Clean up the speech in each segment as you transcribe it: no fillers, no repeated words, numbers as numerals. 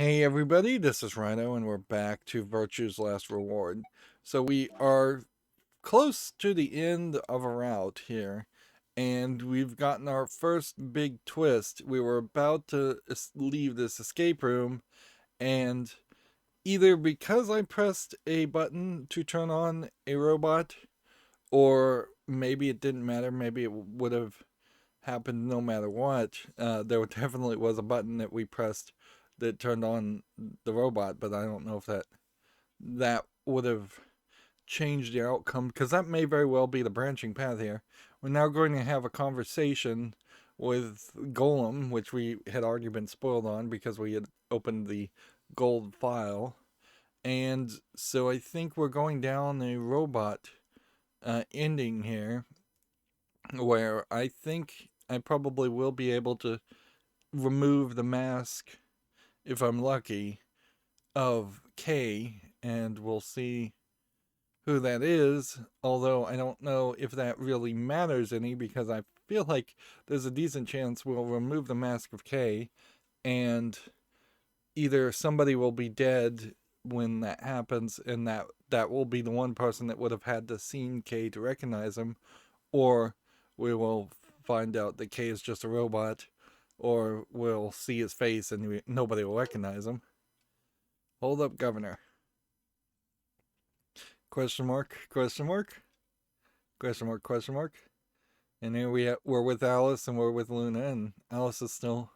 Hey everybody, this is Rydo and we're back to Virtue's Last Reward. So we are close to the end of a route here, and we've gotten our first big twist. We were about to leave this escape room, and either because I pressed a button to turn on a robot, or maybe it didn't matter, maybe it would have happened no matter what. There definitely was a button that we pressed that turned on the robot, but I don't know if that would have changed the outcome, because that may very well be the branching path here. We're now going to have a conversation with Golem, which we had already been spoiled on because we had opened the gold file. And so I think we're going down a robot ending here, where I think I probably will be able to remove the mask, if I'm lucky, of K, and we'll see who that is. Although I don't know if that really matters any, because I feel like there's a decent chance we'll remove the mask of K, and either somebody will be dead when that happens, and that will be the one person that would have had to seen K to recognize him, or we will find out that K is just a robot, or we'll see his face and nobody will recognize him. Hold up, Governor. Question mark, question mark, question mark, question mark. And here we're with Alice and we're with Luna, and Alice is still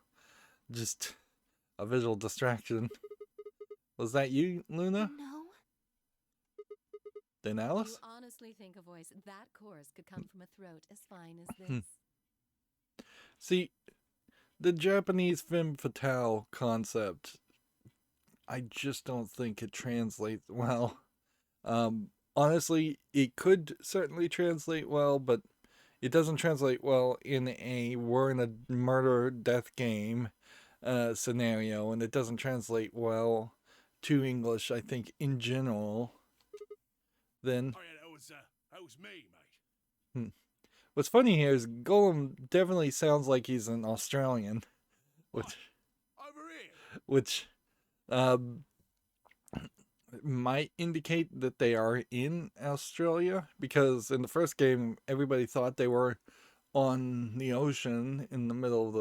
just a visual distraction. Was that you, Luna? No. Then Alice? You honestly think a voice that coarse could come from a throat as fine as Hmm. this? See, the Japanese femme fatale concept, I just don't think it translates well. Honestly, it could certainly translate well, but it doesn't translate well in a we're in a murder death game scenario, and it doesn't translate well to English, I think, in general. Then, Oh yeah, that was me, mate. hmm. What's funny here is Golem definitely sounds like he's an Australian, What? which Over here? which um, might indicate that they are in Australia, because in the first game everybody thought they were on the ocean in the middle of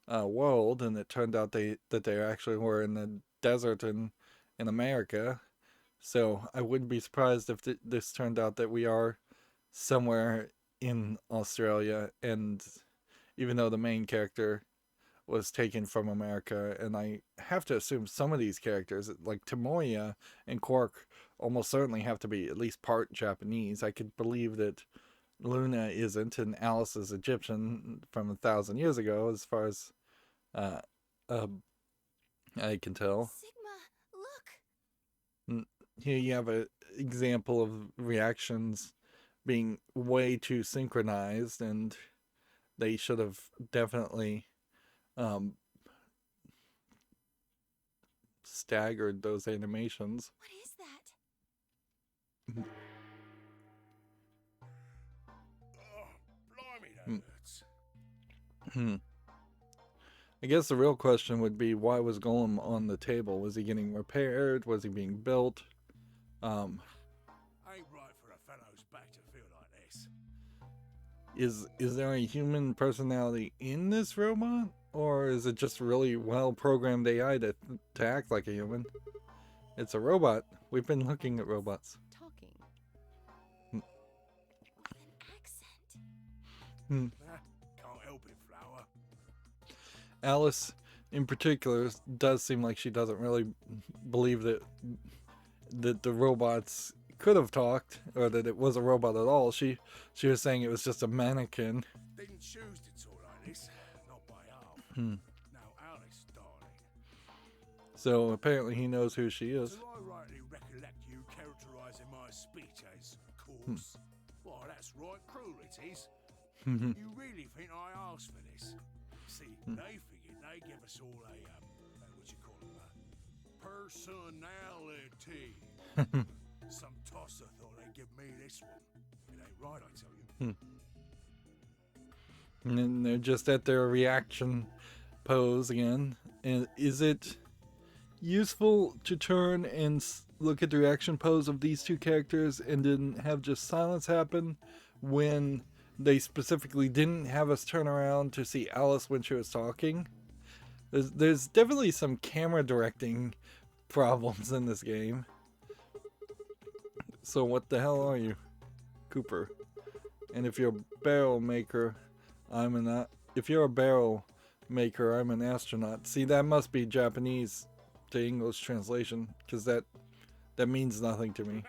the world, and it turned out that they actually were in the desert in America. So I wouldn't be surprised if this turned out that we are somewhere in Australia, and even though the main character was taken from America, and I have to assume some of these characters, like Tomoya and Quark, almost certainly have to be at least part Japanese. I could believe that Luna isn't, and Alice is Egyptian from 1,000 years ago, as far as uh, uh, I can tell. Sigma, look! Here you have an example of reactions being way too synchronized, and they should have definitely um, staggered those animations. What is that? Oh, blimey, that Hmm. hurts. I guess the real question would be, why was Golem on the table? Was he getting repaired? Was he being built? Um, Ain't right for a fellow's back to feel like this. is there a human personality in this robot, or is it just really well programmed AI to act like a human? It's a robot. We've been looking at robots. Talking. Hmm. With an accent. Hmm. Can't help it, Flower. Alice, in particular, does seem like she doesn't really believe that the robots could have talked, or that it was a robot at all. She was saying it was just a mannequin. Didn't choose to talk like this. Not by half. Hmm. Now, Alice, darling. So apparently he knows who she is. Do I rightly recollect you characterising my speech as coarse? Well, that's right, cruel it is. You really think I asked for this? See, they figured they give us all a, what you call them, personality. Some tosser thought they'd give me this one. It ain't right, I tell you. And then they're just at their reaction pose again. And is it useful to turn and look at the reaction pose of these two characters and then have just silence happen when they specifically didn't have us turn around to see Alice when she was talking. There's definitely some camera directing problems in this game. So what the hell are you, Cooper? And if you're a barrel maker, if you're a barrel maker, I'm an astronaut. See, that must be Japanese to English translation, because that means nothing to me.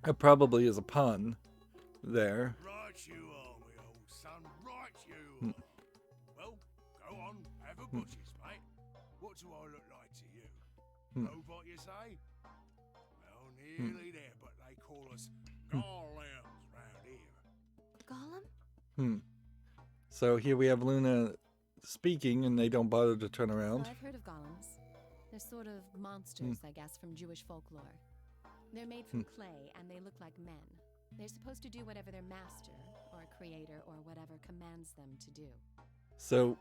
It probably is a pun there. Right you are, me old son, right you are. Well, go on, have a butchers, mate. What do I look like to you? Robot, you say? Well, nearly there, but they call us golems round here. Golem? So here we have Luna speaking, and they don't bother to turn around. Well, I've heard of golems. They're sort of monsters, I guess, from Jewish folklore. They're made from clay, and they look like men. They're supposed to do whatever their master, or creator, or whatever commands them to do. So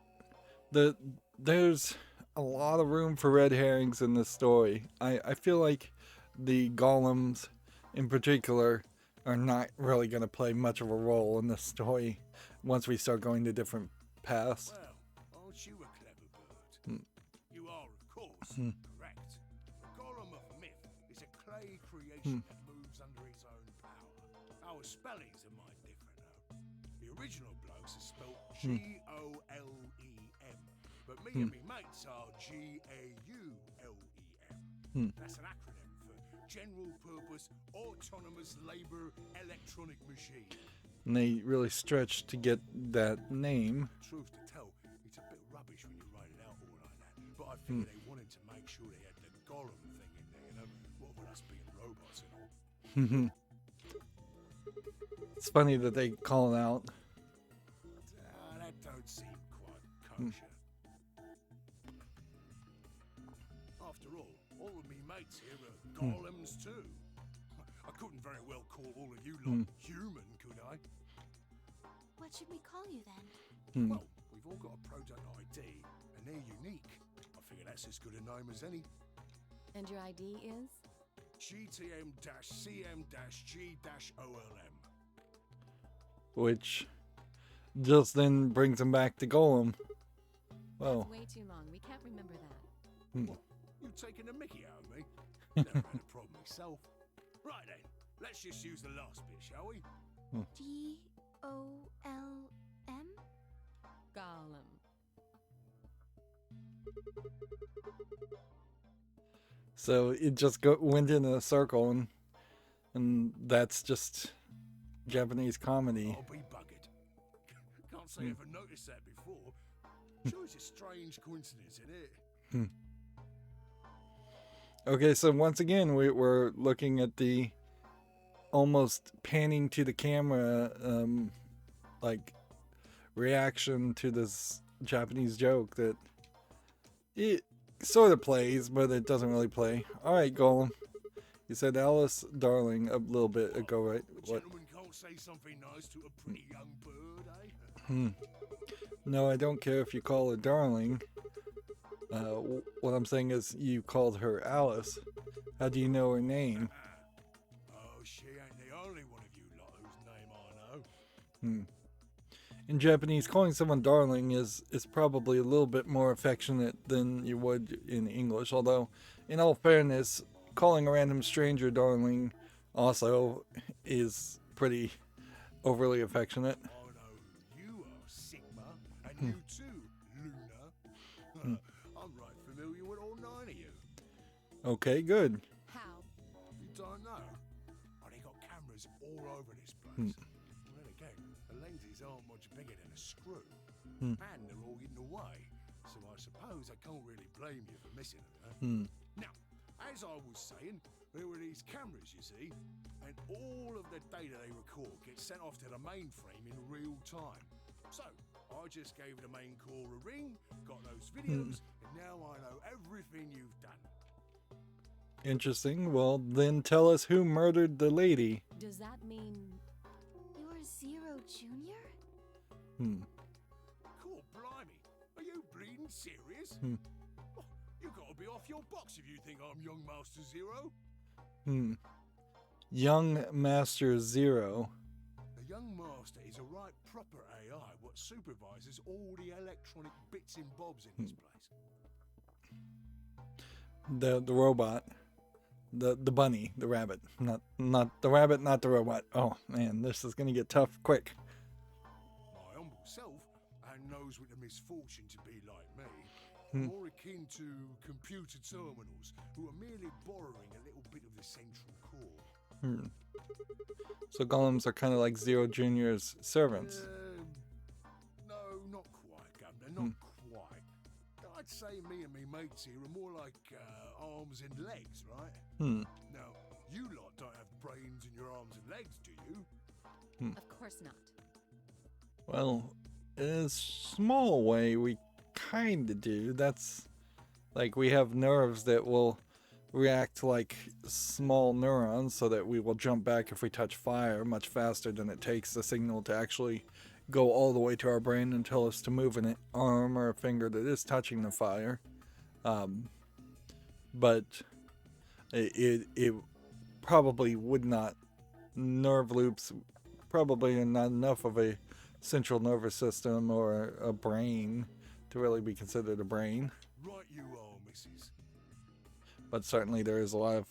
there's a lot of room for red herrings in this story. I feel like the golems in particular are not really going to play much of a role in this story once we start going to different paths. Well, aren't you a clever bird? You are, of course, correct. The golem of myth is a clay creation that moves under its own power. Our spellings are might different, though. The original blokes are spelled Golem, but me and me mates are Gaulem. That's an acronym for General Purpose Autonomous Labour Electronic Machine. And they really stretched to get that name. Truth to tell, it's a bit rubbish when you write it out all like that. But I figure they wanted to make sure they had the golem thing in there, you know? What with us being robots and all. It's funny that they call it out. That don't seem quite kosher. After all of me mates here are golems too. I couldn't very well call all of you lot human, could I? What should we call you then? Well, we've all got a product ID, and they're unique. I figure that's as good a name as any. And your ID is? GTM-CM-G-OLM. Which just then brings them back to Golem. Well, That's way too long. We can't remember that. You've taken a mickey out of me. Never had a problem myself. Right then, let's just use the last bit, shall we? Golem? Golem. so it just went in a circle, and that's just Japanese comedy. I'll be buggered. Can't say I've ever noticed that before. Sure, it's a strange coincidence, isn't it? Okay, so once again, we're looking at the almost panning to the camera, like reaction to this Japanese joke that it sort of plays, but it doesn't really play. All right, Golem. You said Alice, darling, a little bit ago, right? A What? gentleman can't say something nice to a pretty young bird, eh? No, I don't care if you call her darling. What I'm saying is you called her Alice. How do you know her name? Oh, she ain't the only one of you lot whose name I know. In Japanese, calling someone darling is probably a little bit more affectionate than you would in English. Although, in all fairness, calling a random stranger darling also is pretty overly affectionate. I know who you are, Sigma, and you too, Luna. I'm right familiar with all 9 of you. Okay, good. How? You don't know? Oh, they got cameras all over this place. Well, then again, the lenses aren't much bigger than a screw. And they're all hidden away. So I suppose I can't really blame you for missing them. Now, as I was saying, there were these cameras, you see, and all of the data they record gets sent off to the mainframe in real time. So, I just gave the main core a ring, got those videos, and now I know everything you've done. Interesting. Well, then tell us who murdered the lady. Does that mean You're Zero Jr.? Cool, blimey. Are you bleeding bleeding serious? Hmm. Oh, you gotta be off your box if you think I'm young Master Zero. Young Master Zero. The young master is a right proper AI what supervises all the electronic bits and bobs in this place. The robot. The bunny, the rabbit. Not the rabbit, not the robot. Oh man, this is gonna get tough quick. My humble self, and knows with the misfortune to be like me, more akin to computer terminals who are merely borrowing a little bit of the central core. So golems are kind of like Zero Jr.'s servants. No, not quite, Governor, not quite. I'd say me and me mates here are more like arms and legs, right? Now, you lot don't have brains in your arms and legs, do you? Of course not. Well, in a small way, we kind of do. That's like we have nerves that will react like small neurons so that we will jump back if we touch fire much faster than it takes the signal to actually go all the way to our brain and tell us to move an arm or a finger that is touching the fire. But it probably would not. Nerve loops probably are not enough of a central nervous system or a brain to really be considered a brain. Right you are, missus. But certainly there is a lot of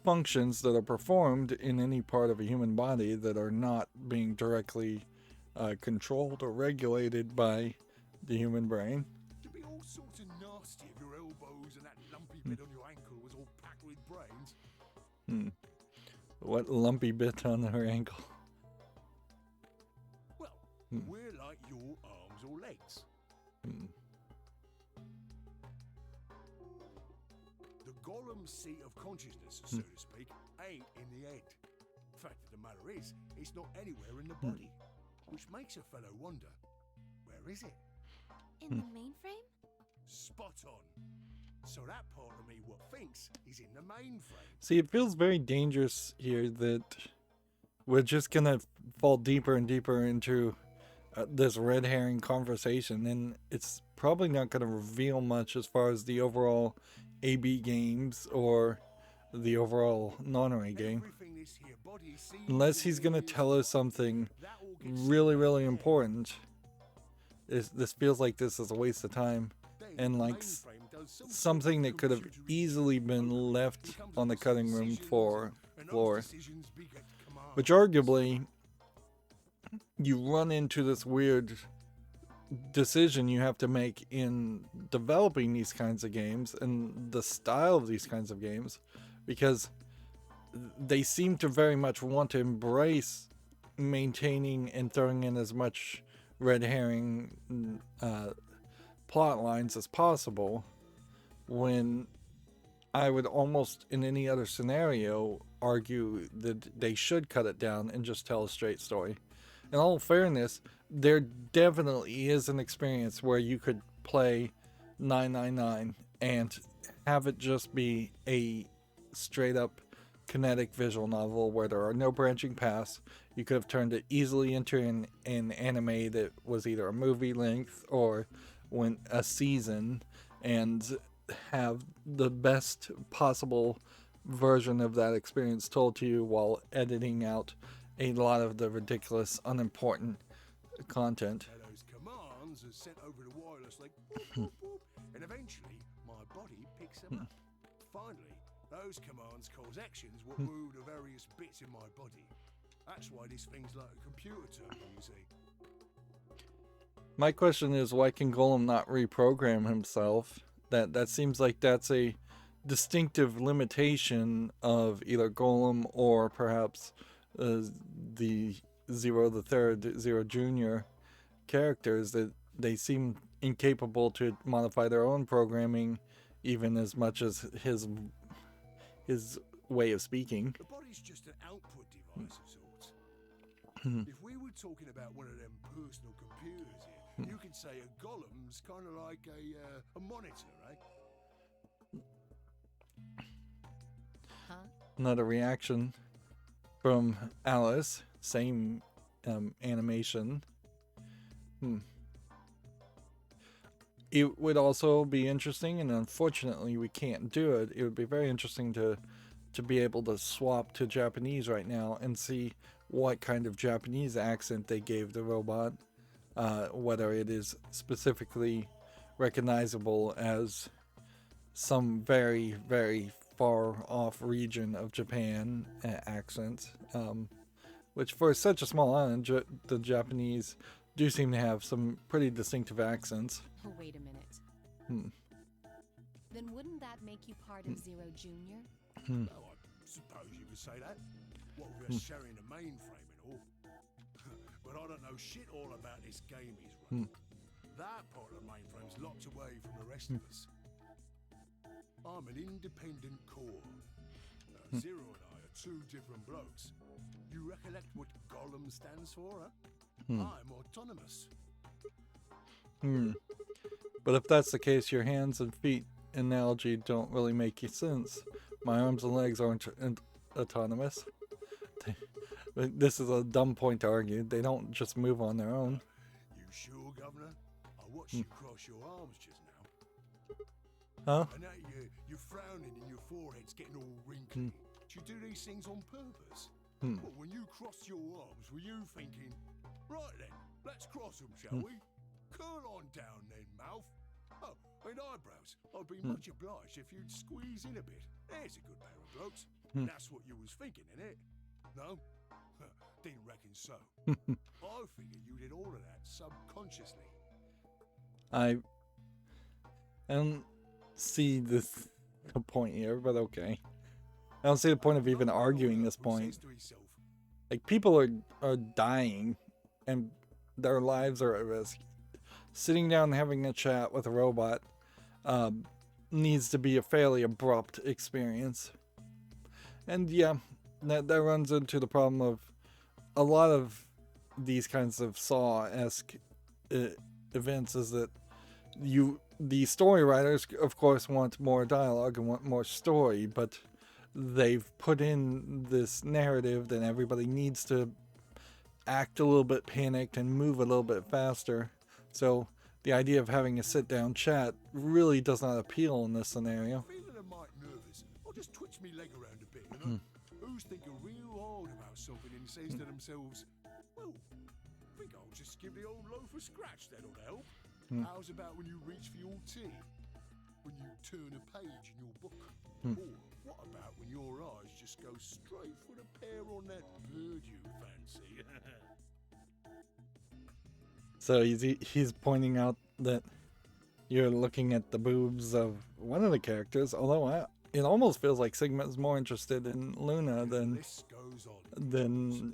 functions that are performed in any part of a human body that are not being directly controlled or regulated by the human brain. You'd be all sorts of nasty if your elbows and that lumpy bit on your ankle was all packed with brains. What lumpy bit on her ankle? Well, we're like your arms or legs. The golem's seat of consciousness, so to speak, ain't in the head. Fact of the matter is, it's not anywhere in the body, which makes a fellow wonder, where is it? In the mainframe? Spot on. So that part of me what thinks is in the mainframe. See, it feels very dangerous here that we're just gonna fall deeper and deeper into this red herring conversation, and it's probably not gonna reveal much as far as the overall AB games or the overall Nonary game, unless he's gonna tell us something really, really important. This feels like this is a waste of time, and like something that could have easily been left on the cutting room floor, which arguably you run into this weird decision you have to make in developing these kinds of games and the style of these kinds of games, because they seem to very much want to embrace maintaining and throwing in as much red herring plot lines as possible, when I would almost in any other scenario argue that they should cut it down and just tell a straight story. In all fairness, there definitely is an experience where you could play 999 and have it just be a straight up kinetic visual novel where there are no branching paths. You could have turned it easily into an anime that was either a movie length or a season, and have the best possible version of that experience told to you while editing out a lot of the ridiculous, unimportant content. Those commands are sent over the wireless like boop, boop, boop, and eventually my body picks them up. Finally, those commands cause actions what move the various bits in my body. That's why this thing's like a computer terminal, you see. My question is, why can Golem not reprogram himself? That seems like that's a distinctive limitation of either Golem or perhaps the Zero the Third, Zero Jr. characters, that they seem incapable to modify their own programming even as much as his way of speaking. The body's just an output device of sorts. If we were talking about one of them personal computers here, you could say a golem's kind of like a monitor, right? Huh? Another reaction from Alice. Same animation. it would also be interesting, and unfortunately we can't do it. It would be very interesting to be able to swap to Japanese right now and see what kind of Japanese accent they gave the robot, whether it is specifically recognizable as some very, very far off region of Japan accent, which for such a small island, the Japanese do seem to have some pretty distinctive accents. Oh, wait a minute. Then wouldn't that make you part of Zero Junior? Well, I suppose you could say that. What with us sharing the mainframe and all. But I don't know shit all about this game he's running. That part of the mainframe's locked away from the rest of us. I'm an independent core. Zero and I are two different blokes. You recollect what Gollum stands for, huh? I'm autonomous. But if that's the case, your hands and feet analogy don't really make sense. My arms and legs aren't autonomous. This is a dumb point to argue. They don't just move on their own. You sure, Governor? I watched you cross your arms just now. Huh? And now you're frowning and your forehead's getting all wrinkly. Do you do these things on purpose? Well, when you crossed your arms, were you thinking, right then, let's cross them, shall we? Curl on down then, mouth. Oh, and eyebrows. I'd be much obliged if you'd squeeze in a bit. There's a good pair of blokes. That's what you was thinking, innit? No? Didn't reckon so. I figured you did all of that subconsciously. I don't see the point here, but okay. I don't see the point of even arguing this point. Like, people are dying, and their lives are at risk. Sitting down and having a chat with a robot needs to be a fairly abrupt experience. And yeah, that runs into the problem of a lot of these kinds of Saw-esque events, is that the story writers, of course, want more dialogue and want more story, but they've put in this narrative that everybody needs to act a little bit panicked and move a little bit faster. So the idea of having a sit-down chat really does not appeal in this scenario. Feeling a mite nervous. I'll just twitch me leg around a bit, you know? Who's thinking real hard about something and says to themselves, well, I think I'll just give the old loaf a scratch, that'll help. How's about when you reach for your tea? When you turn a page in your book? Or what about when your eyes just go straight for the pair on that bird you fancy? So he's pointing out that you're looking at the boobs of one of the characters, although it almost feels like Sigma's more interested in Luna than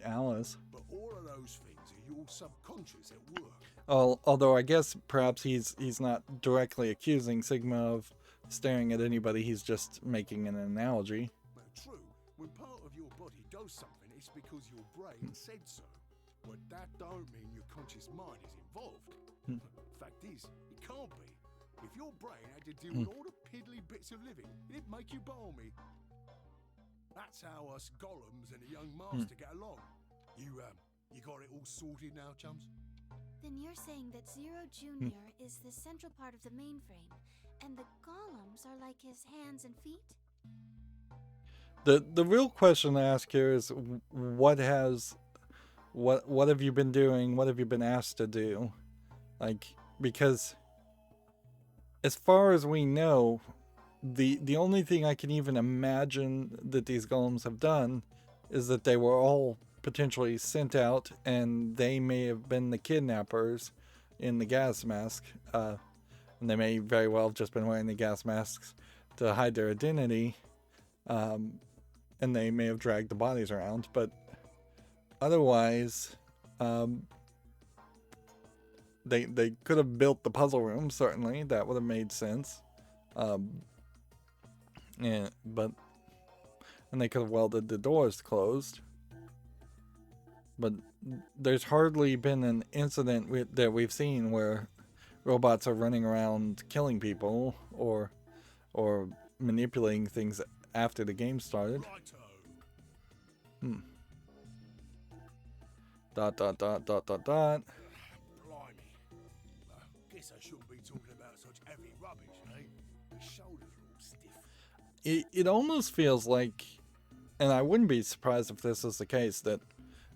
Alice. But all of those things are your subconscious at work. Although I guess perhaps he's not directly accusing Sigma of staring at anybody, he's just making an analogy. Well, true, when part of your body does something, it's because your brain said so. But that don't mean your conscious mind is involved. Fact is, it can't be. If your brain had to deal with all the piddly bits of living, it'd make you balmy. That's how us golems and the young master get along. You got it all sorted now, chums? Then you're saying that Zero Junior is the central part of the mainframe, and the golems are like his hands and feet? The real question to ask here is what have you been doing? What have you been asked to do? Like, because as far as we know, the only thing I can even imagine that these golems have done is that they were all potentially sent out, and they may have been the kidnappers in the gas mask, and they may very well have just been wearing the gas masks to hide their identity, and they may have dragged the bodies around, but otherwise they could have built the puzzle room. Certainly that would have made sense, and they could have welded the doors closed. But there's hardly been an incident that we've seen where robots are running around killing people or manipulating things after the game started. Dot. Blimey. Guess I shouldn't be talking about such Heavy rubbish, eh? His shoulders are all stiff. It almost feels like, and I wouldn't be surprised if this is the case, that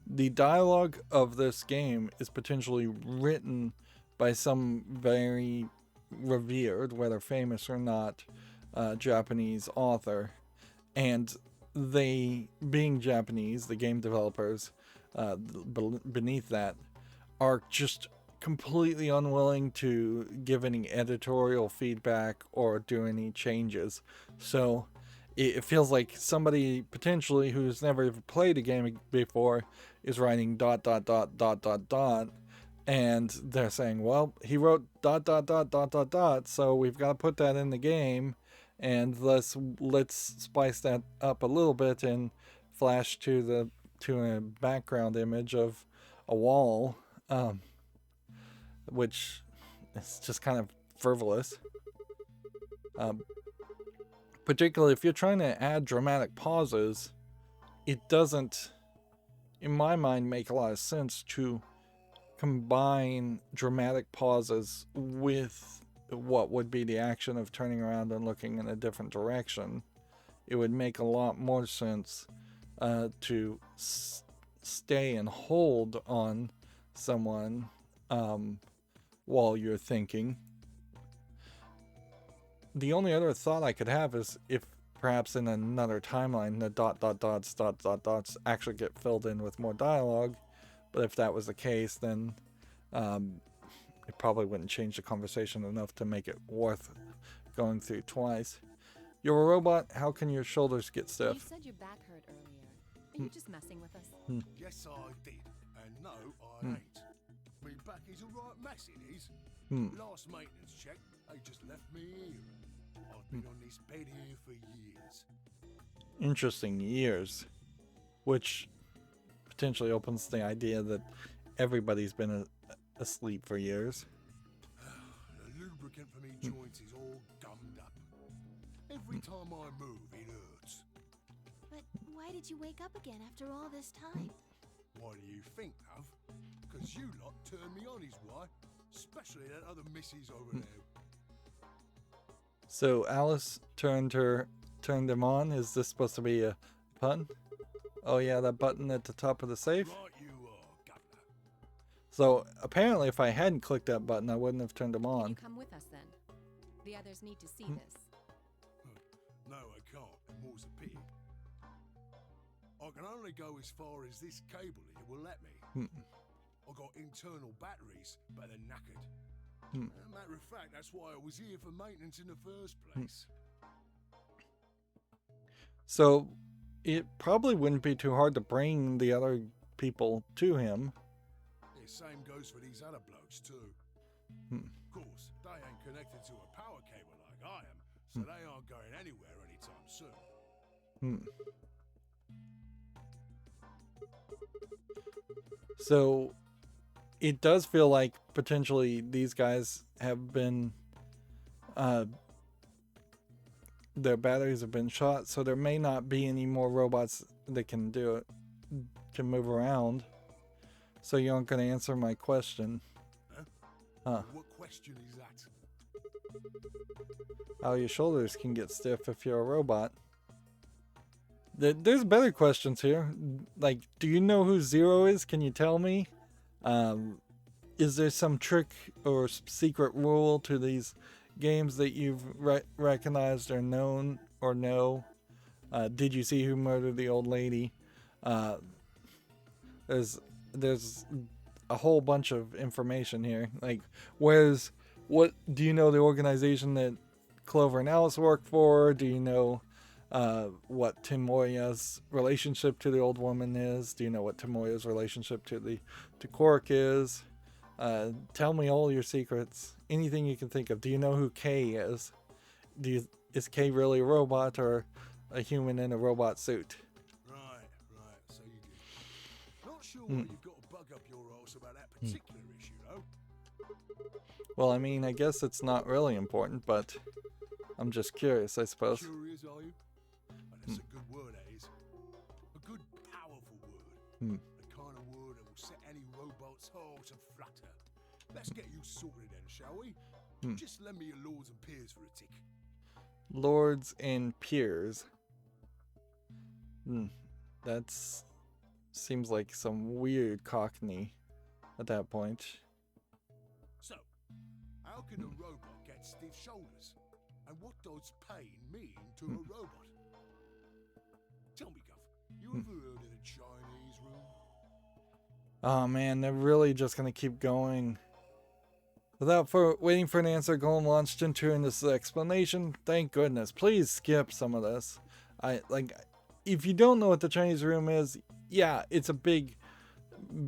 the dialogue of this game is potentially written by some very revered, whether famous or not, Japanese author. And they, being Japanese, the game developers beneath that, are just completely unwilling to give any editorial feedback or do any changes. So it feels like somebody potentially who's never even played a game before is writing ... and they're saying, well, he wrote ... so we've got to put that in the game, and let's spice that up a little bit and flash to a background image of a wall, which is just kind of frivolous. Particularly if you're trying to add dramatic pauses, it doesn't, in my mind, make a lot of sense to combine dramatic pauses with what would be the action of turning around and looking in a different direction. It would make a lot more sense to stay and hold on someone while you're thinking. The only other thought I could have is if perhaps in another timeline the ... dots actually get filled in with more dialogue. But if that was the case, then it probably wouldn't change the conversation enough to make it worth going through twice. You're a robot, how can your shoulders get You stiff? said your back hurt earlier. Are you just messing with us? Yes, I did. And no, I ain't. Me back is a right mess, it is. Last maintenance check, they just left me here. I've been on this bed here for years. Interesting, years. Which potentially opens the idea that everybody's been asleep for years. The lubricant for me joints is all gummed up. Every time I move, it hurts. But why did you wake up again after all this time? What do you think, love? Because you lot turned me on is why. Especially that other missus over there. So Alice turned him on. Is this supposed to be a pun? Oh yeah, that button at the top of the safe. Right you are, Governor. So apparently if I hadn't clicked that button, I wouldn't have turned him Can you on. come with us then? The others need to see this. No, I can't, and more's a pity. I can only go as far as this cable here will let me. I got internal batteries, but they're knackered. Matter of fact, that's why I was here for maintenance in the first place. So it probably wouldn't be too hard to bring the other people to him. The same goes for these other blokes too. Of course, they ain't connected to a power cable like I am, so they aren't going anywhere anytime soon. So it does feel like potentially these guys have been their batteries have been shot, so there may not be any more robots that can do it, can move around. So you aren't going to answer my question. What question is that? How your shoulders can get stiff if you're a robot. There's better questions here. Like, do you know who Zero is? Can you tell me? Is there some trick or secret rule to these games that you've recognized or known or know? Did you see who murdered the old lady? There's a whole bunch of information here. Like, what do you know the organization that Clover and Alice work for? Do you know what Tim Moya's relationship to the old woman is? Do you know what Tim Moya's relationship to Quark is? Tell me all your secrets. Anything you can think of. Do you know who Kay is? Is Kay really a robot or a human in a robot suit? Right, so you do. Not sure why you've got to bug up your arse about that particular issue, though. Well, I mean, I guess it's not really important, but I'm just curious, I suppose. Curious, are you? And that's a good word, that is. A good, powerful word. The kind of word that will set any robot's heart to flutter. Let's get you sorted then, shall we? Just lend me your lords and peers for a tick. Lords and peers. That's seems like some weird Cockney at that point. So, how can a robot get stiff shoulders? And what does pain mean to a robot? Tell me, Guff, you ever heard of the Chinese room? Oh man, they're really just gonna keep going. Without waiting for an answer, Golem launched into this explanation. Thank goodness. Please skip some of this. If you don't know what the Chinese room is, yeah, it's a big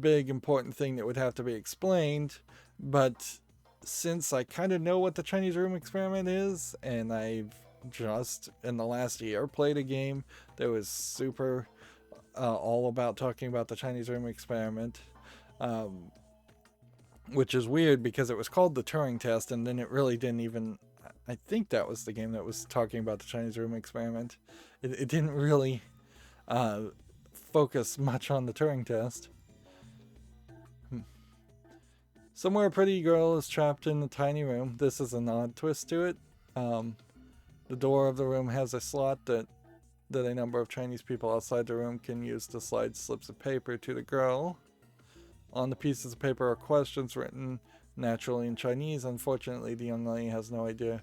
important thing that would have to be explained. But since I kind of know what the Chinese room experiment is, and I've just in the last year played a game that was super all about talking about the Chinese room experiment, which is weird because it was called the Turing test, and then it really didn't even, I think that was the game that was talking about the Chinese room experiment. It didn't really focus much on the Turing test. Somewhere a pretty girl is trapped in a tiny room. This is an odd twist to it. The door of the room has a slot that a number of Chinese people outside the room can use to slide slips of paper to the girl. On the pieces of paper are questions written naturally in Chinese. Unfortunately, the young lady has no idea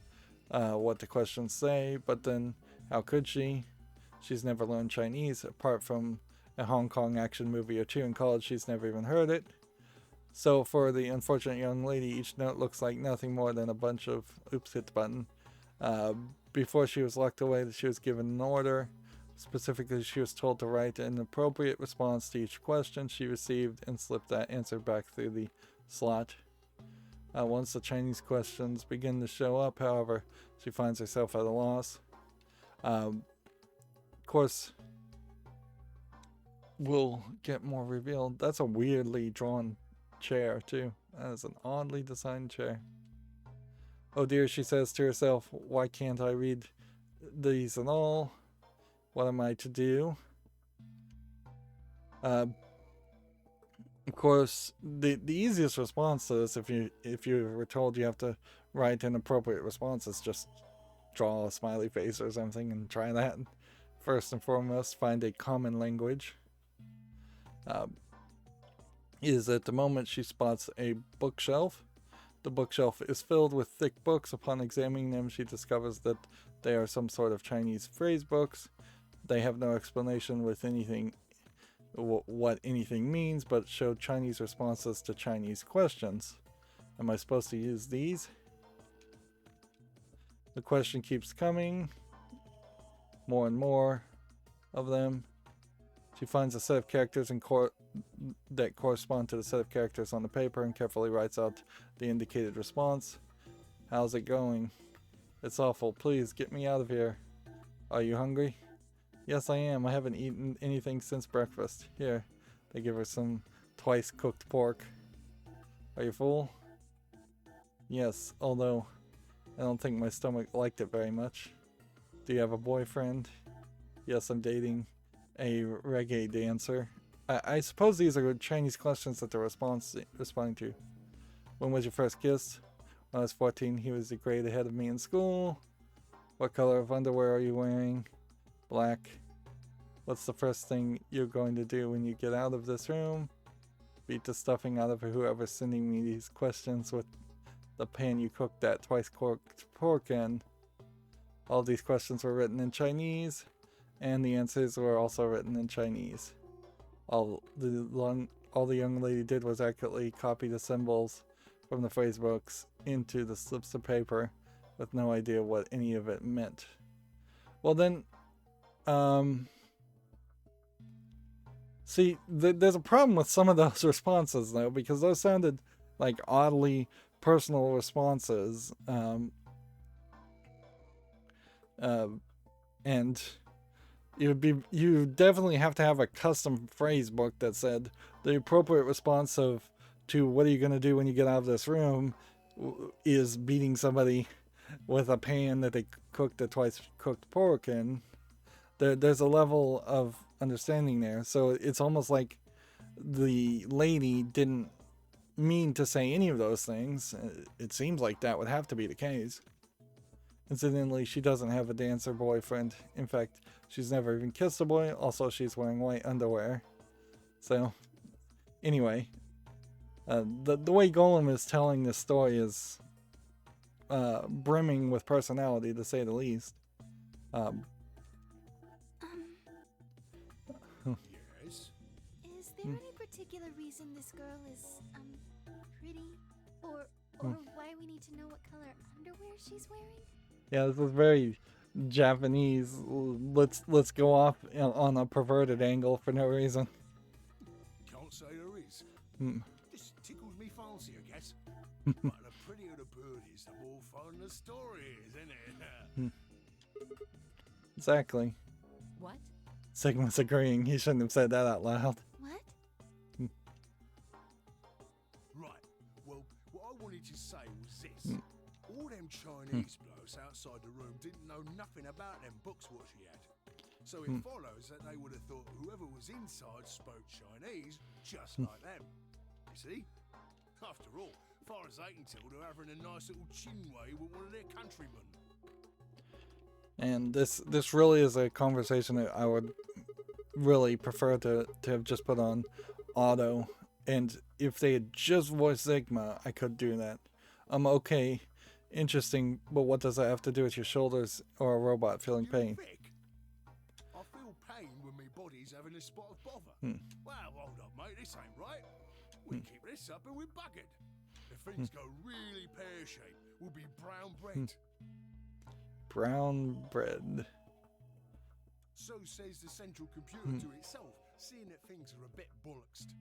what the questions say, but then how could she? She's never learned Chinese. Apart from a Hong Kong action movie or two in college, she's never even heard it. So for the unfortunate young lady, each note looks like nothing more than a bunch of oops, hit the button. Before she was locked away, she was given an order. Specifically, she was told to write an appropriate response to each question she received and slip that answer back through the slot. Once the Chinese questions begin to show up, however, she finds herself at a loss. Of course, we'll get more revealed. That's a weirdly drawn chair, too. That is an oddly designed chair. Oh dear, she says to herself, why can't I read these at all? What am I to do? Of course, the easiest response to this, if you were told you have to write an appropriate response, is just draw a smiley face or something and try that. First and foremost, find a common language. Is at the moment she spots a bookshelf. The bookshelf is filled with thick books. Upon examining them, she discovers that they are some sort of Chinese phrase books. They have no explanation with anything, what anything means, but show Chinese responses to Chinese questions. Am I supposed to use these? The question keeps coming. More and more of them. She finds a set of characters that correspond to the set of characters on the paper and carefully writes out the indicated response. How's it going? It's awful. Please get me out of here. Are you hungry? Yes, I am. I haven't eaten anything since breakfast. Here. They give her some twice cooked pork. Are you full? Yes, although I don't think my stomach liked it very much. Do you have a boyfriend? Yes, I'm dating a reggae dancer. I suppose these are Chinese questions that they're responding to. When was your first kiss? When I was 14, he was a grade ahead of me in school. What color of underwear are you wearing? Black. What's the first thing you're going to do when you get out of this room? Beat the stuffing out of whoever's sending me these questions with the pan you cooked that twice cooked pork in. All these questions were written in Chinese, and the answers were also written in Chinese. All the young lady did was accurately copy the symbols from the phrase books into the slips of paper with no idea what any of it meant. Well then, see, there's a problem with some of those responses though, because those sounded like oddly personal responses. And you definitely have to have a custom phrase book that said the appropriate response to what are you going to do when you get out of this room is beating somebody with a pan that they cooked the twice cooked pork in. There's a level of understanding there. So it's almost like the lady didn't mean to say any of those things. It seems like that would have to be the case. Incidentally, she doesn't have a dancer boyfriend. In fact, she's never even kissed a boy. Also, she's wearing white underwear. So, anyway, the way Golem is telling this story is brimming with personality, to say the least. Yes? Is there any particular reason this girl is, pretty? Or why we need to know what color underwear she's wearing? Yeah, this is very Japanese. Let's go off on a perverted angle for no reason. Can't say there is. Hmm. Just tickles me fancy, I guess. But the prettier the bird is, the more fun the story is, isn't it? Exactly. What? Sigma's agreeing. He shouldn't have said that out loud. What? Right. Well, what I wanted to say was this. All them Chinese blokes outside the room didn't know nothing about them books what she had. So it follows that they would have thought whoever was inside spoke Chinese just like them. You see? After all, far as they can tell, they're having a nice little chinway with one of their countrymen. And this really is a conversation that I would really prefer to have just put on auto. And if they had just voiced Sigma, I could do that. Okay, interesting, but what does that have to do with your shoulders or a robot feeling You pain? think? I feel pain when my body's having a spot of bother. Well, hold up, mate, this ain't right. We keep this up and we're buggered. If things go really pear-shaped, we'll be brown bread. Brown bread. So says the central computer to itself, seeing that things are a bit bollocksed.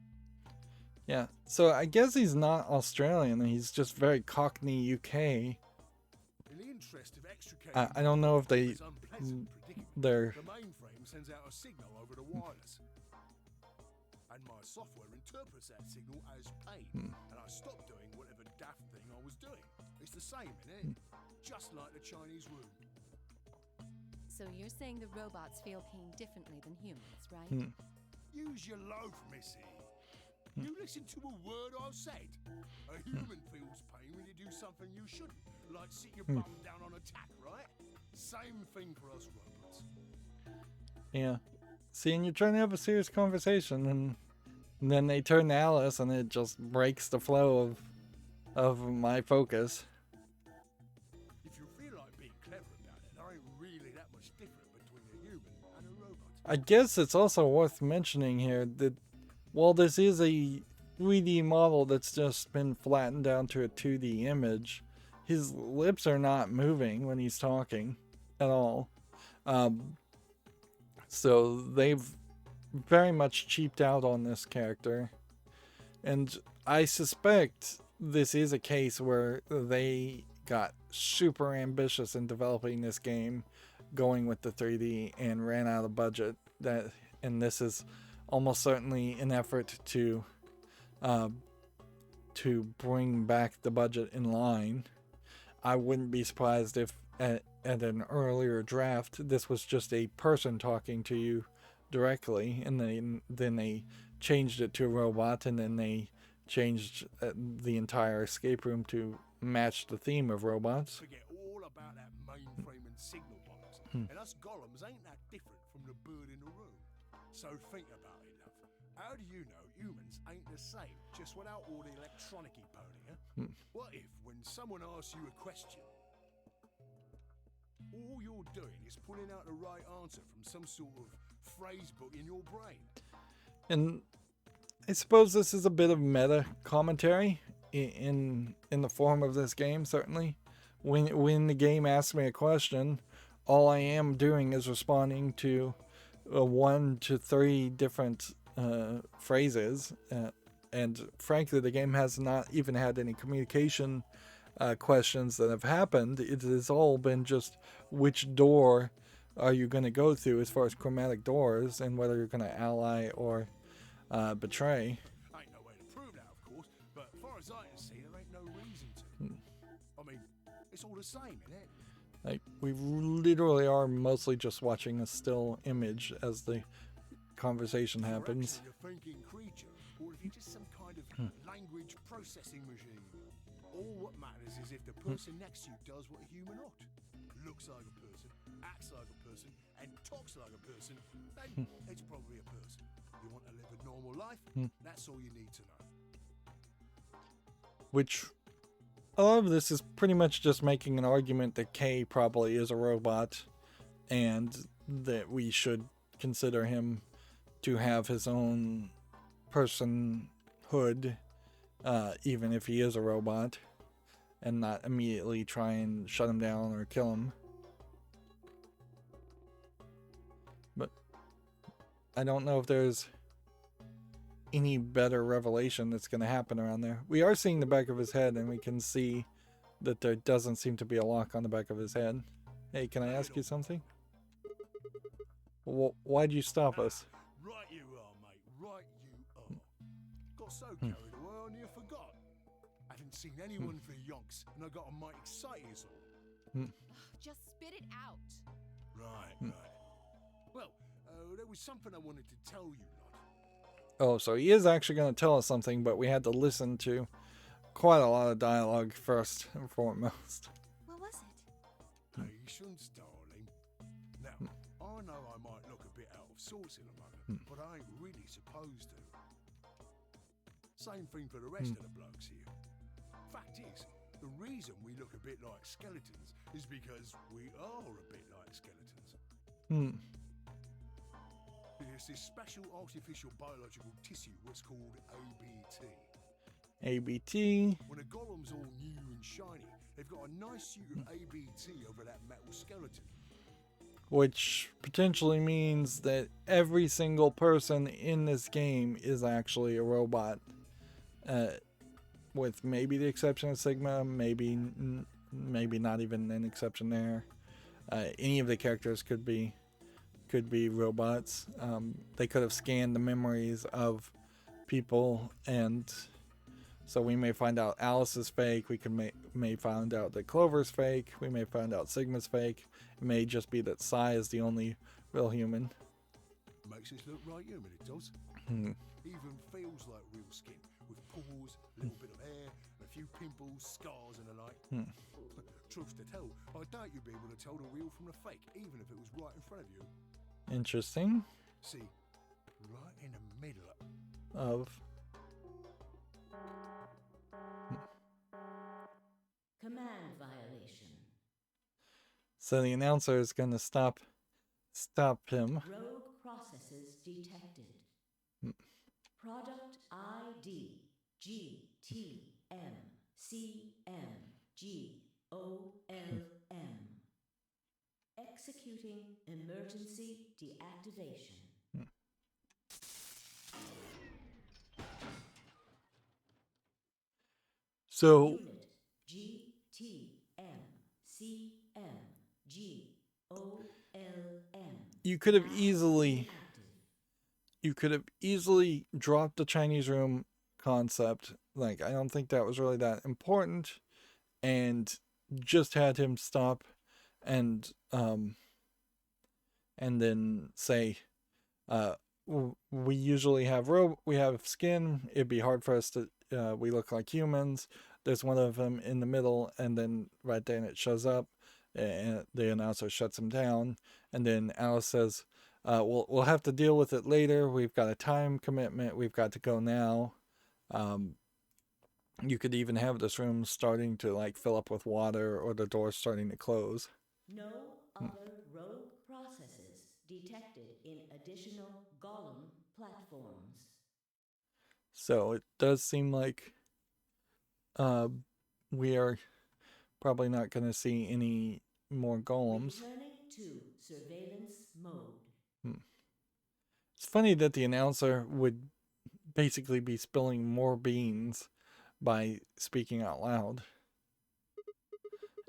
Yeah, so I guess he's not Australian. He's just very Cockney UK. In the interest of extricating I don't know if they this unpleasant predicament, they're the mainframe sends out a signal over the wireless. And my software interprets that signal as pain. And I stop doing whatever daft thing I was doing. It's the same, innit? Just like the Chinese room. So you're saying the robots feel pain differently than humans, right? Use your loaf, missy. You listen to a word I've said. A human feels pain when you do something you shouldn't, like sit your bum down on a tack, right? Same thing for us robots. Yeah. See, and you're trying to have a serious conversation, and then they turn to Alice, and it just breaks the flow of my focus. If you feel like being clever about it, there ain't really that much different between a human and a robot. I guess it's also worth mentioning here that while this is a 3D model that's just been flattened down to a 2D image, his lips are not moving when he's talking at all. So they've very much cheaped out on this character. And I suspect this is a case where they got super ambitious in developing this game, going with the 3D, and ran out of budget. And this is almost certainly an effort to bring back the budget in line. I wouldn't be surprised if at an earlier draft this was just a person talking to you directly, and then they changed it to a robot, and then they changed the entire escape room to match the theme of robots. Forget all about that mainframe and signal box. And us golems ain't that different from the bird in the room. So think about it, love. How do you know humans ain't the same, just without all the electronic-y pony, huh? What if, when someone asks you a question, all you're doing is pulling out the right answer from some sort of phrase book in your brain? And I suppose this is a bit of meta commentary in the form of this game, certainly. When the game asks me a question, all I am doing is responding to 1 to 3 different phrases. And frankly, the game has not even had any communication questions that have happened. It has all been just which door are you going to go through as far as chromatic doors, and whether you're going to ally or betray. Ain't no way to prove that, of course, but as far as I can see, there ain't no reason to. I mean, it's all the same, isn't it? Like, we literally are mostly just watching a still image as the conversation happens. If you're actually a thinking creature, or if you're just some kind kind of language processing machine. All what matters is if the person next to you does what a human ought. Looks like a person, acts like a person, and talks like a person, then it's probably a person. You want to live a normal life? That's all you need to know. Which, a lot of this is pretty much just making an argument that K probably is a robot, and that we should consider him to have his own personhood, even if he is a robot, and not immediately try and shut him down or kill him. But I don't know if there's any better revelation that's going to happen around there. We are seeing the back of his head, and we can see that there doesn't seem to be a lock on the back of his head. Hey, can I ask you something? Why'd you stop us? Right you are, mate. Right you are. Got so carried away I near forgot. I haven't seen anyone for yonks, and I got a mite excited is all. Just spit it out. Right. Well, there was something I wanted to tell you, lad. Oh, so he is actually going to tell us something, but we had to listen to quite a lot of dialogue first and foremost. What was it? Patience, darling. Now, I know I might look a bit out of sorts in a moment, but I ain't really supposed to. Same thing for the rest of the blokes here. Fact is, the reason we look a bit like skeletons is because we are a bit like skeletons. There's this special artificial biological tissue what's called ABT. ABT. When a golem's all new and shiny, they've got a nice suit of ABT over that metal skeleton. Which potentially means that every single person in this game is actually a robot. With maybe the exception of Sigma, maybe not even an exception there. Any of the characters could be robots. They could have scanned the memories of people, and so we may find out Alice is fake. We may find out that Clover's fake. We may find out Sigma's fake. It may just be that Psy is the only real human. Makes us look right human, it does. Even feels like real skin, with pores, a little bit of hair, a few pimples, scars and the like. Truth to tell, I doubt you'd be able to tell the real from the fake, even if it was right in front of you. Interesting. See, right in the middle Of. Command violation. So the announcer is going to stop him. Rogue processes detected. Product ID GTMCMGOLM. Executing emergency deactivation. So Unit GTMCMGOLM. you could have easily dropped the Chinese room concept. Like, I don't think that was really that important, and just had him stop and then say, we usually have we have skin. It'd be hard for us to we look like humans. There's one of them in the middle, and then right then it shows up, and the announcer shuts him down, and then Alice says, we'll have to deal with it later. We've got a time commitment. We've got to go now. You could even have this room starting to like fill up with water, or the door starting to close. No other rogue processes detected in additional golem platforms. So it does seem like we are probably not going to see any more golems. Returning to surveillance mode. It's funny that the announcer would basically be spilling more beans by speaking out loud.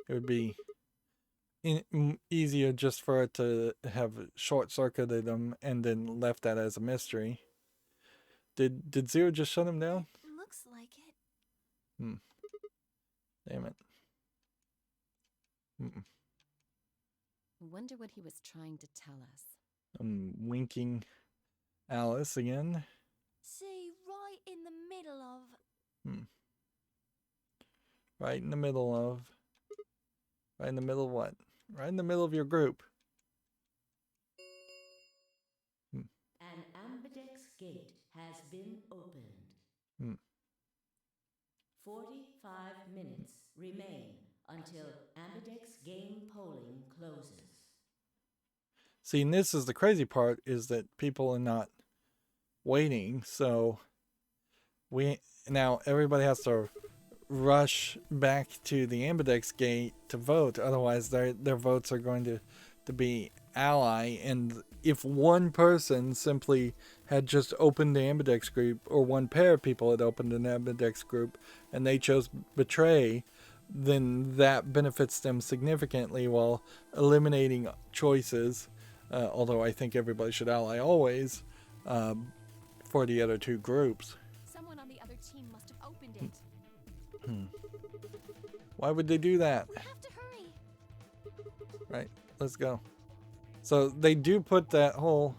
It would be easier just for it to have short-circuited him and then left that as a mystery. Did Zero just shut him down? Looks like it. Damn it. Wonder what he was trying to tell us. I'm winking Alice again. See, right in the middle of. Right in the middle of. Right in the middle of what? Right in the middle of your group. An Ambidex gate has been opened. 45 minutes remain until Ambidex game polling closes. See, and this is the crazy part, is that people are not waiting, so now everybody has to rush back to the Ambidex gate to vote, otherwise their votes are going to be ally. And if one person simply had just opened the Ambidex group, or one pair of people had opened an Ambidex group and they chose betray, then that benefits them significantly while eliminating choices, although I think everybody should ally always, for the other two groups. Someone on the other team must have opened it. Why would they do that? We have to hurry. Right, let's go. So they do put that whole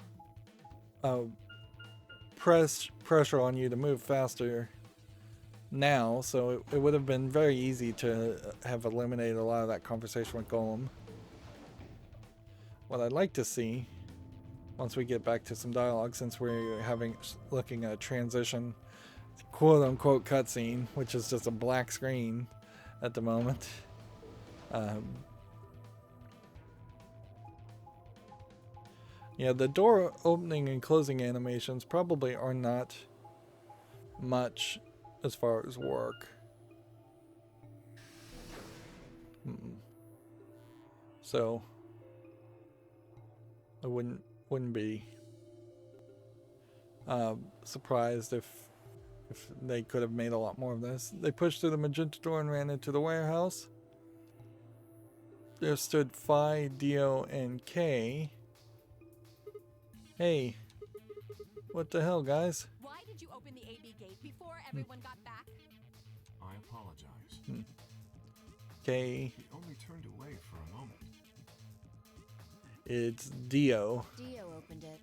pressure on you to move faster now, so it would have been very easy to have eliminated a lot of that conversation with Golem. What I'd like to see, once we get back to some dialogue, since we're looking at a transition quote-unquote cutscene, which is just a black screen at the moment. Yeah, the door opening and closing animations probably are not much as far as work. So I wouldn't be surprised if they could have made a lot more of this. They pushed through the magenta door and ran into the warehouse. There stood Phi, Dio, and K. Hey, what the hell, guys? Why did you open the AB gate before everyone got back? I apologize. K. He only turned away for a moment. It's Dio. Dio opened it.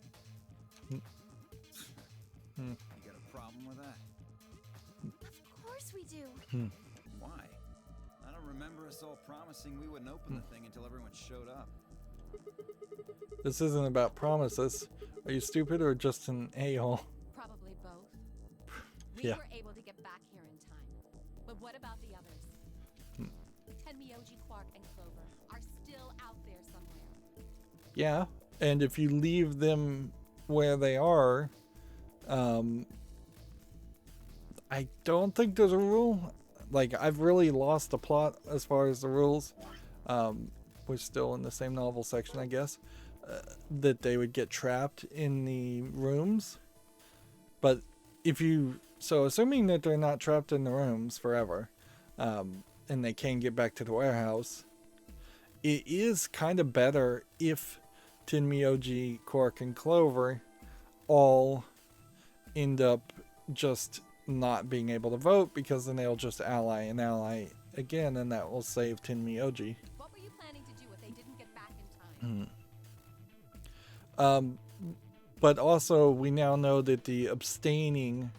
You got a problem with that? Of course we do. Why? I don't remember us all promising we wouldn't open the thing until everyone showed up. This isn't about promises. Are you stupid or just an a-hole? Probably both. We Yeah. were able to get back here in time. But what about the others? Tenmyoji, Quark, and Clover are still out there somewhere. Yeah, and if you leave them where they are, I don't think there's a rule. Like, I've really lost the plot as far as the rules. We're still in the same novel section, I guess. That they would get trapped in the rooms. But assuming that they're not trapped in the rooms forever, and they can get back to the warehouse, it is kind of better if Tenmyoji, Quark, and Clover all end up just not being able to vote, because then they'll just ally and ally again, and that will save Tenmyoji. What were you planning to do if they didn't get back in time? But also, we now know that the abstaining,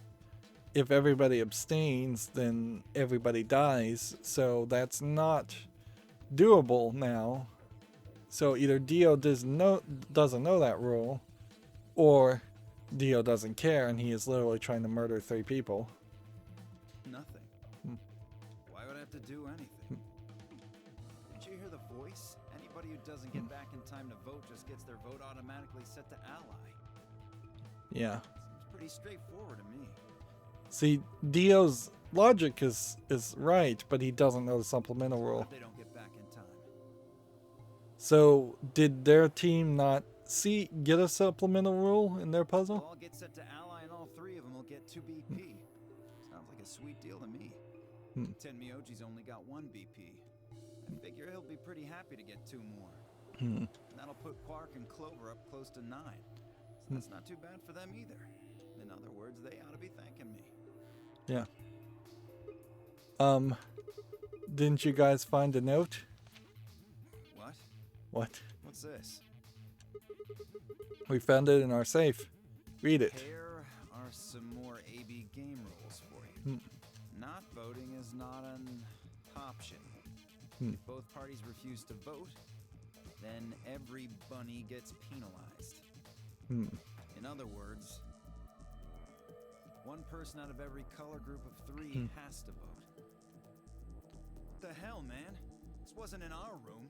if everybody abstains, then everybody dies. So that's not doable now. So either Dio doesn't know that rule, or Dio doesn't care and he is literally trying to murder 3 people. Nothing. Why would I have to do anything? Did you hear the voice? Anybody who doesn't get back in time to vote just gets their vote automatically set to ally. Yeah. Seems pretty straightforward to me. See, Dio's logic is right, but he doesn't know the supplemental rule. But they don't get back in time. So did their team not get a supplemental rule in their We'll puzzle? all get set to ally, and all 3 of them will get 2 BP. Sounds like a sweet deal to me. Tenmyoji's only got 1 BP. I figure he'll be pretty happy to get 2 more. And that'll put Quark and Clover up close to 9. So that's not too bad for them either. In other words, they ought to be thanking me. Yeah. Didn't you guys find a note? What? What? What's this? We found it in our safe. Read it. Pair are some more AB game rules for you. Not voting is not an option. If both parties refuse to vote, then every bunny gets penalized. In other words, one person out of every color group of 3 has to vote. The hell, man? This wasn't in our room.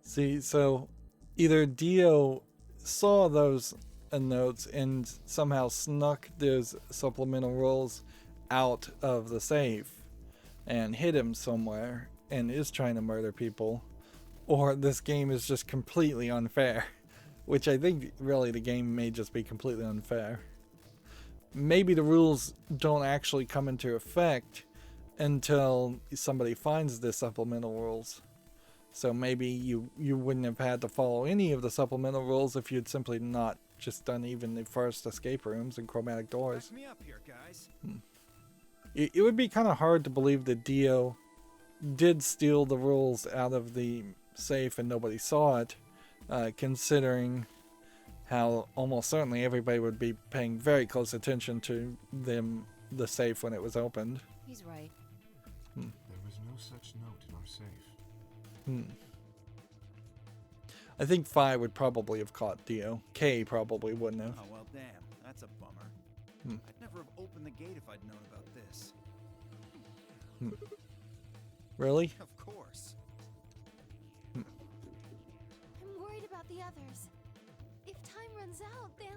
See, so either Dio saw those notes and somehow snuck those supplemental rules out of the safe and hid him somewhere and is trying to murder people, or this game is just completely unfair, which I think really the game may just be completely unfair. Maybe the rules don't actually come into effect until somebody finds the supplemental rules. So maybe you wouldn't have had to follow any of the supplemental rules if you'd simply not just done even the first escape rooms and chromatic doors. Back me up here, guys. It would be kind of hard to believe that Dio did steal the rules out of the safe and nobody saw it, considering how almost certainly everybody would be paying very close attention to the safe when it was opened. He's right. There was no such note in our safe. I think Phi would probably have caught Dio. K probably wouldn't have. Oh, well, damn. That's a bummer. I'd never have opened the gate if I'd known about this. Really? Of course. I'm worried about the others. If time runs out, they'll...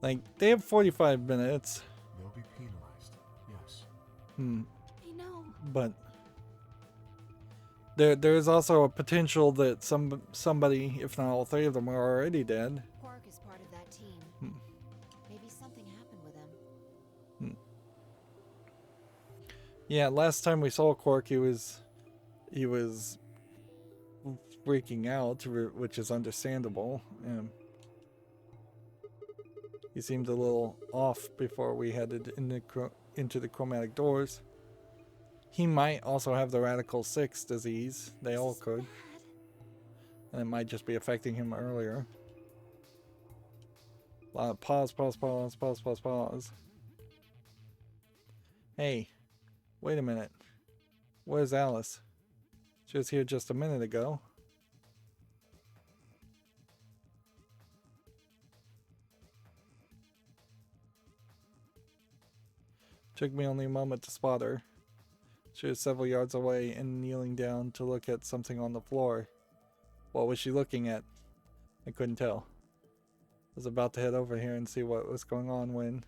Like, they have 45 minutes. They'll be penalized, yes. I know. But there is also a potential that somebody, if not all 3 of them, are already dead. Quark is part of that team. Maybe something happened with him. Yeah, last time we saw Quark, he was freaking out, which is understandable. He seemed a little off before we headed into the chromatic doors. He might also have the Radical 6 disease. They all could. And it might just be affecting him earlier. Pause. Hey, wait a minute. Where's Alice? She was here just a minute ago. Took me only a moment to spot her. She was several yards away and kneeling down to look at something on the floor. What was she looking at? I couldn't tell. I was about to head over here and see what was going on when...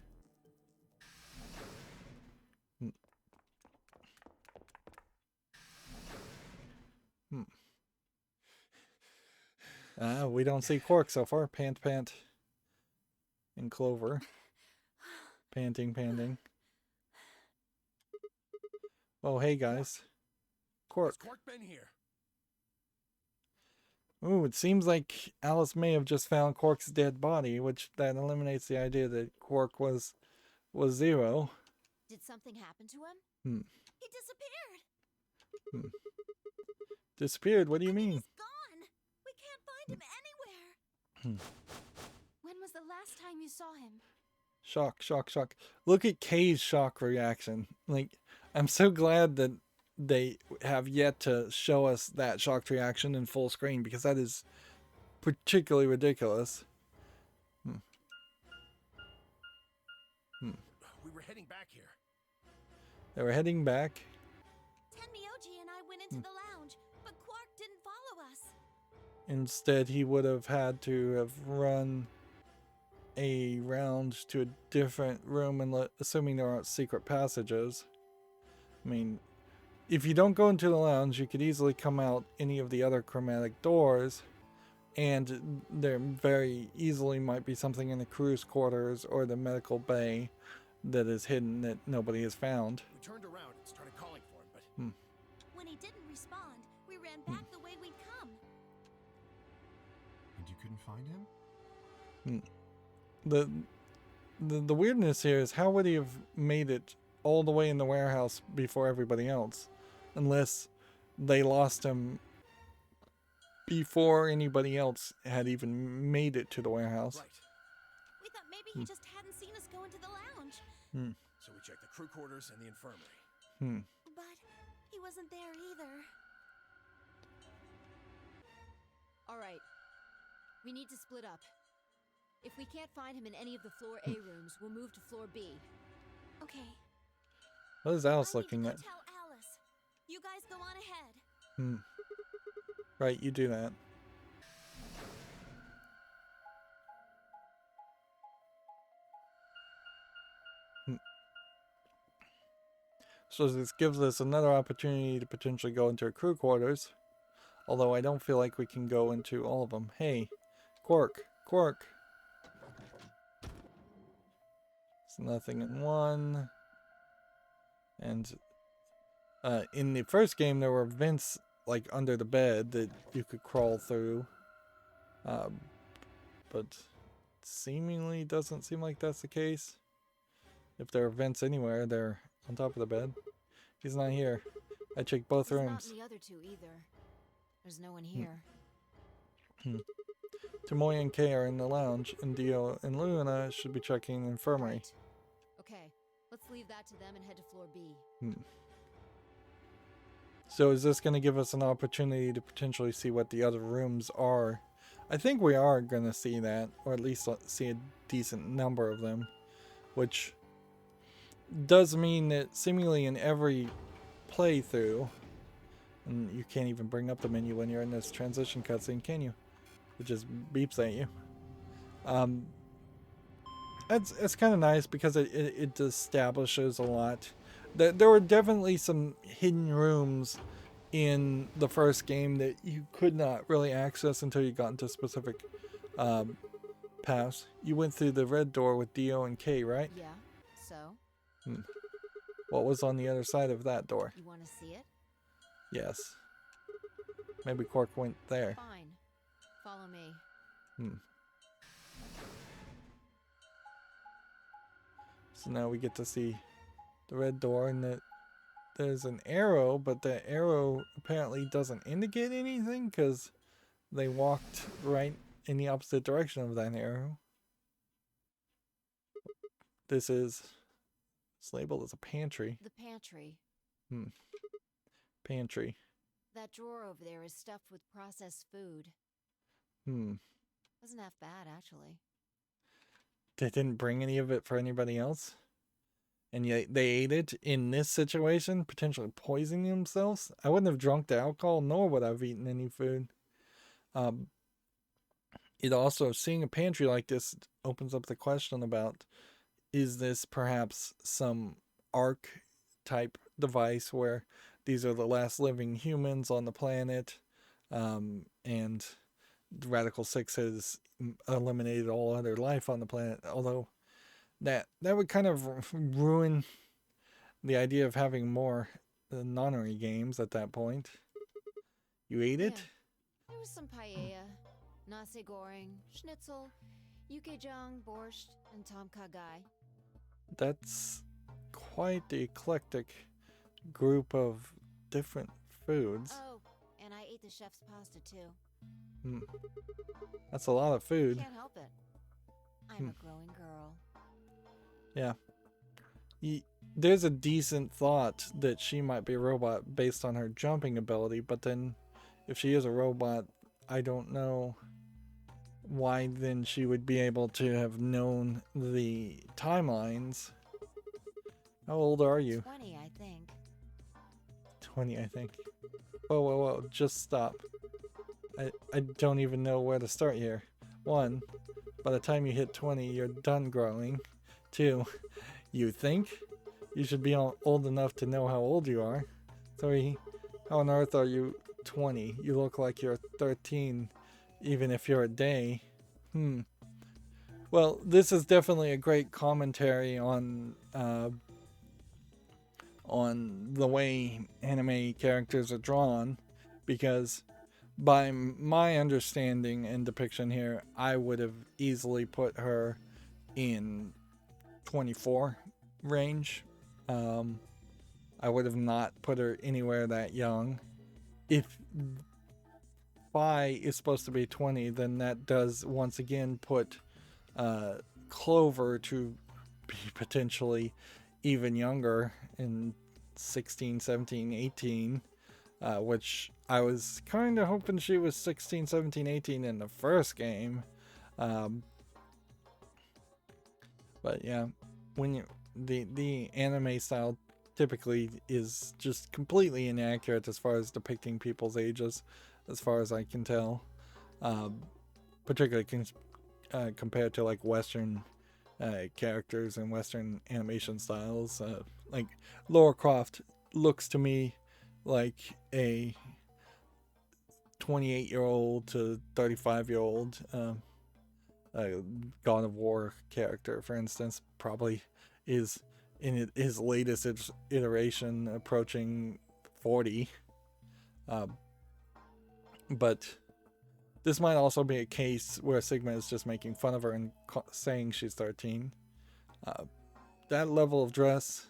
we don't see Quark so far. Pant. And Clover. Panting. Oh, hey guys. Quark. Has Quark been here? Ooh, it seems like Alice may have just found Quark's dead body, which that eliminates the idea that Quark was Zero. Did something happen to him? He disappeared. Disappeared? What do you mean? He's gone. We can't find him anywhere. When was the last time you saw him? Shock. Look at Kay's shock reaction. Like, I'm so glad that they have yet to show us that shocked reaction in full screen, because that is particularly ridiculous. We were heading back here. They were heading back. Tenmyoji and I went into the lounge, but Quark didn't follow us. Instead, he would have had to have run a round to a different room, and assuming there aren't secret passages. I mean, if you don't go into the lounge, you could easily come out any of the other chromatic doors, and there very easily might be something in the crew's quarters or the medical bay that is hidden that nobody has found. We turned around and started calling for him, but When he didn't respond, we ran back the way we'd come. And you couldn't find him? The weirdness here is, how would he have made it all the way in the warehouse before everybody else, unless they lost him before anybody else had even made it to the warehouse. right. We thought maybe Maybe he just hadn't seen us go into the lounge. So we checked the crew quarters and the infirmary. But he wasn't there either. Alright. We need to split up. If we can't find him in any of the floor A rooms, we'll move to floor B. Okay. What is Alice I need to looking go at? tell Alice. You guys go on ahead. Right, you do that. So this gives us another opportunity to potentially go into crew quarters. Although I don't feel like we can go into all of them. Hey, Quark, Quark. There's nothing in one. And in the first game there were vents like under the bed that you could crawl through. But seemingly doesn't seem like that's the case. If there are vents anywhere, they're on top of the bed. He's not here. I checked both rooms. Not in the other two either. There's no one here. Tomoya and Kay are in the lounge, and Dio and Luna should be checking the infirmary. Right. Okay, let's leave that to them and head to floor B. So is this going to give us an opportunity to potentially see what the other rooms are? I think we are going to see that, or at least see a decent number of them, which does mean that seemingly in every playthrough, and you can't even bring up the menu when you're in this transition cutscene, can you? It just beeps at you. It's kind of nice because it establishes a lot. There were definitely some hidden rooms in the first game that you could not really access until you got into specific paths. You went through the red door with Dio and Kay, right? Yeah, so? What was on the other side of that door? You want to see it? Yes. Maybe Quark went there. Fine. Follow me. So now we get to see the red door, and there's an arrow, but the arrow apparently doesn't indicate anything because they walked right in the opposite direction of that arrow. This is, it's labeled as a pantry. The pantry. Pantry. That drawer over there is stuffed with processed food. Wasn't half bad, actually. They didn't bring any of it for anybody else? And yet they ate it in this situation, potentially poisoning themselves? I wouldn't have drunk the alcohol, nor would I have eaten any food. It also, seeing a pantry like this opens up the question about, is this perhaps some Ark type device where these are the last living humans on the planet, and Radical 6 has eliminated all other life on the planet, although that would kind of ruin the idea of having more Nonary games at that point. You ate it? There was some paella, nasi goreng, schnitzel, yukejang, borscht, and tom kha gai. That's quite the eclectic group of different foods. Oh, and I ate the chef's pasta too. That's a lot of food. Can't help it. I'm a growing girl. Yeah. There's a decent thought that she might be a robot based on her jumping ability, but then if she is a robot, I don't know why then she would be able to have known the timelines. How old are you? 20, I think. 20, I think. Whoa, whoa, whoa, just stop. I don't even know where to start here. 1, by the time you hit 20, you're done growing. 2, you think you should be old enough to know how old you are. 3, how on earth are you 20? You look like you're 13, even if you're a day. Well, this is definitely a great commentary on the way anime characters are drawn, because by my understanding and depiction here, I would have easily put her in 24 range. I would have not put her anywhere that young. If Phi is supposed to be 20, then that does once again put Clover to be potentially even younger in 16, 17, 18, which I was kind of hoping she was 16, 17, 18 in the first game. But yeah, when you the anime style typically is just completely inaccurate as far as depicting people's ages, as far as I can tell. Particularly compared to like Western characters and Western animation styles. Like Lara Croft looks to me like a 28-year-old to 35-year-old God of War character, for instance, probably is in his latest iteration approaching 40. But this might also be a case where Sigma is just making fun of her and saying she's 13. That level of dress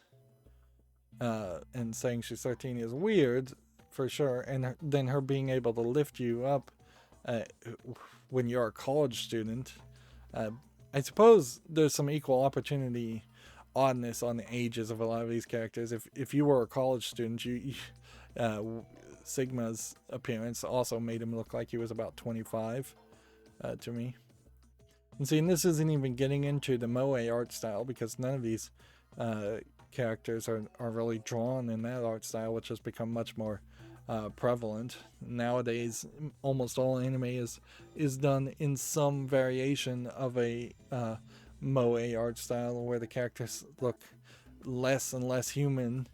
and saying she's 13 is weird, for sure. And then her being able to lift you up when you're a college student. I suppose there's some equal opportunity oddness on the ages of a lot of these characters. If you were a college student, Sigma's appearance also made him look like he was about 25 to me. And see, and this isn't even getting into the moe art style, because none of these characters are really drawn in that art style, which has become much more prevalent nowadays. Almost all anime is done in some variation of a moe art style, where the characters look less and less human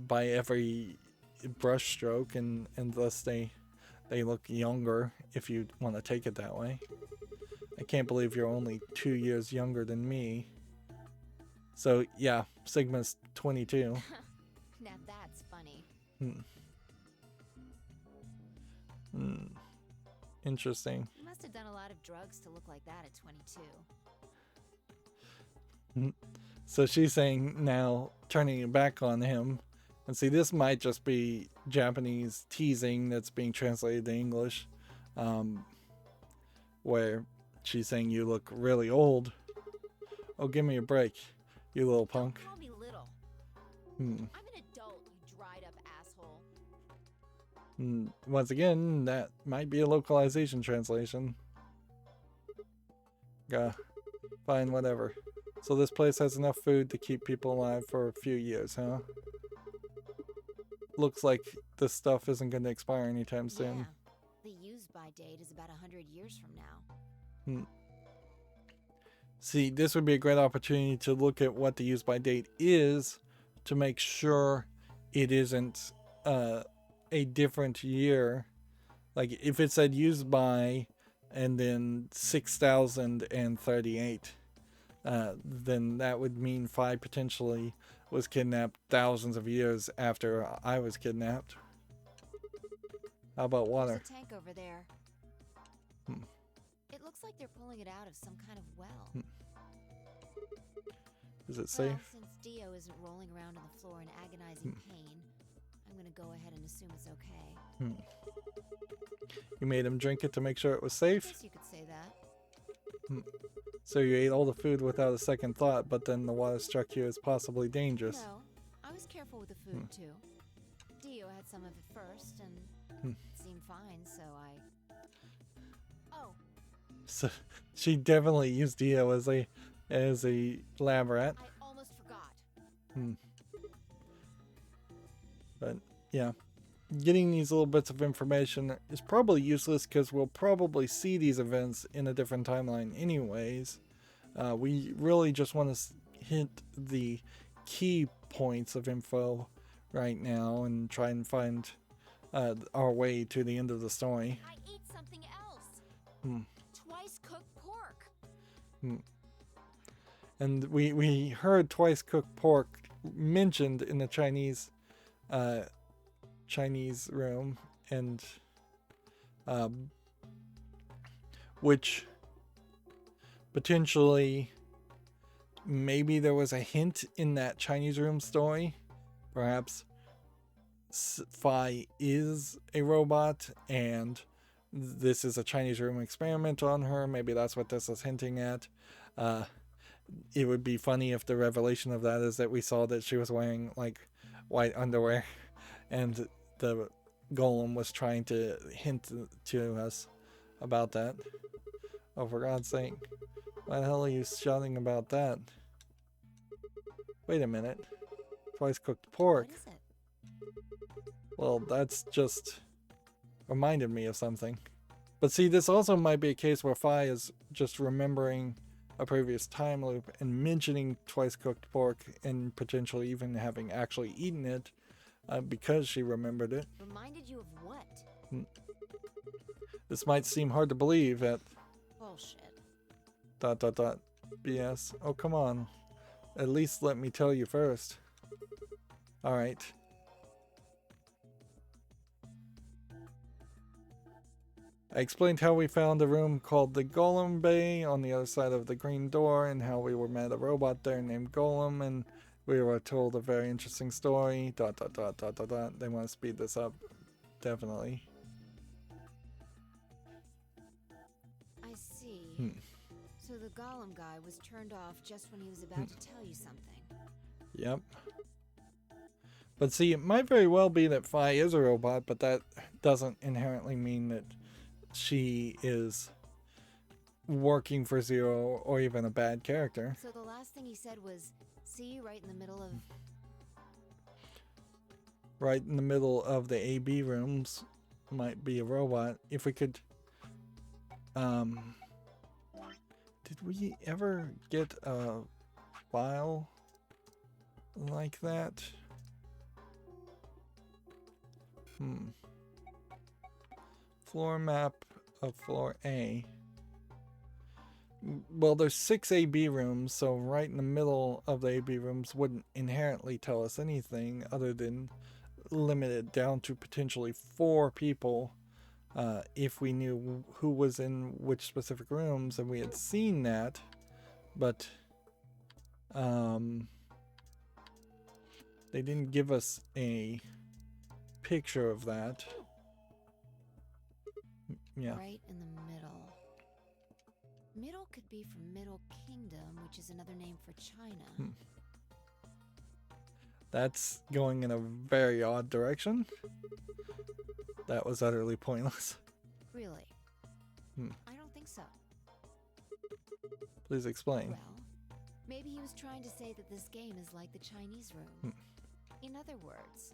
by every brush stroke, and thus they look younger, if you want to take it that way. I can't believe you're only 2 years younger than me. So yeah, Sigma's 22. Now that's funny. Interesting. You must have done a lot of drugs to look like that at 22. So she's saying now, turning it back on him, and see, this might just be Japanese teasing that's being translated to English, where she's saying you look really old. Oh, give me a break, you little punk. Don't call me little. I'm an adult, you dried up asshole. Once again, that might be a localization translation. Fine, whatever. So this place has enough food to keep people alive for a few years, huh? Looks like this stuff isn't going to expire anytime soon. Yeah. The use-by date is about 100 years from now. See, this would be a great opportunity to look at what the use-by date is, to make sure it isn't a different year. Like, if it said use-by and then 6038, then that would mean Phi potentially was kidnapped thousands of years after I was kidnapped. How about water? There's a tank over there. It looks like they're pulling it out of some kind of well. Is it safe? Well, since Dio isn't rolling around on the floor in agonizing pain, I'm gonna go ahead and assume it's okay. You made him drink it to make sure it was I safe? guess you could say that. So you ate all the food without a second thought, but then the water struck you as possibly dangerous. No, I was careful with the food too. Dio had some of it first, and it seemed fine, so I... Oh, So she definitely used Dio as a lab rat. I almost forgot. But yeah, getting these little bits of information is probably useless, because we'll probably see these events in a different timeline anyways. We really just want to hit the key points of info right now and try and find our way to the end of the story. I ate something else. Twice cooked pork. And we heard twice cooked pork mentioned in the Chinese room, and which potentially maybe there was a hint in that Chinese room story. Perhaps Phi is a robot and this is a Chinese room experiment on her. Maybe that's what this is hinting at. it would be funny if the revelation of that is that we saw that she was wearing like white underwear, and the golem was trying to hint to us about that. Oh, for God's sake. Why the hell are you shouting about that? Wait a minute. Twice cooked pork. What is it? Well, that's just reminded me of something. But see, this also might be a case where Fi is just remembering a previous time loop and mentioning twice cooked pork and potentially even having actually eaten it because she remembered it. Reminded you of what? This might seem hard to believe at ... Bullshit. BS. Oh, come on. At least let me tell you first. Alright. I explained how we found a room called the Golem Bay on the other side of the green door, and how we were met a robot there named Golem, and we were told a very interesting story. They want to speed this up. Definitely. I see. So the golem guy was turned off just when he was about to tell you something. Yep. But see, it might very well be that Fi is a robot, but that doesn't inherently mean that she is working for Zero or even a bad character. So the last thing he said was, see you right in the middle of... Right in the middle of the AB rooms might be a robot. If we could... Did we ever get a file like that? Floor map of floor A. Well, there's 6 AB rooms, so right in the middle of the AB rooms wouldn't inherently tell us anything other than limit it down to potentially 4 people if we knew who was in which specific rooms, and we had seen that, but they didn't give us a picture of that. Yeah. Right in the middle. Middle could be from Middle Kingdom, which is another name for China. That's going in a very odd direction. That was utterly pointless. Really? I don't think so. Please explain. Well, maybe he was trying to say that this game is like the Chinese room. In other words...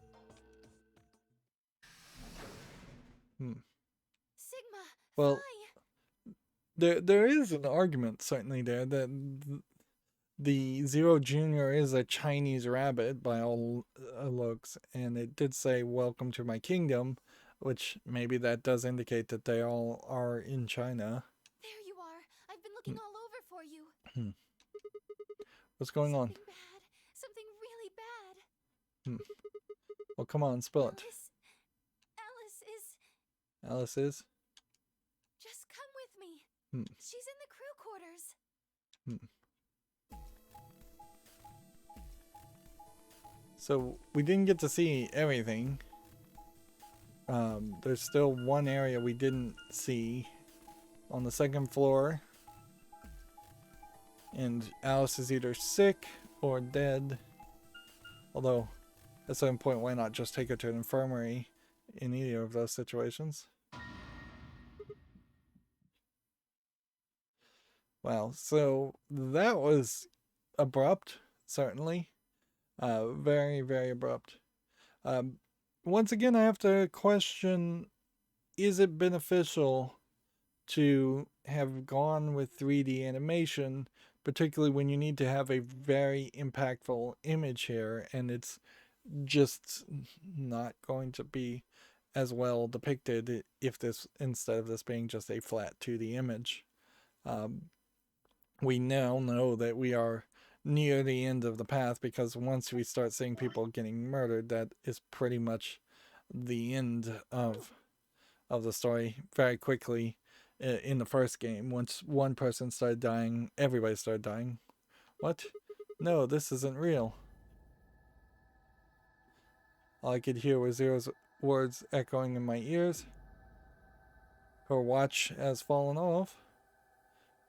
Sigma, Well, Phi. there is an argument certainly there that the Zero Junior is a Chinese rabbit by all looks, and it did say "Welcome to my kingdom," which maybe that does indicate that they all are in China. There you are. I've been looking all over for you. What's going on? Something bad. Something really bad. Well, come on, spill it. Alice is... Alice is? Just come with me. She's in the crew quarters. So we didn't get to see everything. There's still one area we didn't see on the 2nd floor, and Alice is either sick or dead. Although at a certain point, why not just take her to an infirmary in either of those situations? Wow, so that was abrupt, certainly. Very, very abrupt. Once again, I have to question, is it beneficial to have gone with 3D animation, particularly when you need to have a very impactful image here, and it's just not going to be as well depicted if this, instead of this being just a flat 2D image. We now know that we are near the end of the path, because once we start seeing people getting murdered, that is pretty much the end of the story very quickly. In the first game, once one person started dying, everybody started dying. What? No, this isn't real. All I could hear was Zero's words echoing in my ears. Her watch has fallen off.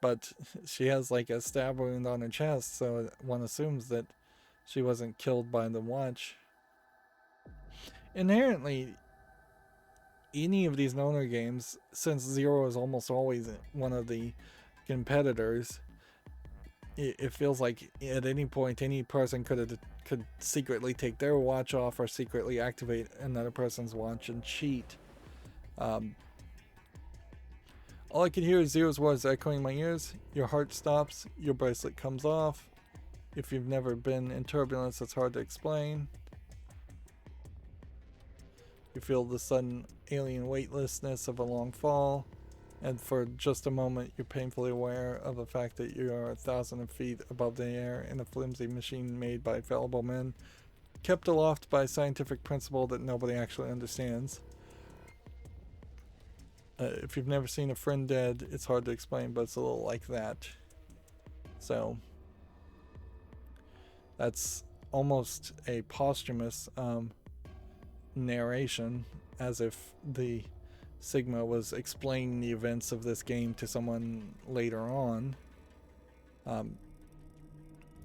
but she has like a stab wound on her chest, so one assumes that she wasn't killed by the watch. Inherently, any of these Nonary games, since Zero is almost always one of the competitors, it feels like at any point any person could secretly take their watch off or secretly activate another person's watch and cheat. All I could hear is Zero's words echoing my ears. Your heart stops, your bracelet comes off. If you've never been in turbulence, it's hard to explain. You feel the sudden alien weightlessness of a long fall, and for just a moment you're painfully aware of the fact that you are 1,000 feet above the air in a flimsy machine made by fallible men, kept aloft by a scientific principle that nobody actually understands. If you've never seen a friend dead, it's hard to explain, but it's a little like that. So that's almost a posthumous narration, as if the Sigma was explaining the events of this game to someone later on. And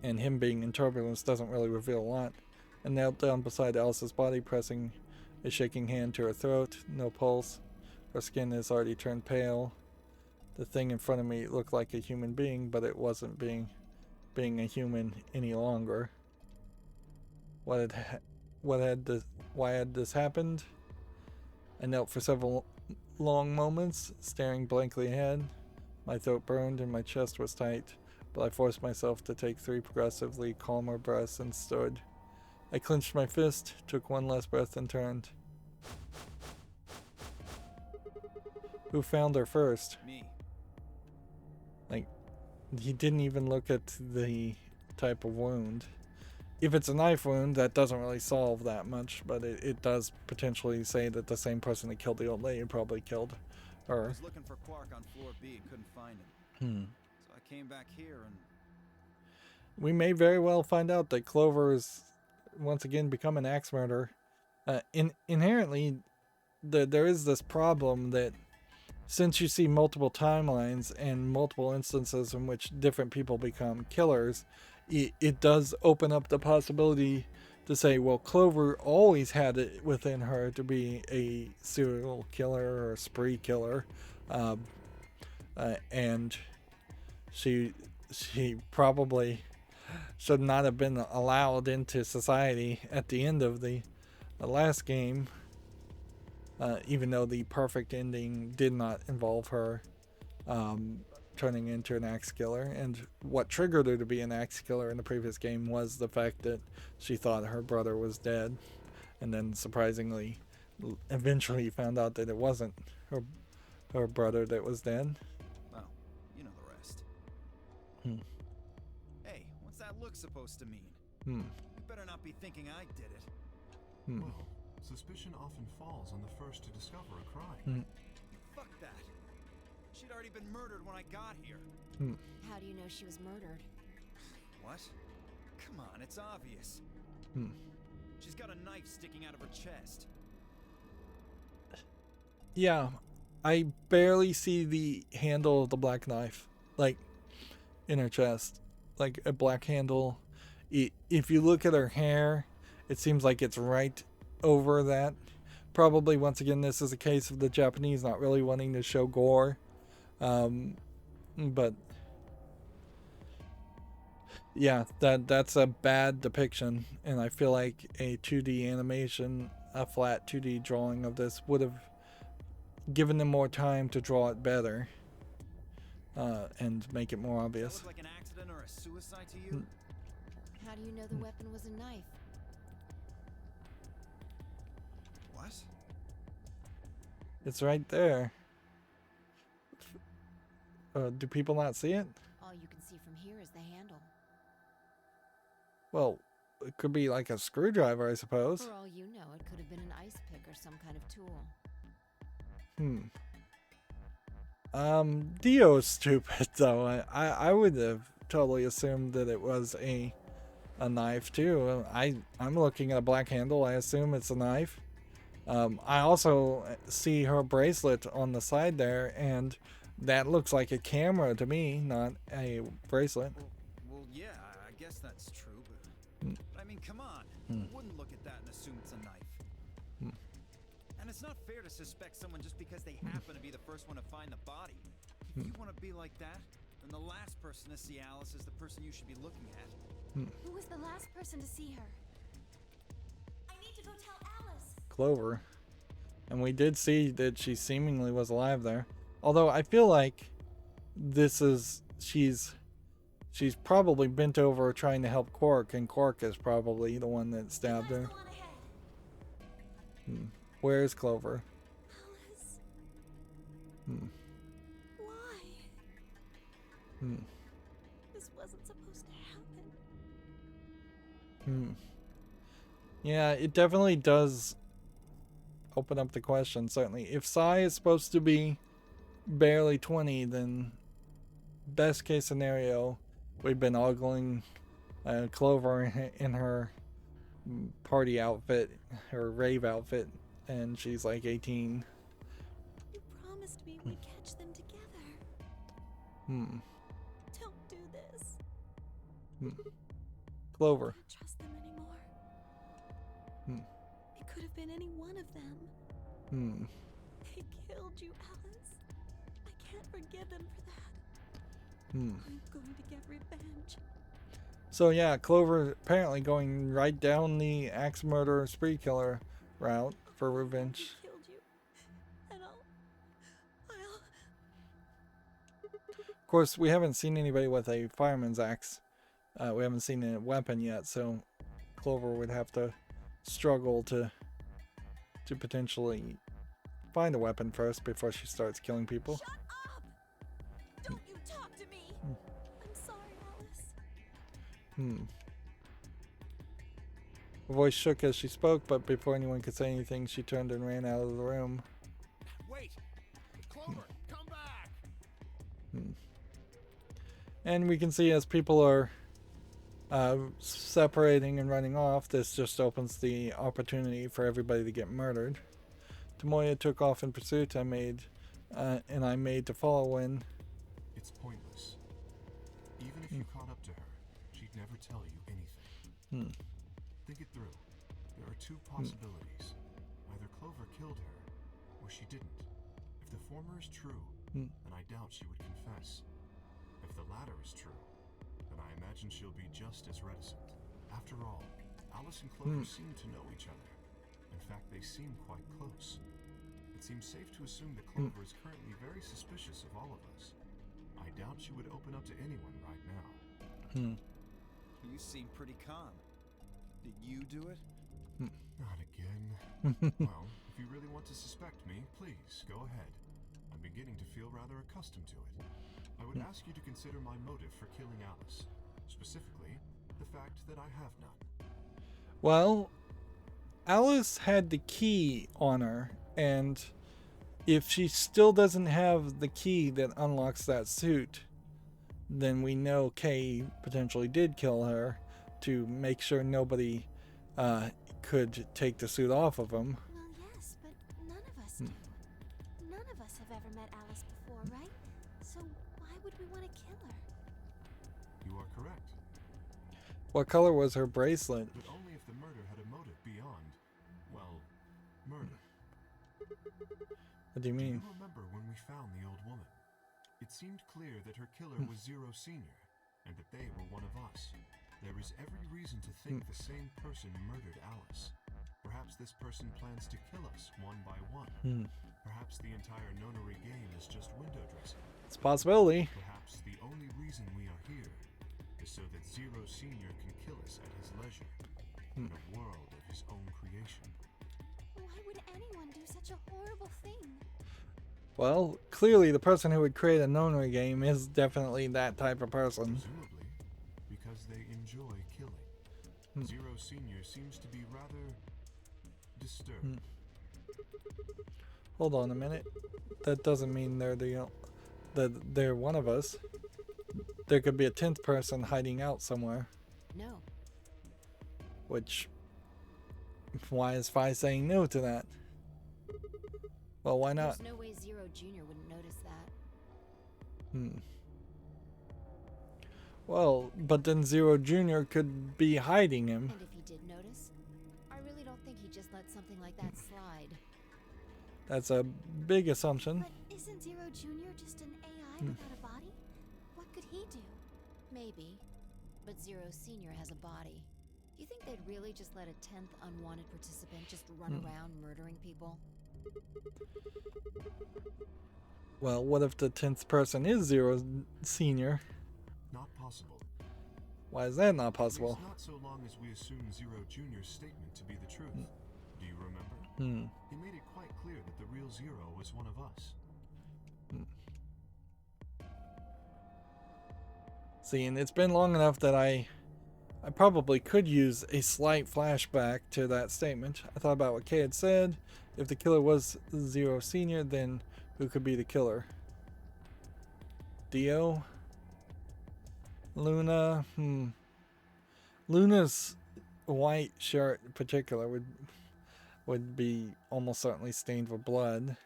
him being in turbulence doesn't really reveal a lot. And knelt down beside Alice's body, pressing a shaking hand to her throat. No pulse. Her skin has already turned pale. The thing in front of me looked like a human being, but it wasn't being a human any longer. Why had this happened? I knelt for several long moments, staring blankly ahead. My throat burned and my chest was tight, but I forced myself to take 3 progressively calmer breaths and stood. I clenched my fist, took one last breath, and turned. Who found her first? Me. Like, he didn't even look at the type of wound. If it's a knife wound, that doesn't really solve that much, but it does potentially say that the same person that killed the old lady probably killed I her. was looking for Quark on floor B, couldn't find him. So I came back here and... We may very well find out that Clover is once again become an axe murderer. Inherently, there is this problem that since you see multiple timelines and multiple instances in which different people become killers, it does open up the possibility to say, well, Clover always had it within her to be a serial killer or a spree killer, and she probably should not have been allowed into society at the end of the last game, even though the perfect ending did not involve her turning into an axe killer. And what triggered her to be an axe killer in the previous game was the fact that she thought her brother was dead, and then surprisingly eventually found out that it wasn't her brother that was dead. Well, you know the rest. Hey, what's that look supposed to mean? You better not be thinking I did it. Well, suspicion often falls on the first to discover a crime. Fuck that. She'd already been murdered when I got here. How do you know she was murdered? What? Come on, it's obvious. She's got a knife sticking out of her chest. Yeah, I barely see the handle of the black knife, like, in her chest. Like a black handle. If you look at her hair, it seems like it's right over that. Probably, once again, this is a case of the Japanese not really wanting to show gore. But yeah, that's a bad depiction, and I feel like a 2D animation, a flat 2D drawing of this would have given them more time to draw it better, and make it more obvious. Does that look like an accident or a suicide to you? How do you know the weapon was a knife? What? It's right there. Do people not see it? All you can see from here is the handle. Well, it could be like a screwdriver, I suppose. For all you know, it could have been an ice pick or some kind of tool. Dio is stupid though. I would have totally assumed that it was a knife too. I'm looking at a black handle. I assume it's a knife. I also see her bracelet on the side there, and That looks like a camera to me, not a bracelet. Well, yeah, I guess that's true, but I mean, come on. You wouldn't look at that and assume it's a knife. And it's not fair to suspect someone just because they happen to be the first one to find the body. If you want to be like that, then the last person to see Alice is the person you should be looking at. Who was the last person to see her? I need to go tell Alice. Clover. And we did see that she seemingly was alive there. Although I feel like this is she's probably bent over trying to help Quark, and Quark is probably the one that stabbed her. Where's Clover? Alice. Why? This wasn't supposed to happen. Yeah, it definitely does open up the question, certainly. If Sai is supposed to be barely 20, then best case scenario, we've been ogling Clover in her party outfit, her rave outfit, and she's like 18. You promised me we'd catch them together. Don't do this. Clover. I can't trust them anymore. It could have been any one of them. They killed you, Alice. I can't forgive them for that. I'm going to get revenge. So yeah, Clover apparently going right down the axe murderer spree killer route for revenge. I killed you. And I'll... Of course, we haven't seen anybody with a fireman's axe. We haven't seen a weapon yet, so Clover would have to struggle to potentially find a weapon first before she starts killing people. Shut up! Don't you talk to me! I'm sorry, Alice. Her voice shook as she spoke, but before anyone could say anything, she turned and ran out of the room. Wait! Clover, come back! And we can see as people are separating and running off, this just opens the opportunity for everybody to get murdered. Tomoya took off in pursuit. I made to follow when. It's pointless. Even if you caught up to her, she'd never tell you anything. Think it through. There are two possibilities. Either Clover killed her, or she didn't. If the former is true, then I doubt she would confess. If the latter is true, then I imagine she'll be just as reticent. After all, Alice and Clover seem to know each other. In fact, they seem quite close. It seems safe to assume that Clover is currently very suspicious of all of us. I doubt she would open up to anyone right now. You seem pretty calm. Did you do it? Not again. Well, if you really want to suspect me, please, go ahead. I'm beginning to feel rather accustomed to it. I would ask you to consider my motive for killing Alice. Specifically, the fact that I have none. Well, Alice had the key on her, and if she still doesn't have the key that unlocks that suit, then we know Kay potentially did kill her to make sure nobody could take the suit off of him. Well, yes, but none of us do. None of us have ever met Alice before, right? So why would we want to kill her? You are correct. What color was her bracelet? But only if the murder had a motive beyond, well, murder. What do you Do mean? you remember when we found the old woman? It seemed clear that her killer was Zero Senior, and that they were one of us. There is every reason to think the same person murdered Alice. Perhaps this person plans to kill us one by one. Perhaps the entire Nonary game is just window dressing. It's a possibility. Perhaps the only reason we are here is so that Zero Senior can kill us at his leisure, in a world of his own creation. Why would anyone do such a horrible thing? Well, clearly the person who would create a Nonary game is definitely that type of person. Presumably, because they enjoy killing. Zero Senior seems to be rather disturbed. Hold on a minute. That doesn't mean they're one of us. There could be a 10th person hiding out somewhere. No. Which, why is Fi saying no to that? Well, why not? There's no way Zero Jr. wouldn't notice that. Well, but then Zero Jr. could be hiding him. And if he did notice, I really don't think he just let something like that slide. That's a big assumption. But isn't Zero Jr. just an AI without a body? What could he do? Maybe. But Zero Senior has a body. Do you think they'd really just let a 10th unwanted participant just run around murdering people? Well, what if the 10th person is Zero Senior? Not possible. Why is that not possible? It's not so long as we assume Zero Jr.'s statement to be the truth. Do you remember? He made it quite clear that the real Zero was one of us. See, and it's been long enough that I probably could use a slight flashback to that statement. I thought about what Kay had said. If the killer was Zero Senior, then who could be the killer? Dio? Luna? Luna's white shirt in particular would be almost certainly stained with blood.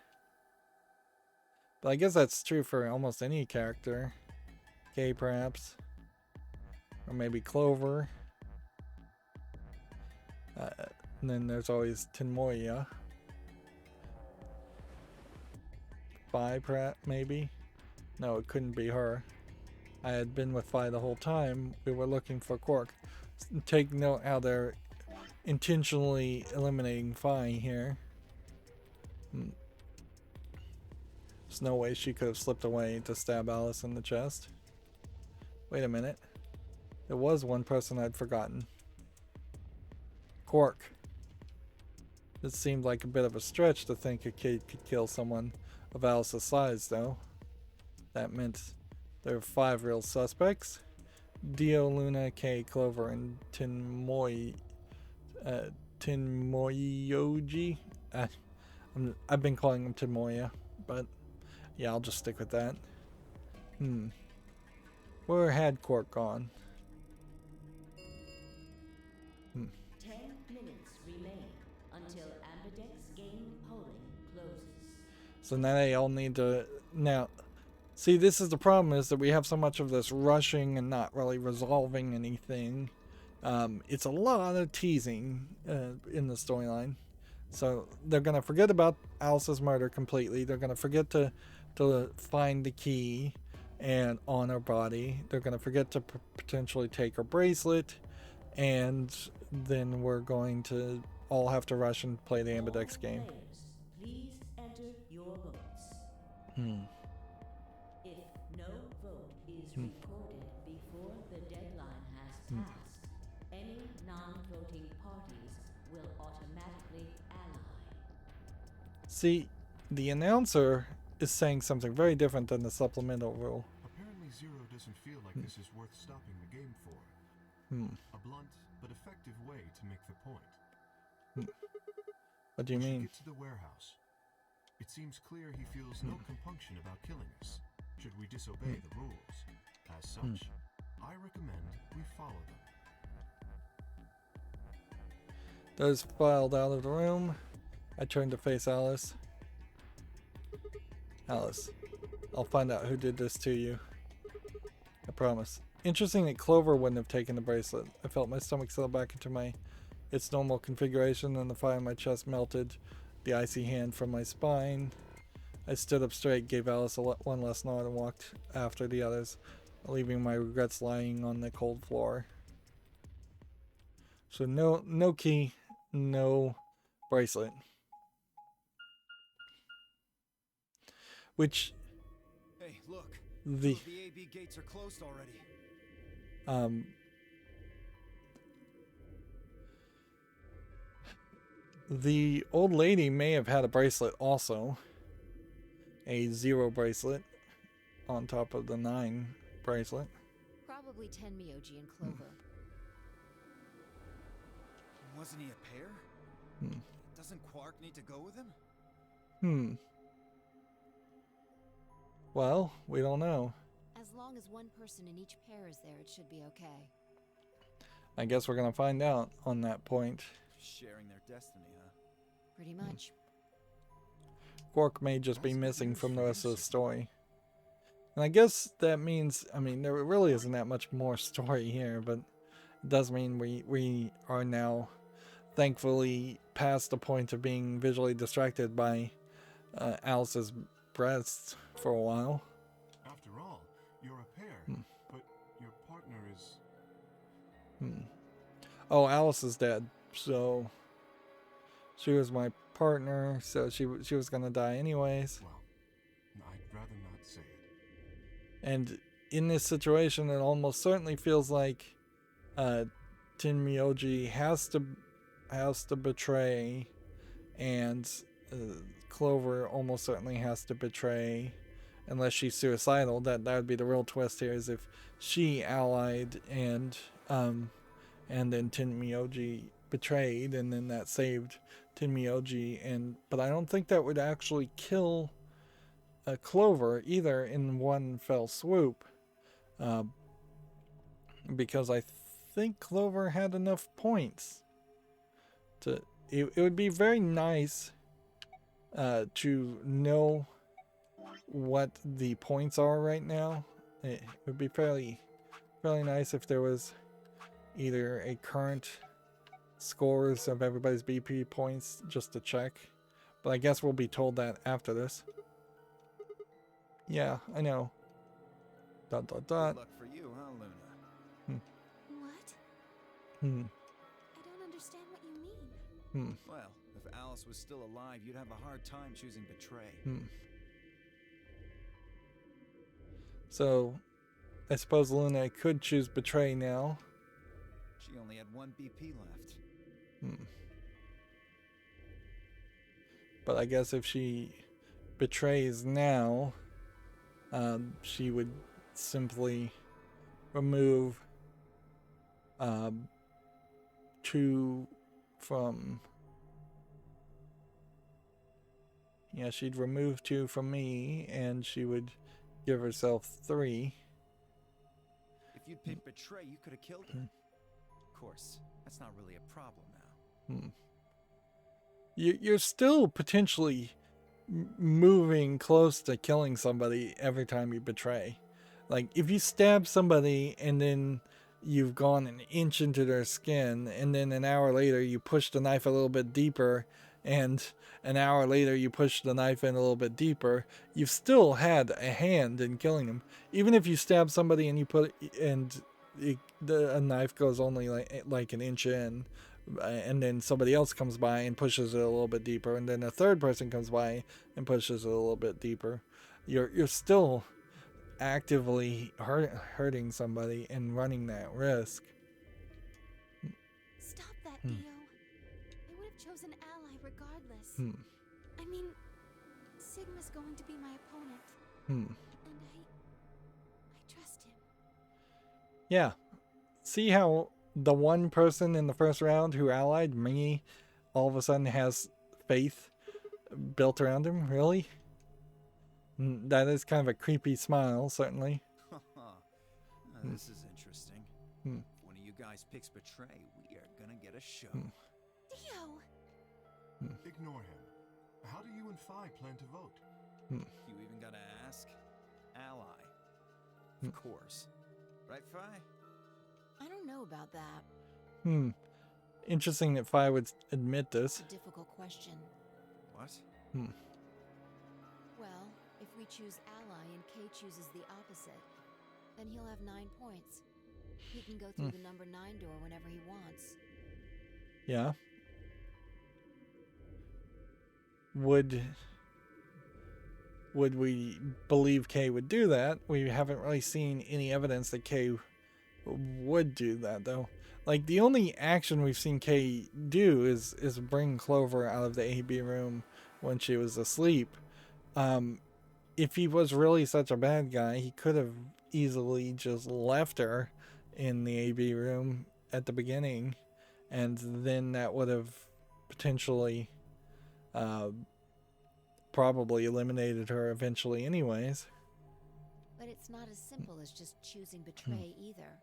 But I guess that's true for almost any character. Kay, perhaps. Or maybe Clover. And then there's always Tinmoya. Fi, perhaps, maybe? No, it couldn't be her. I had been with Fi the whole time. We were looking for Quark. Take note how they're intentionally eliminating Fi here. There's no way she could have slipped away to stab Alice in the chest. Wait a minute. There was one person I'd forgotten. Quark. It seemed like a bit of a stretch to think a kid could kill someone of Alice's size, though. That meant there were 5 real suspects. Dio, Luna, Kay, Clover, and Tinmoyoji. I've been calling him Tinmoya, but yeah, I'll just stick with that. Where had Quark gone? 10 minutes remain until Ambidex Game polling closes. So now they all need to... Now, see, this is the problem, is that we have so much of this rushing and not really resolving anything. It's a lot of teasing in the storyline. So they're going to forget about Alice's murder completely. They're going to forget to find the key and on her body. They're going to forget to potentially take her bracelet. And then we're going to all have to rush and play the Ambidex game. Players, please enter your votes. If no vote is recorded before the deadline has passed, any non-voting parties will automatically ally. See, the announcer is saying something very different than the supplemental rule. Apparently Zero doesn't feel like this is worth stopping the game for. A blunt but effective way to make the point. What do you We should mean? get to the warehouse. It seems clear he feels no compunction about killing us. Should we disobey the rules? As such, I recommend we follow them. Those filed out of the room. I turned to face Alice. Alice, I'll find out who did this to you. I promise. Interesting that Clover wouldn't have taken the bracelet. I felt my stomach settle back into its normal configuration, and the fire in my chest melted the icy hand from my spine. I stood up straight, gave Alice one last nod, and walked after the others, leaving my regrets lying on the cold floor. So no key, no bracelet. Which Hey, look. the AB gates are closed already. the old lady may have had a bracelet also. A 0 bracelet on top of the 9 bracelet. Probably Tenmyoji and Clover. Wasn't he a pair? Doesn't Quark need to go with him? Well, we don't know. As long as one person in each pair is there, it should be okay. I guess we're gonna find out on that point. Sharing their destiny, huh? Pretty much. Quark may just be missing from the rest of the story. And I guess that means, I mean, there really isn't that much more story here, but it does mean we are now thankfully past the point of being visually distracted by Alice's breasts for a while. After all, you're a pair, but your partner is... Oh, Alice is dead, so she was my partner, so she was gonna die anyways. Well, I'd rather not say it. And in this situation, it almost certainly feels like Tin Myoji has to betray, and Clover almost certainly has to betray, unless she's suicidal. That would be the real twist here, is if she allied and then Tin Myoji betrayed, and then that saved Tin Myoji. But I don't think that would actually kill Clover either in one fell swoop, because I think Clover had enough points to. It would be very nice to know what the points are right now. It would be fairly nice if there was either a current scores of everybody's BP points just to check. But I guess we'll be told that after this. Yeah, I know. ... Good luck for you, huh, Luna? What? I don't understand what you mean. Well, if Alice was still alive, you'd have a hard time choosing betray. So, I suppose Luna could choose betray now. She only had 1 BP left. But I guess if she betrays now, she would simply remove 2 from... Yeah, she'd remove 2 from me, and she would give herself 3. If you'd picked betray, you could have killed her. Of course, that's not really a problem now. You're still potentially moving close to killing somebody every time you betray. Like, if you stab somebody and then you've gone an inch into their skin, and then an hour later you push the knife a little bit deeper, and an hour later you push the knife in a little bit deeper, you've still had a hand in killing them. Even if you stab somebody and you put a knife goes only like an inch in, and then somebody else comes by and pushes it a little bit deeper, and then a third person comes by and pushes it a little bit deeper, you're still actively hurting somebody and running that risk. Stop that, Dio. I would have chosen ally regardless. I mean, Sigma's going to be my opponent. And I trust him. Yeah. See how the one person in the first round who allied, me, all of a sudden has faith built around him? Really? That is kind of a creepy smile, certainly. This is interesting. If one of you guys picks betray, we are gonna get a show. Dio! Ignore him. How do you and Phi plan to vote? You even gotta ask? Ally. Of course. Right, Phi? I don't know about that. Interesting that Phi would admit this. It's a difficult question. What? Well, if we choose ally and Kay chooses the opposite, then he'll have 9 points. He can go through the number 9 door whenever he wants. Yeah. Would we believe Kay would do that? We haven't really seen any evidence that Kay would do that, though. Like, the only action we've seen Kay do is bring Clover out of the AB room when she was asleep. If he was really such a bad guy, he could have easily just left her in the AB room at the beginning, and then that would have potentially probably eliminated her eventually anyways. But it's not as simple as just choosing betray either.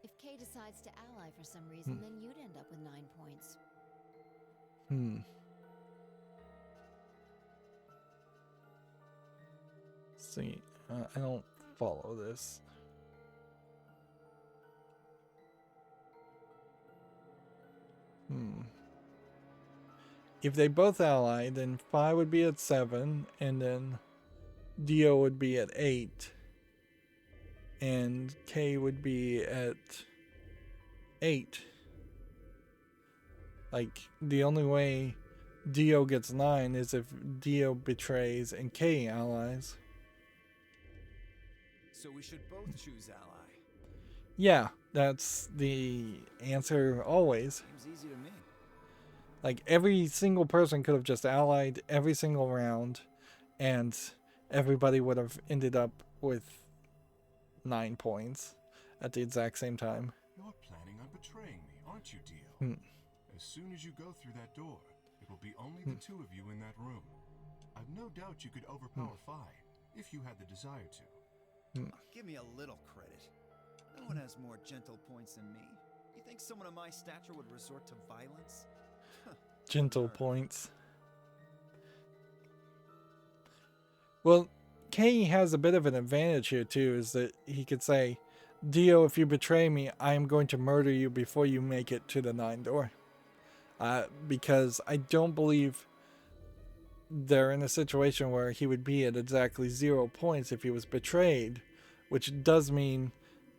If Kay decides to ally for some reason, then you'd end up with 9 points. See, I don't follow this. If they both ally, then Phi would be at 7, and then Dio would be at 8, and K would be at 8. Like, the only way Dio gets 9 is if Dio betrays and K allies. So we should both choose ally. Yeah, that's the answer always. Seems easy to me. Like, every single person could have just allied every single round, and everybody would have ended up with 9 points at the exact same time. You're planning on betraying me, aren't you, Dio? As soon as you go through that door, it will be only the two of you in that room. I've no doubt you could overpower Phi, if you had the desire to. Give me a little credit. No one has more gentle points than me. You think someone of my stature would resort to violence? Gentle points. Well, K has a bit of an advantage here too, is that he could say, Dio, if you betray me, I am going to murder you before you make it to the 9 door. Because I don't believe they're in a situation where he would be at exactly 0 points if he was betrayed, which does mean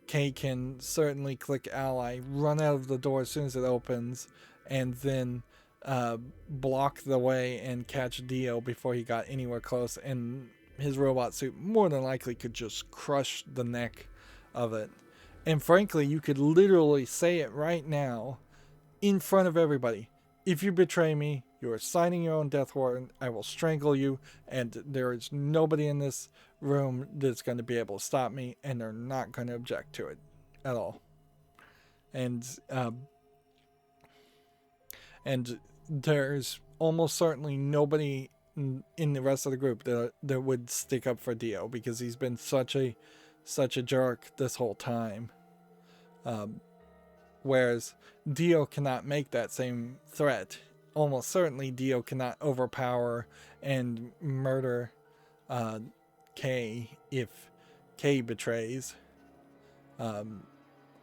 K can certainly click ally, run out of the door as soon as it opens, and then block the way and catch Dio before he got anywhere close, and his robot suit more than likely could just crush the neck of it. And frankly, you could literally say it right now in front of everybody. If you betray me, you are signing your own death warrant. I will strangle you, and there is nobody in this room that's going to be able to stop me, and they're not going to object to it at all. And there's almost certainly nobody in the rest of the group that would stick up for Dio, because he's been such a jerk this whole time. Whereas Dio cannot make that same threat. Almost certainly Dio cannot overpower and murder K if K betrays.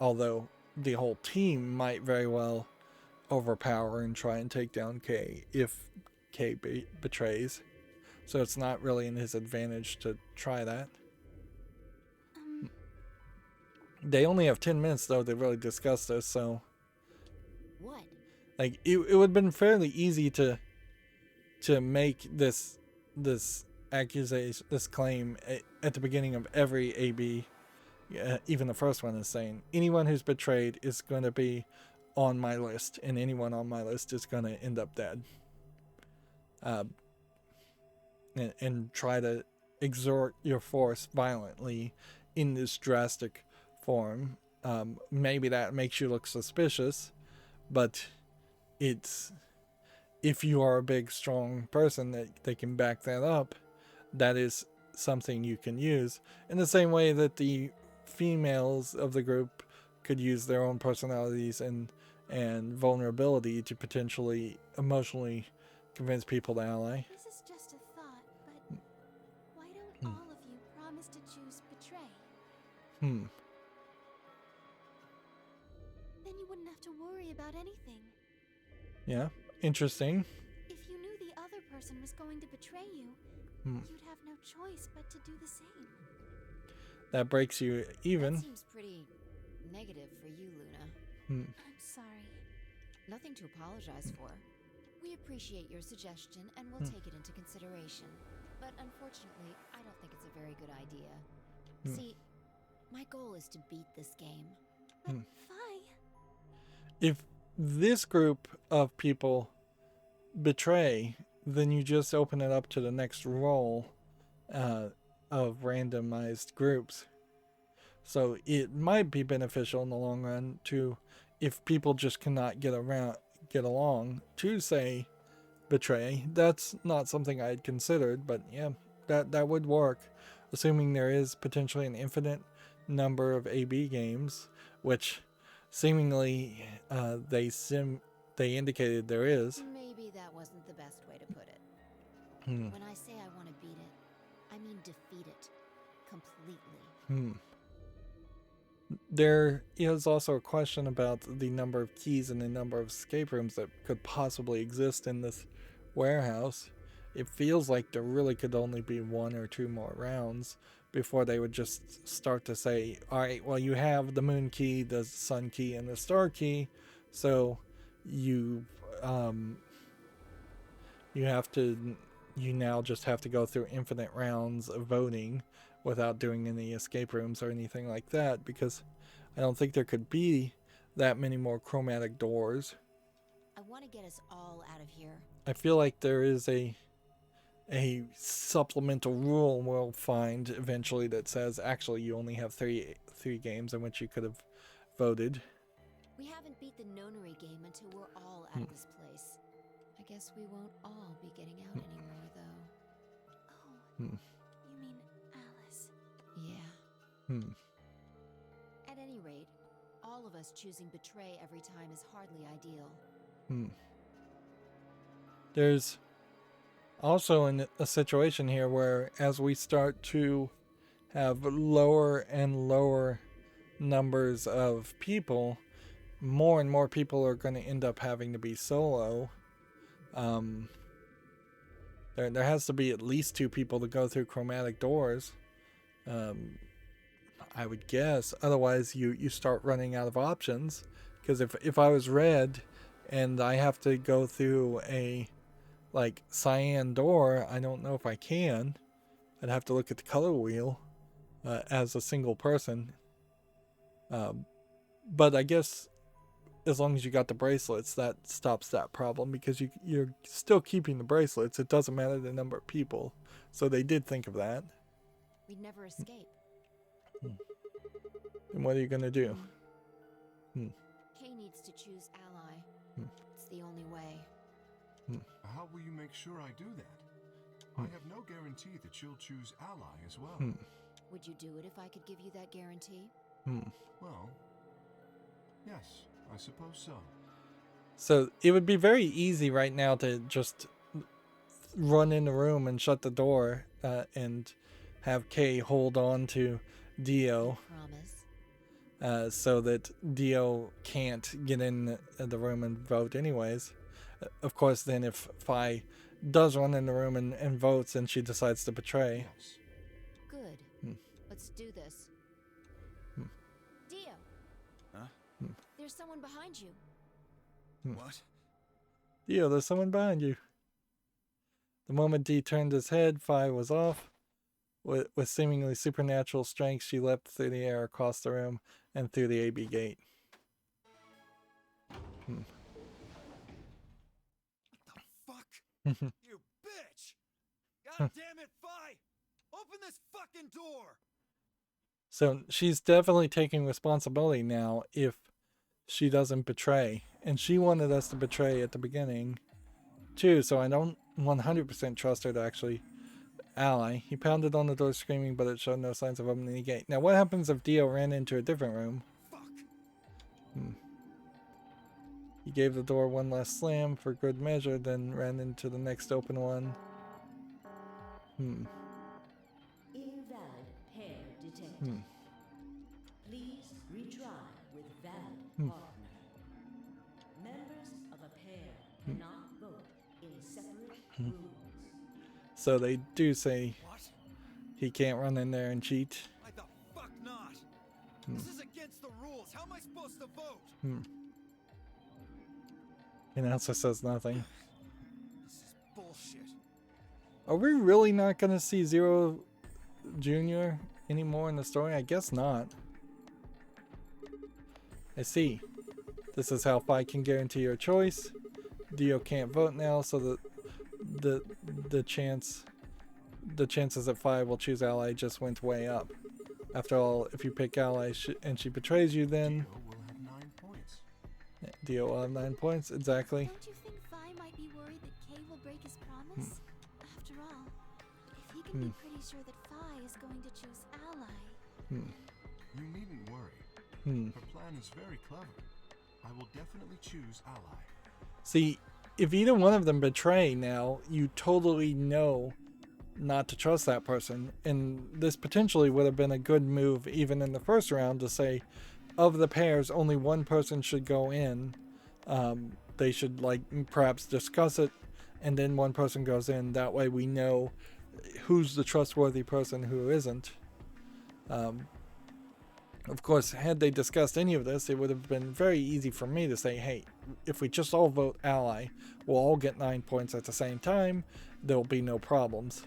Although the whole team might very well overpower and try and take down K if K betrays. So it's not really in his advantage to try that. They only have 10 minutes though to really discuss this, so What? like it would have been fairly easy to make this accusation, this claim at the beginning of every AB. Even the first one is saying anyone who's betrayed is going to be on my list, and anyone on my list is going to end up dead. And try to exert your force violently in this drastic form. Maybe that makes you look suspicious, but it's, if you are a big strong person that can back that up, that is something you can use in the same way that the females of the group could use their own personalities and vulnerability to potentially emotionally convince people to ally. This is just a thought, but why don't all of you promise to choose betray? Then you wouldn't have to worry about anything. Yeah, interesting. If you knew the other person was going to betray you, you'd have no choice but to do the same. That breaks you even. That seems pretty negative for you, Luna. I'm sorry. Nothing to apologize for. We appreciate your suggestion and we'll take it into consideration. But unfortunately, I don't think it's a very good idea. See, my goal is to beat this game. But Phi, If this group of people betray, then you just open it up to the next roll of randomized groups. So it might be beneficial in the long run to, if people just cannot get along, to say betray. That's not something I'd considered, but yeah, that would work, assuming there is potentially an infinite number of AB games, which seemingly they indicated there is. Maybe that wasn't the best way to put it. When I say I want to beat it, I mean defeat it. completely. There is also a question about the number of keys and the number of escape rooms that could possibly exist in this warehouse. It feels like there really could only be 1 or 2 more rounds before they would just start to say, all right, well, you have the moon key, the sun key, and the star key, so you now just have to go through infinite rounds of voting without doing any escape rooms or anything like that, because I don't think there could be that many more chromatic doors. I want to get us all out of here. I feel like there is a supplemental rule we'll find eventually that says actually you only have three games in which you could have voted. We haven't beat the Nonary Game until we're all out of this place. I guess we won't all be getting out anymore, though. Oh, you mean Alice? Yeah. At any rate, all of us choosing betray every time is hardly ideal. There's also a situation here where as we start to have lower and lower numbers of people, more and more people are going to end up having to be solo. There has to be at least 2 people to go through chromatic doors, I would guess. Otherwise you start running out of options, because if I was red and I have to go through a like cyan door, I don't know if I can. I'd have to look at the color wheel as a single person. But I guess as long as you got the bracelets, that stops that problem, because you're still keeping the bracelets. It doesn't matter the number of people. So they did think of that. We'd never escape. And what are you going to do? Kay needs to choose ally. It's the only way. How will you make sure I do that? I have no guarantee that she'll choose ally as well. Would you do it if I could give you that guarantee? Well, yes, I suppose so. So it would be very easy right now to just run in the room and shut the door and have Kay hold on to Dio. Promise. So that Dio can't get in the room and vote anyways. Of course, then if Fi does run in the room and votes and she decides to betray. Yes. Good. Let's do this. Dio! Huh? There's someone behind you. What? Dio, there's someone behind you. The moment D turned his head, Fi was off. With seemingly supernatural strength, she leapt through the air across the room and through the AB gate. What the fuck? You bitch! God damn it, Fi! Open this fucking door! So she's definitely taking responsibility now if she doesn't betray. And she wanted us to betray at the beginning too, so I don't 100% trust her to actually ally. He pounded on the door screaming, but it showed no signs of opening the gate. Now what happens if Dio ran into a different room? Fuck! He gave the door one last slam for good measure, then ran into the next open one. Invalid pair detected. Please retry with valid partner. Members of a pair cannot vote in separate rooms. So they do say What? he can't run in there and cheat. Why the fuck not? This is against the rules. How am I supposed to vote? The announcer says nothing. This is bullshit. Are we really not going to see Zero Jr. anymore in the story? I guess not. I see. This is how Fi can guarantee your choice. Dio can't vote now, so the chances that Fi will choose ally just went way up. After all, if you pick ally and she betrays you, then Dio will have 9 points. Dio will have 9 points, exactly. Don't you think Fi might be worried that Kay will break his promise? After all, if he can be pretty sure that Fi is going to choose ally. You needn't worry. Her plan is very clever. I will definitely choose ally. See, if either one of them betray now, you totally know not to trust that person. And this potentially would have been a good move even in the first round to say, of the pairs, only one person should go in. They should like perhaps discuss it, and then one person goes in. That way we know who's the trustworthy person, who isn't. Of course, had they discussed any of this, it would have been very easy for me to say, hey, if we just all vote ally, we'll all get 9 points at the same time. There'll be no problems.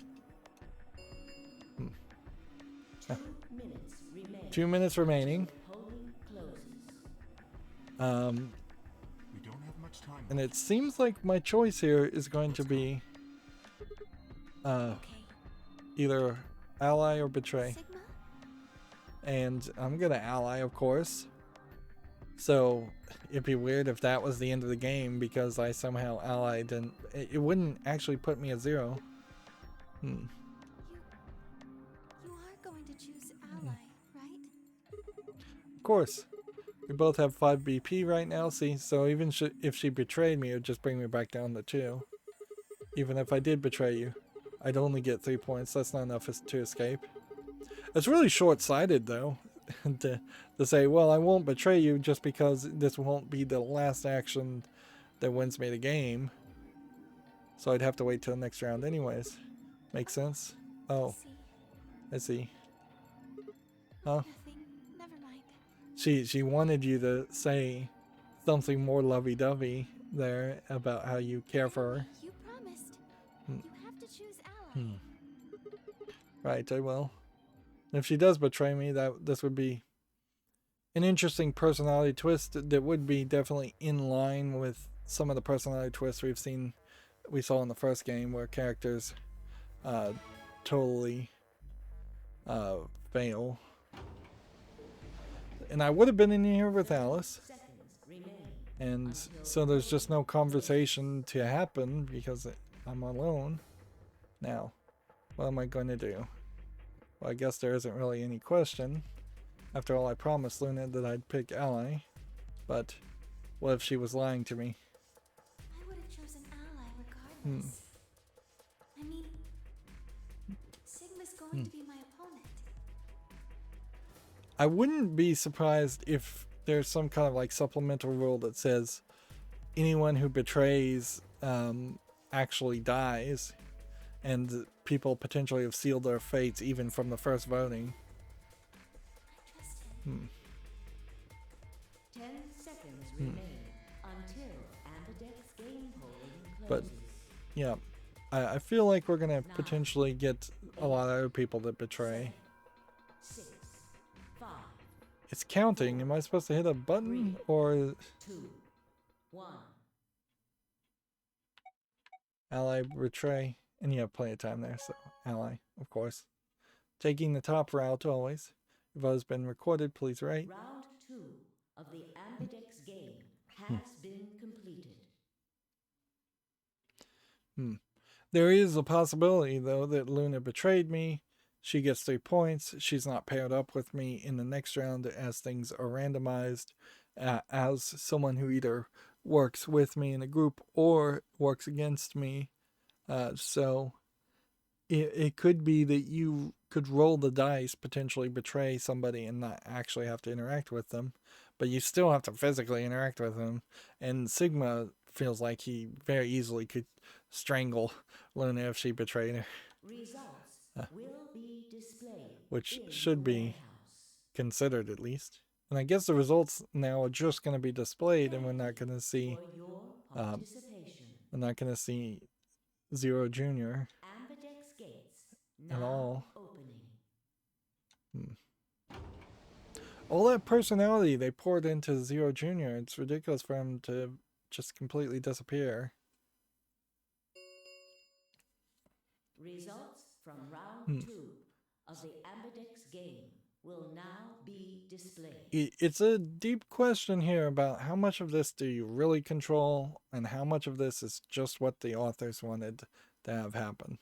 2 minutes remain. 2 minutes remaining. Polling closes. We don't have much time. And it seems like my choice here is going to be Okay. either ally or betray. Sigma? And I'm gonna ally, of course. So it'd be weird if that was the end of the game because I somehow allied, and it wouldn't actually put me at 0. You are going to choose ally, right? Of course. We both have 5 BP right now, see? So even if she betrayed me, it would just bring me back down to 2. Even if I did betray you, I'd only get 3 points. That's not enough to escape. It's really short-sighted, though, to say, well, I won't betray you just because this won't be the last action that wins me the game. So I'd have to wait till the next round anyways. Makes sense? Oh, See, I see. Huh? nothing. Never mind. She wanted you to say something more lovey-dovey there about how you care for her. You promised. Hmm. You have to choose ally. Right, I will. And if she does betray me, this would be an interesting personality twist that would be definitely in line with some of the personality twists we saw in the first game, where characters totally fail. And I would have been in here with Alice, Seconds remain. and so there's just no conversation to happen because I'm alone. Now, what am I going to do? Well, I guess there isn't really any question. After all, I promised Luna that I'd pick ally. But what if she was lying to me? I would have chosen ally regardless. I mean, Sigma's going to be my opponent. I wouldn't be surprised if there's some kind of like supplemental rule that says anyone who betrays actually dies, and people potentially have sealed their fates even from the first voting. I trust him. 10 seconds remain until Ambidex Game polling But closes. yeah, I feel like we're gonna potentially get a lot of other people that betray. 6, 5, It's counting. Am I supposed to hit a button or 2, 1. ally betray? And you have plenty of time there, so ally, of course. Taking the top route always. Your vote has been recorded. Please write. Round 2 of the Ambidex game has been completed. There is a possibility, though, that Luna betrayed me. She gets 3 points. She's not paired up with me in the next round as things are randomized as someone who either works with me in a group or works against me. So it could be that you could roll the dice, potentially betray somebody and not actually have to interact with them, but you still have to physically interact with them. And Sigma feels like he very easily could strangle Luna if she betrayed her, Results will be displayed, which in should the be warehouse. considered at least. And I guess the results now are just going to be displayed, and we're not going to see For your participation, we're not going to see Zero Junior Ambidex gates at now all. opening. All that personality they poured into Zero Junior, it's ridiculous for him to just completely disappear. Results from round 2 of the Ambidex game will now be displayed. It's a deep question here about how much of this do you really control and how much of this is just what the authors wanted to have happen.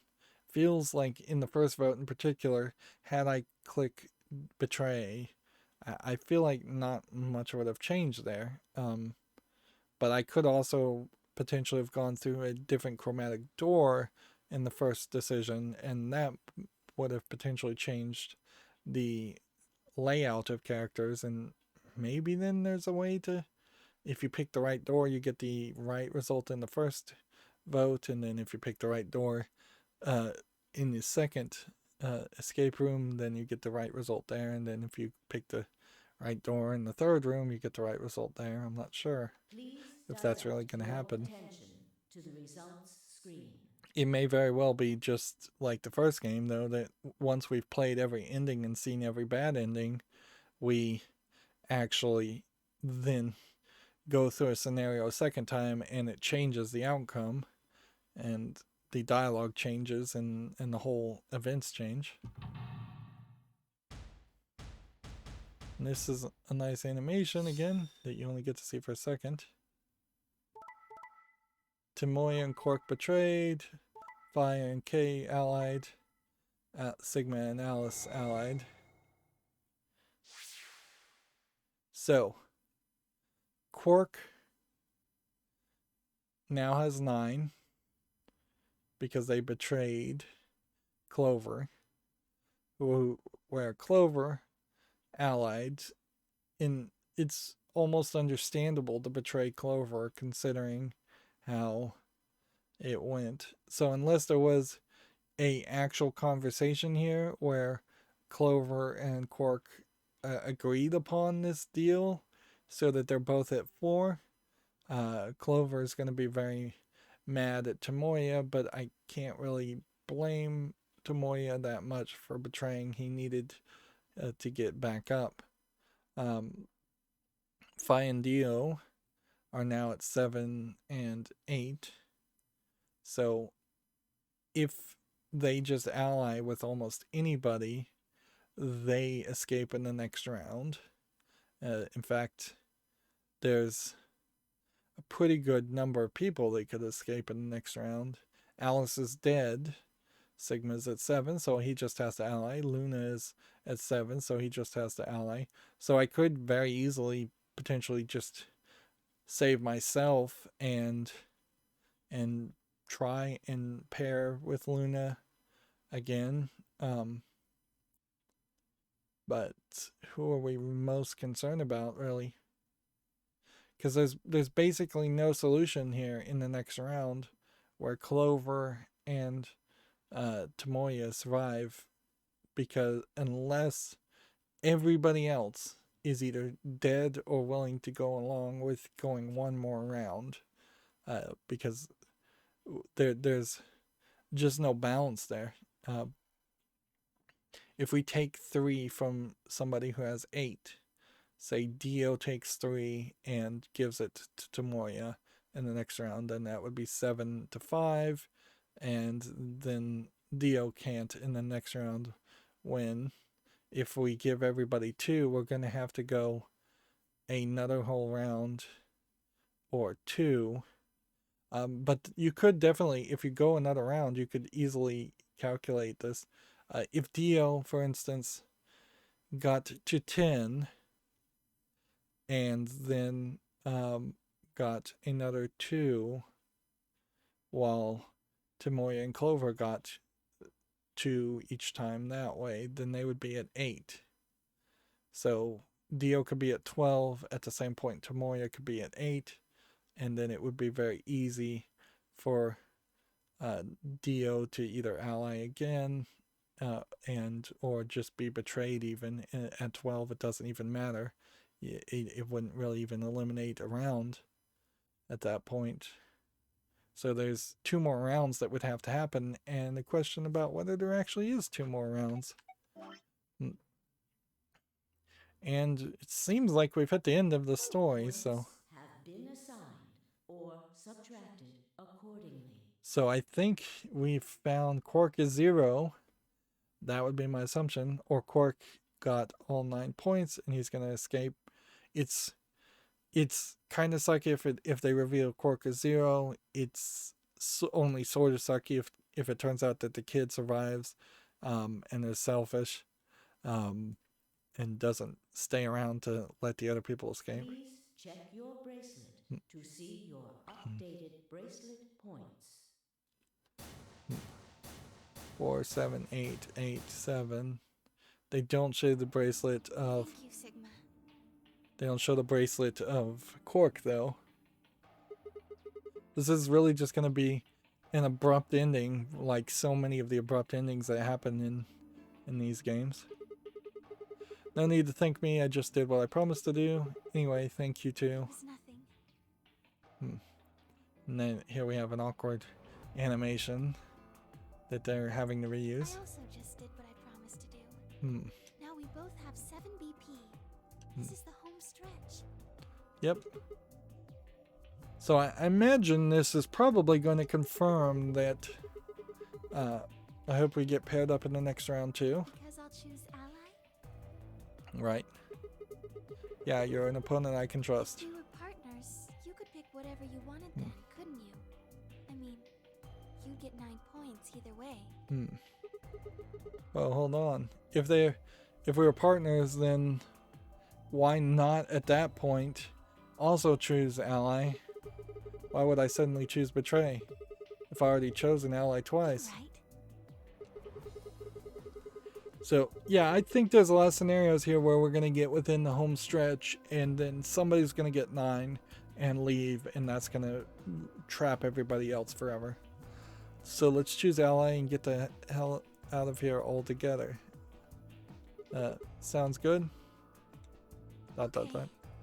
Feels like in the first vote in particular, had I click betray, I feel like not much would have changed there. But I could also potentially have gone through a different chromatic door in the first decision, and that would have potentially changed the layout of characters. And maybe then there's a way to, if you pick the right door, you get the right result in the first vote, and then if you pick the right door in the second escape room, then you get the right result there, and then if you pick the right door in the third room, you get the right result there. I'm not sure if that's really going to happen. To the results screen. It may very well be just like the first game, though, that once we've played every ending and seen every bad ending, we actually then go through a scenario a second time and it changes the outcome and the dialogue changes and the whole events change. And this is a nice animation again that you only get to see for a second. Tomoya and Quark betrayed, Fire and K allied, Sigma and Alice allied. So, Quark now has 9 because they betrayed Clover, where Clover allied. It's almost understandable to betray Clover considering how it went. So unless there was a actual conversation here where Clover and Quark agreed upon this deal so that they're both at 4, Clover is going to be very mad at Tomoya, but I can't really blame Tomoya that much for betraying. He needed to get back up. Fi and Dio are now at 7 and 8. So if they just ally with almost anybody, they escape in the next round. In fact, there's a pretty good number of people that could escape in the next round. Alice is dead. Sigma's at 7, so he just has to ally. Luna is at 7, so he just has to ally. So I could very easily potentially just save myself and try and pair with Luna again. But who are we most concerned about, really? Because there's basically no solution here in the next round where Clover and Tomoya survive, because unless everybody else is either dead or willing to go along with going one more round, because there's just no balance there. If we take 3 from somebody who has 8, say Dio takes 3 and gives it to Tomoya in the next round, then that would be 7 to 5, and then Dio can't in the next round win. If we give everybody 2, we're going to have to go another whole round or 2. But you could definitely, if you go another round, you could easily calculate this. If Dio, for instance, got to 10 and then got another 2, while Tomoya and Clover got 2 each time that way, then they would be at 8. So Dio could be at 12 at the same point Tomoya could be at 8, and then it would be very easy for Dio to either ally again and or just be betrayed. Even at 12, it doesn't even matter. It wouldn't really even eliminate a round at that point. So there's 2 more rounds that would have to happen, and the question about whether there actually is 2 more rounds. And it seems like we've hit the end of the story, so have been assigned or subtracted accordingly. So I think we've found Quark is 0. That would be my assumption. Or Quark got all 9 points and he's going to escape. It's kind of sucky if they reveal Quark is 0. It's only sort of sucky if it turns out that the kid survives and is selfish and doesn't stay around to let the other people escape. Please check your bracelet to see your updated bracelet points. 4, 7, 8, 8, 7. They don't show the bracelet of... Thank you, Sigma. They don't show the bracelet of Quark, though. This is really just going to be an abrupt ending, like so many of the abrupt endings that happen in these games. No need to thank me, I just did what I promised to do. Anyway, thank you too. It's nothing. And then here we have an awkward animation that they're having to reuse. I also just did what I promised to do. Now we both have 7 BP. This is the home stretch. Yep. So I imagine this is probably going to confirm that I hope we get paired up in the next round too. Because I'll choose ally? Right. Yeah, you're an opponent I can trust. If we were partners, you could pick whatever you wanted then, couldn't you? I mean, you'd get 9 points either way. Well, hold on. If we were partners, then why not at that point also choose ally? Why would I suddenly choose betray if I already chose an ally twice? Right? So yeah, I think there's a lot of scenarios here where we're going to get within the home stretch and then somebody's going to get 9 and leave, and that's going to trap everybody else forever. So let's choose ally and get the hell out of here altogether. Sounds good? ...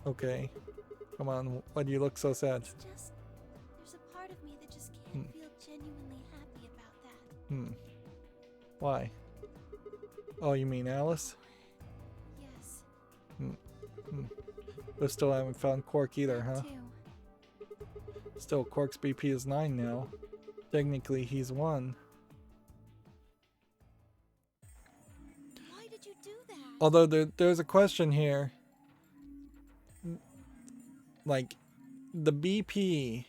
Okay. Come on, why do you look so sad? It's just, there's a part of me that just can't feel genuinely happy about that. Why? Oh, you mean Alice? Yes. But still haven't found Quark either, huh? Too. Still, Quark's BP is 9 now. Technically, he's 1. Why did you do that? Although there's a question here. Like, the BP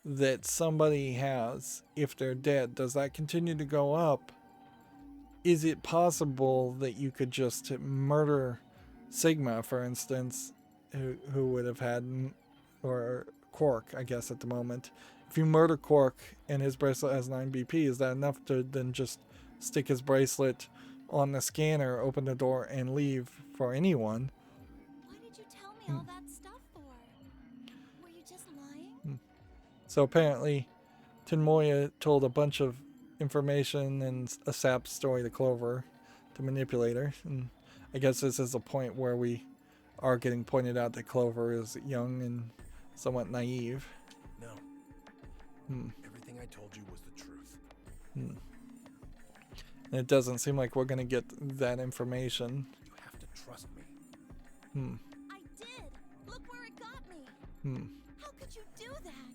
that somebody has, if they're dead, does that continue to go up? Is it possible that you could just murder Sigma, for instance, who would have had, or Quark, I guess, at the moment? If you murder Quark and his bracelet has 9 BP, is that enough to then just stick his bracelet on the scanner, open the door, and leave for anyone? Why did you tell me all that stuff for? Were you just lying? So apparently, Tinmoya told a bunch of information and a sap story to Clover to manipulate her. And I guess this is a point where we are getting pointed out that Clover is young and somewhat naive. No. Everything I told you was the truth. And it doesn't seem like we're going to get that information. You have to trust me. I did. Look where it got me. How could you do that?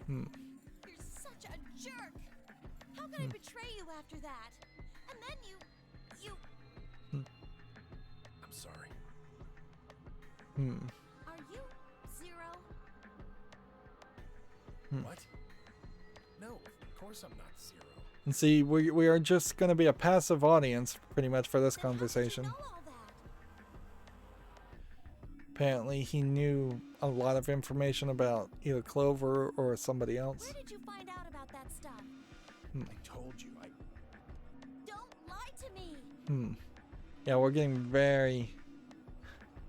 You're such a jerk. How could I betray you after that? And then you... I'm sorry. Are you Zero? What? No, of course I'm not Zero. And see, we are just going to be a passive audience pretty much for this Then how did you conversation. know all that? Apparently he knew a lot of information about either Clover or somebody else. Where did you find out about that stuff? I told you, Don't lie to me. Yeah, we're getting very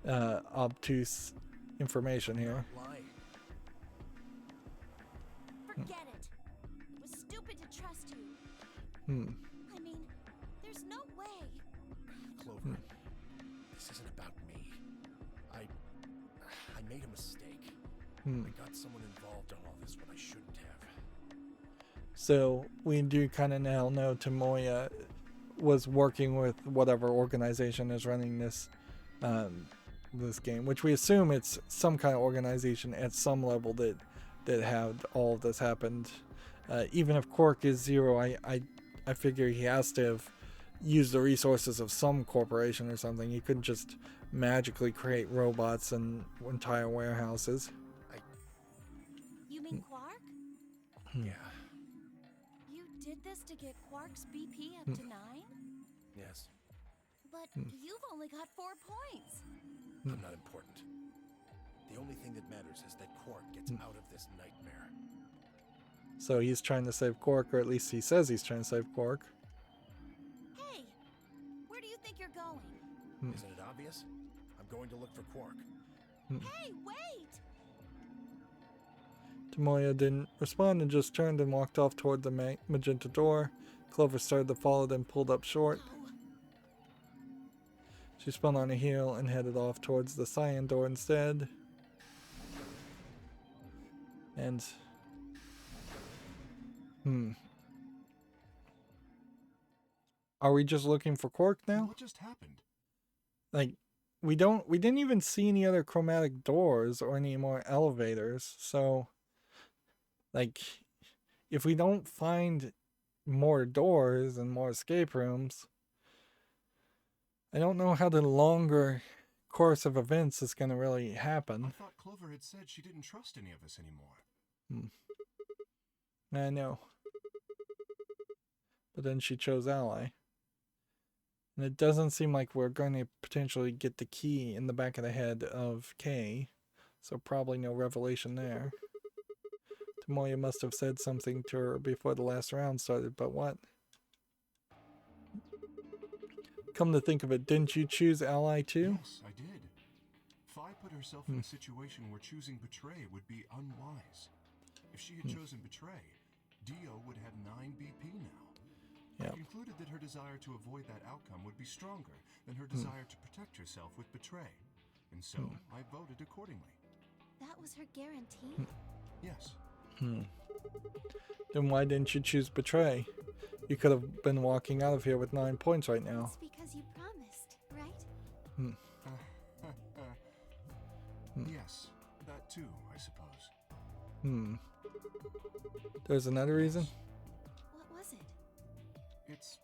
obtuse information here. I'm lying. Forget it. It was stupid to trust you. I mean, there's no way. Clover, this isn't about me. I made a mistake. I got someone involved in all this when I shouldn't have. So we do kind of now know Tinmoya was working with whatever organization is running this this game, which we assume it's some kind of organization at some level that had all of this happened. Even if Quark is Zero, I figure he has to have used the resources of some corporation or something. He couldn't just magically create robots and entire warehouses. You mean Quark? Yeah. You did this to get Quark's BP up to 9? Yes. But you've only got 4 points. I'm not important. The only thing that matters is that Quark gets out of this nightmare. So he's trying to save Quark, or at least he says he's trying to save Quark. Hey, where do you think you're going? Isn't it obvious? I'm going to look for Quark. Hey, wait! Tomoya didn't respond and just turned and walked off toward the magenta door. Clover started to follow, then pulled up short. No. She spun on a heel and headed off towards the cyan door instead. And are we just looking for Quark now? What just happened? Like, we didn't even see any other chromatic doors or any more elevators. So, like, if we don't find more doors and more escape rooms, I don't know how the longer course of events is going to really happen. I thought Clover had said she didn't trust any of us anymore. I know. But then she chose Ally. And it doesn't seem like we're going to potentially get the key in the back of the head of Kay. So probably no revelation there. Tomoya must have said something to her before the last round started, but what? Come to think of it, didn't you choose Ally too? Yes, I did. Fi put herself in a situation where choosing Betray would be unwise. If she had chosen Betray, Dio would have 9 BP now. Yep. I concluded that her desire to avoid that outcome would be stronger than her desire to protect herself with Betray. And so, I voted accordingly. That was her guarantee? Yes. Then why didn't you choose Betray? You could have been walking out of here with 9 points right now. It's because you promised, right? Yes, that too, I suppose. There's another reason? What was it? It's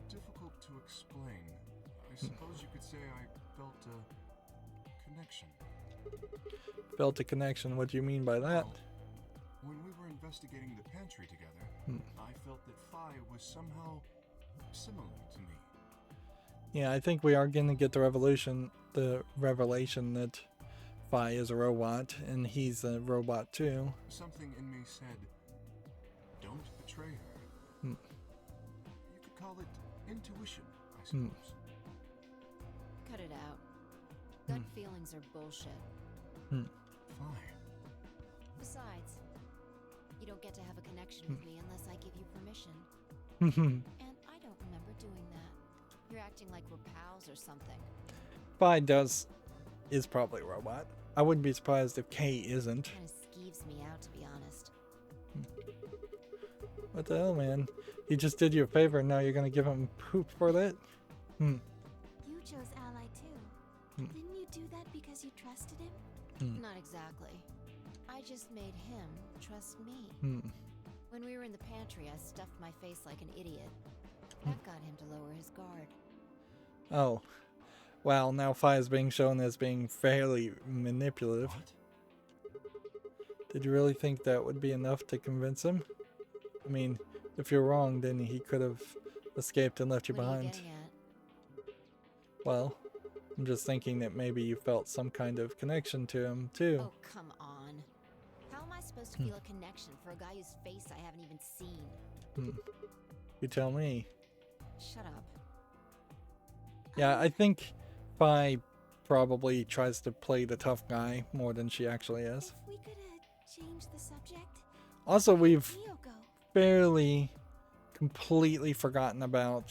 difficult to explain. I suppose you could say I felt a connection. Felt a connection, what do you mean by that? When we were investigating the pantry together, I felt that Fi was somehow similar to me. Yeah, I think we are going to get the revelation that Fi is a robot, and he's a robot too. Something in me said, don't betray her. You could call it intuition, I suppose. Cut it out. Gut feelings are bullshit. Fi. Besides, you don't get to have a connection with me unless I give you permission. And I don't remember doing that. You're acting like we're pals or something. Fi is probably a robot. I wouldn't be surprised if Kay isn't. Kinda skeeves me out, to be honest. What the hell, man? He just did you a favor and now you're gonna give him poop for that? You chose Ally too. Didn't you do that because you trusted him? Not exactly. I just made him trust me. When we were in the pantry, I stuffed my face like an idiot. That got him to lower his guard. Oh. Wow, now Fi is being shown as being fairly manipulative. What? Did you really think that would be enough to convince him? I mean, if you're wrong, then he could have escaped and left you What are you behind. getting at? Well, I'm just thinking that maybe you felt some kind of connection to him, too. Oh, come on. How am I supposed to feel a connection for a guy whose face I haven't even seen? You tell me. Shut up. Yeah, I think Fi probably tries to play the tough guy more than she actually is. If we could change the subject. Also, we've Dio go. fairly completely forgotten about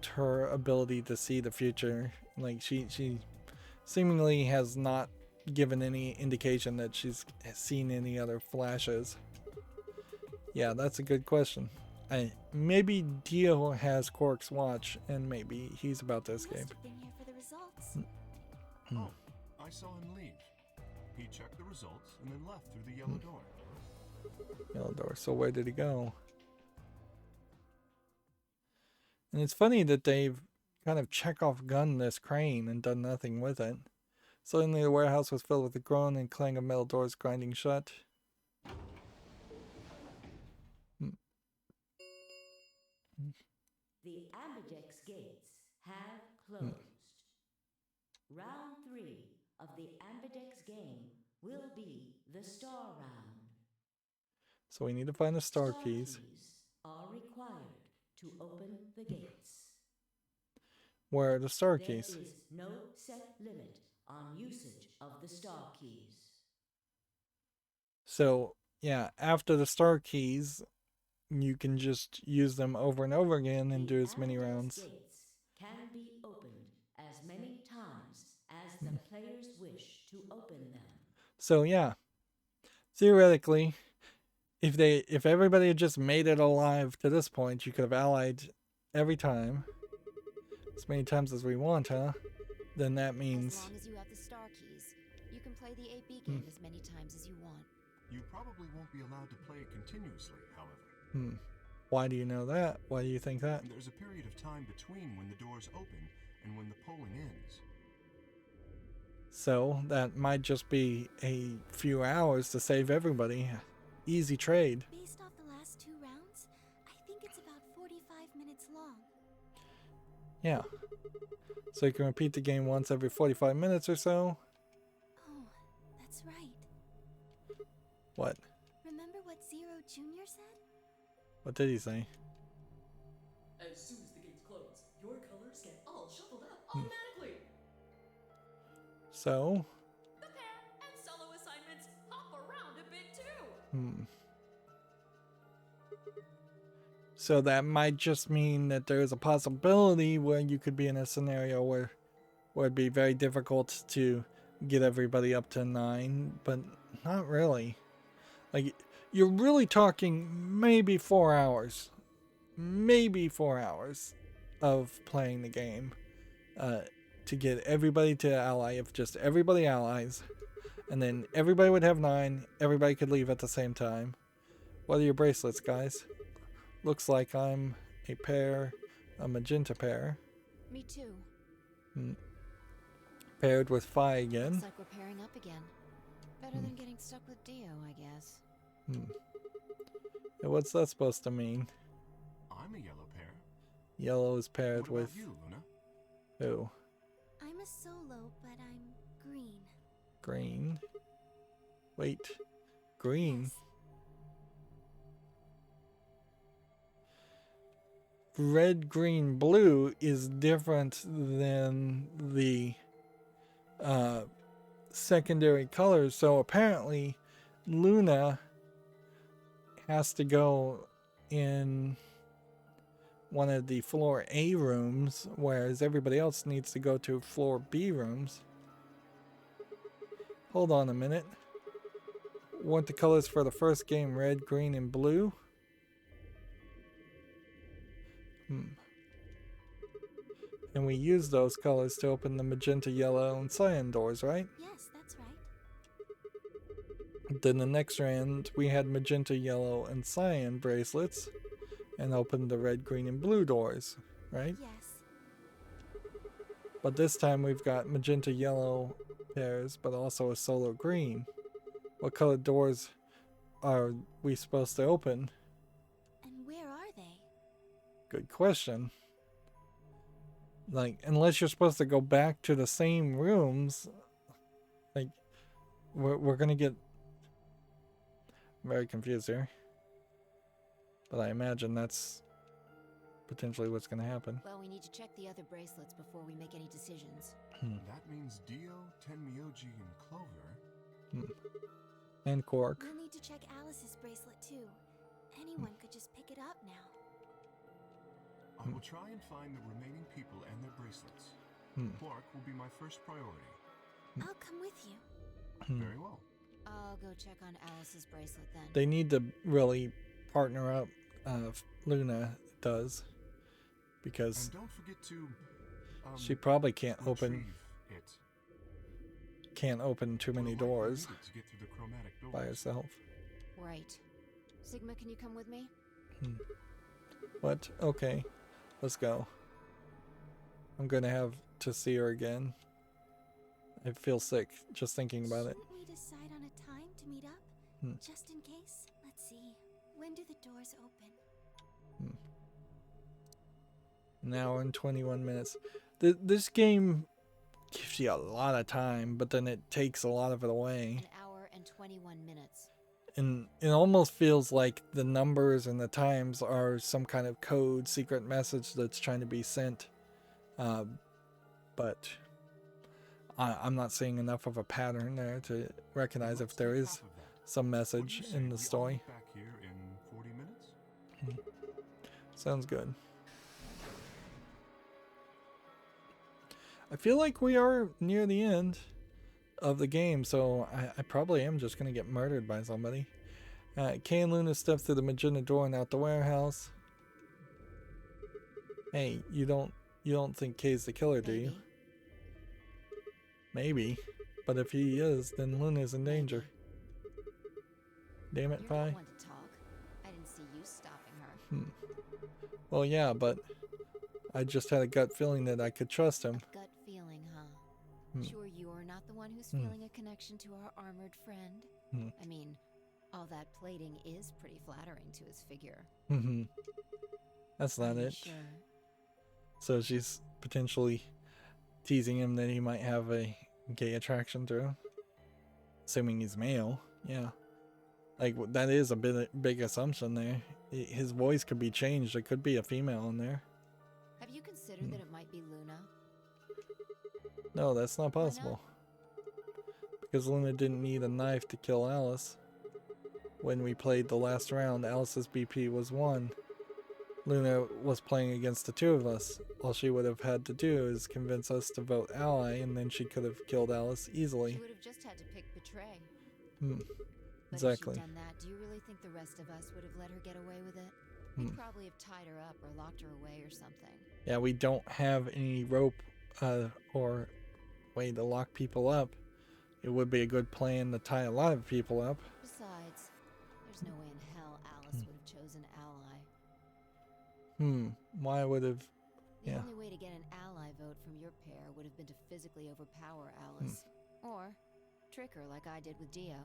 her ability to see the future. Like she seemingly has not given any indication that she's seen any other flashes. Yeah, that's a good question. Maybe Dio has Quark's watch and maybe he's about to He must escape. have been here for the results. Oh, I saw him leave. He checked the results and then left through the yellow door. Yellow door. So where did he go? And it's funny that they've kind of Chekhov gunned this crane and done nothing with it. Suddenly the warehouse was filled with the groan and clang of metal doors grinding shut. The Ambidex gates have closed. Round 3 of the Ambidex game will be the star round. So we need to find the star Star keys. keys are required to open the gates. Where are the star There keys? is no set limit on usage of the star keys. So, yeah, after the star keys, you can just use them over and over again and do as many Ambidex rounds. gates can be opened as many times as the players wish to open them. So, yeah, theoretically, if everybody had just made it alive to this point, you could have allied every time, as many times as we want, huh? Then that means As long as you have the star keys, you can play the 8B game as many times as you want. You probably won't be allowed to play it continuously, however. Why do you know that? Why do you think that? There's a period of time between when the doors open and when the polling ends. So that might just be a few hours to save everybody. Easy trade. Based off the last 2 rounds, I think it's about 45 minutes long. Yeah. So you can repeat the game once every 45 minutes or so. Oh, that's right. What? Remember what Zero Jr. said? What did he say? As soon as the gates close, your colors get all shuffled up automatically. So? The pair and solo assignments hop around a bit too. So that might just mean that there's a possibility where you could be in a scenario where it'd be very difficult to get everybody up to 9, but not really. Like, you're really talking maybe 4 hours. Maybe 4 hours of playing the game to get everybody to ally. If just everybody allies, and then everybody would have 9, everybody could leave at the same time. What are your bracelets, guys? Looks like I'm a pair, a magenta pair, Me too. paired with Phi again. Looks like we're pairing up again. Better than getting stuck with Dio, I guess. And what's that supposed to mean? I'm a yellow pair. Yellow is paired What with about you, Luna? who? I'm a solo, but I'm green. Green. Wait, green. Yes. Red, green, blue is different than the secondary colors. So apparently Luna has to go in one of the floor A rooms, whereas everybody else needs to go to floor B rooms. Hold on a minute. Weren't the colors for the first game red, green, and blue? And we use those colors to open the magenta, yellow, and cyan doors, right? Yes, that's right. Then the next round, we had magenta, yellow, and cyan bracelets and opened the red, green, and blue doors, right? Yes. But this time we've got magenta, yellow pairs, but also a solo green. What colored doors are we supposed to open? And where are they? Good question. Like, unless you're supposed to go back to the same rooms, like, we're gonna get very confused here. But I imagine that's potentially what's gonna happen. Well, we need to check the other bracelets before we make any decisions. That means Dio, Tenmyoji, and Clover. And Quark. We'll need to check Alice's bracelet too. Anyone could just pick it up now. I will try and find the remaining people and their bracelets. Clark will be my first priority. I'll come with you. Very well. I'll go check on Alice's bracelet then. They need to really partner up. Luna does. Because And don't forget to she probably can't open retrieve it. too many We'll likely doors need it to get through the chromatic doors. by herself. Right. Sigma, can you come with me? What? Okay. Let's go. I'm gonna have to see her again. I feel sick just thinking about it. Shouldn't we decide on a time to meet up? Just in case? Let's see. When do the doors open? An hour and 21 minutes. This game gives you a lot of time, but then it takes a lot of it away. An hour and 21 minutes. And it almost feels like the numbers and the times are some kind of code, secret message that's trying to be sent. But I'm not seeing enough of a pattern there to recognize if there is some message in the story. Back here in 40 minutes? Sounds good. I feel like we are near the end of the game, so I probably am just going to get murdered by somebody. Kay and Luna step through the magenta door and out the warehouse. Hey, you don't think Kay's the killer, do you? Maybe. But if he is, then Luna's in danger. Damn it, You're Pi. not one to talk. I didn't see you stopping her. Well, yeah, but I just had a gut feeling that I could trust him. A gut feeling, huh? Sure you're not the one who's feeling a connection to our armored friend? I mean, all that plating is pretty flattering to his figure. That's not it. Sure. So she's potentially teasing him that he might have a gay attraction to him. Assuming he's male, yeah. Like, that is a big assumption there. His voice could be changed. There could be a female in there. Have you considered that it might be Luna? No, that's not possible. Because Luna didn't need a knife to kill Alice. When we played the last round, Alice's BP was 1. Luna was playing against the 2 of us. All she would have had to do is convince us to vote ally, and then she could have killed Alice easily. She would have just had to pick betray. But Exactly. if she'd done that, do you really think the rest of us would have let her get away with it? We'd probably have tied her up or locked her away or something. Yeah, we don't have any rope or way to lock people up. It would be a good plan to tie a lot of people up. Besides, there's no way in hell Alice would have chosen ally. Why would have... The Yeah. only way to get an ally vote from your pair would have been to physically overpower Alice. Or trick her like I did with Dio.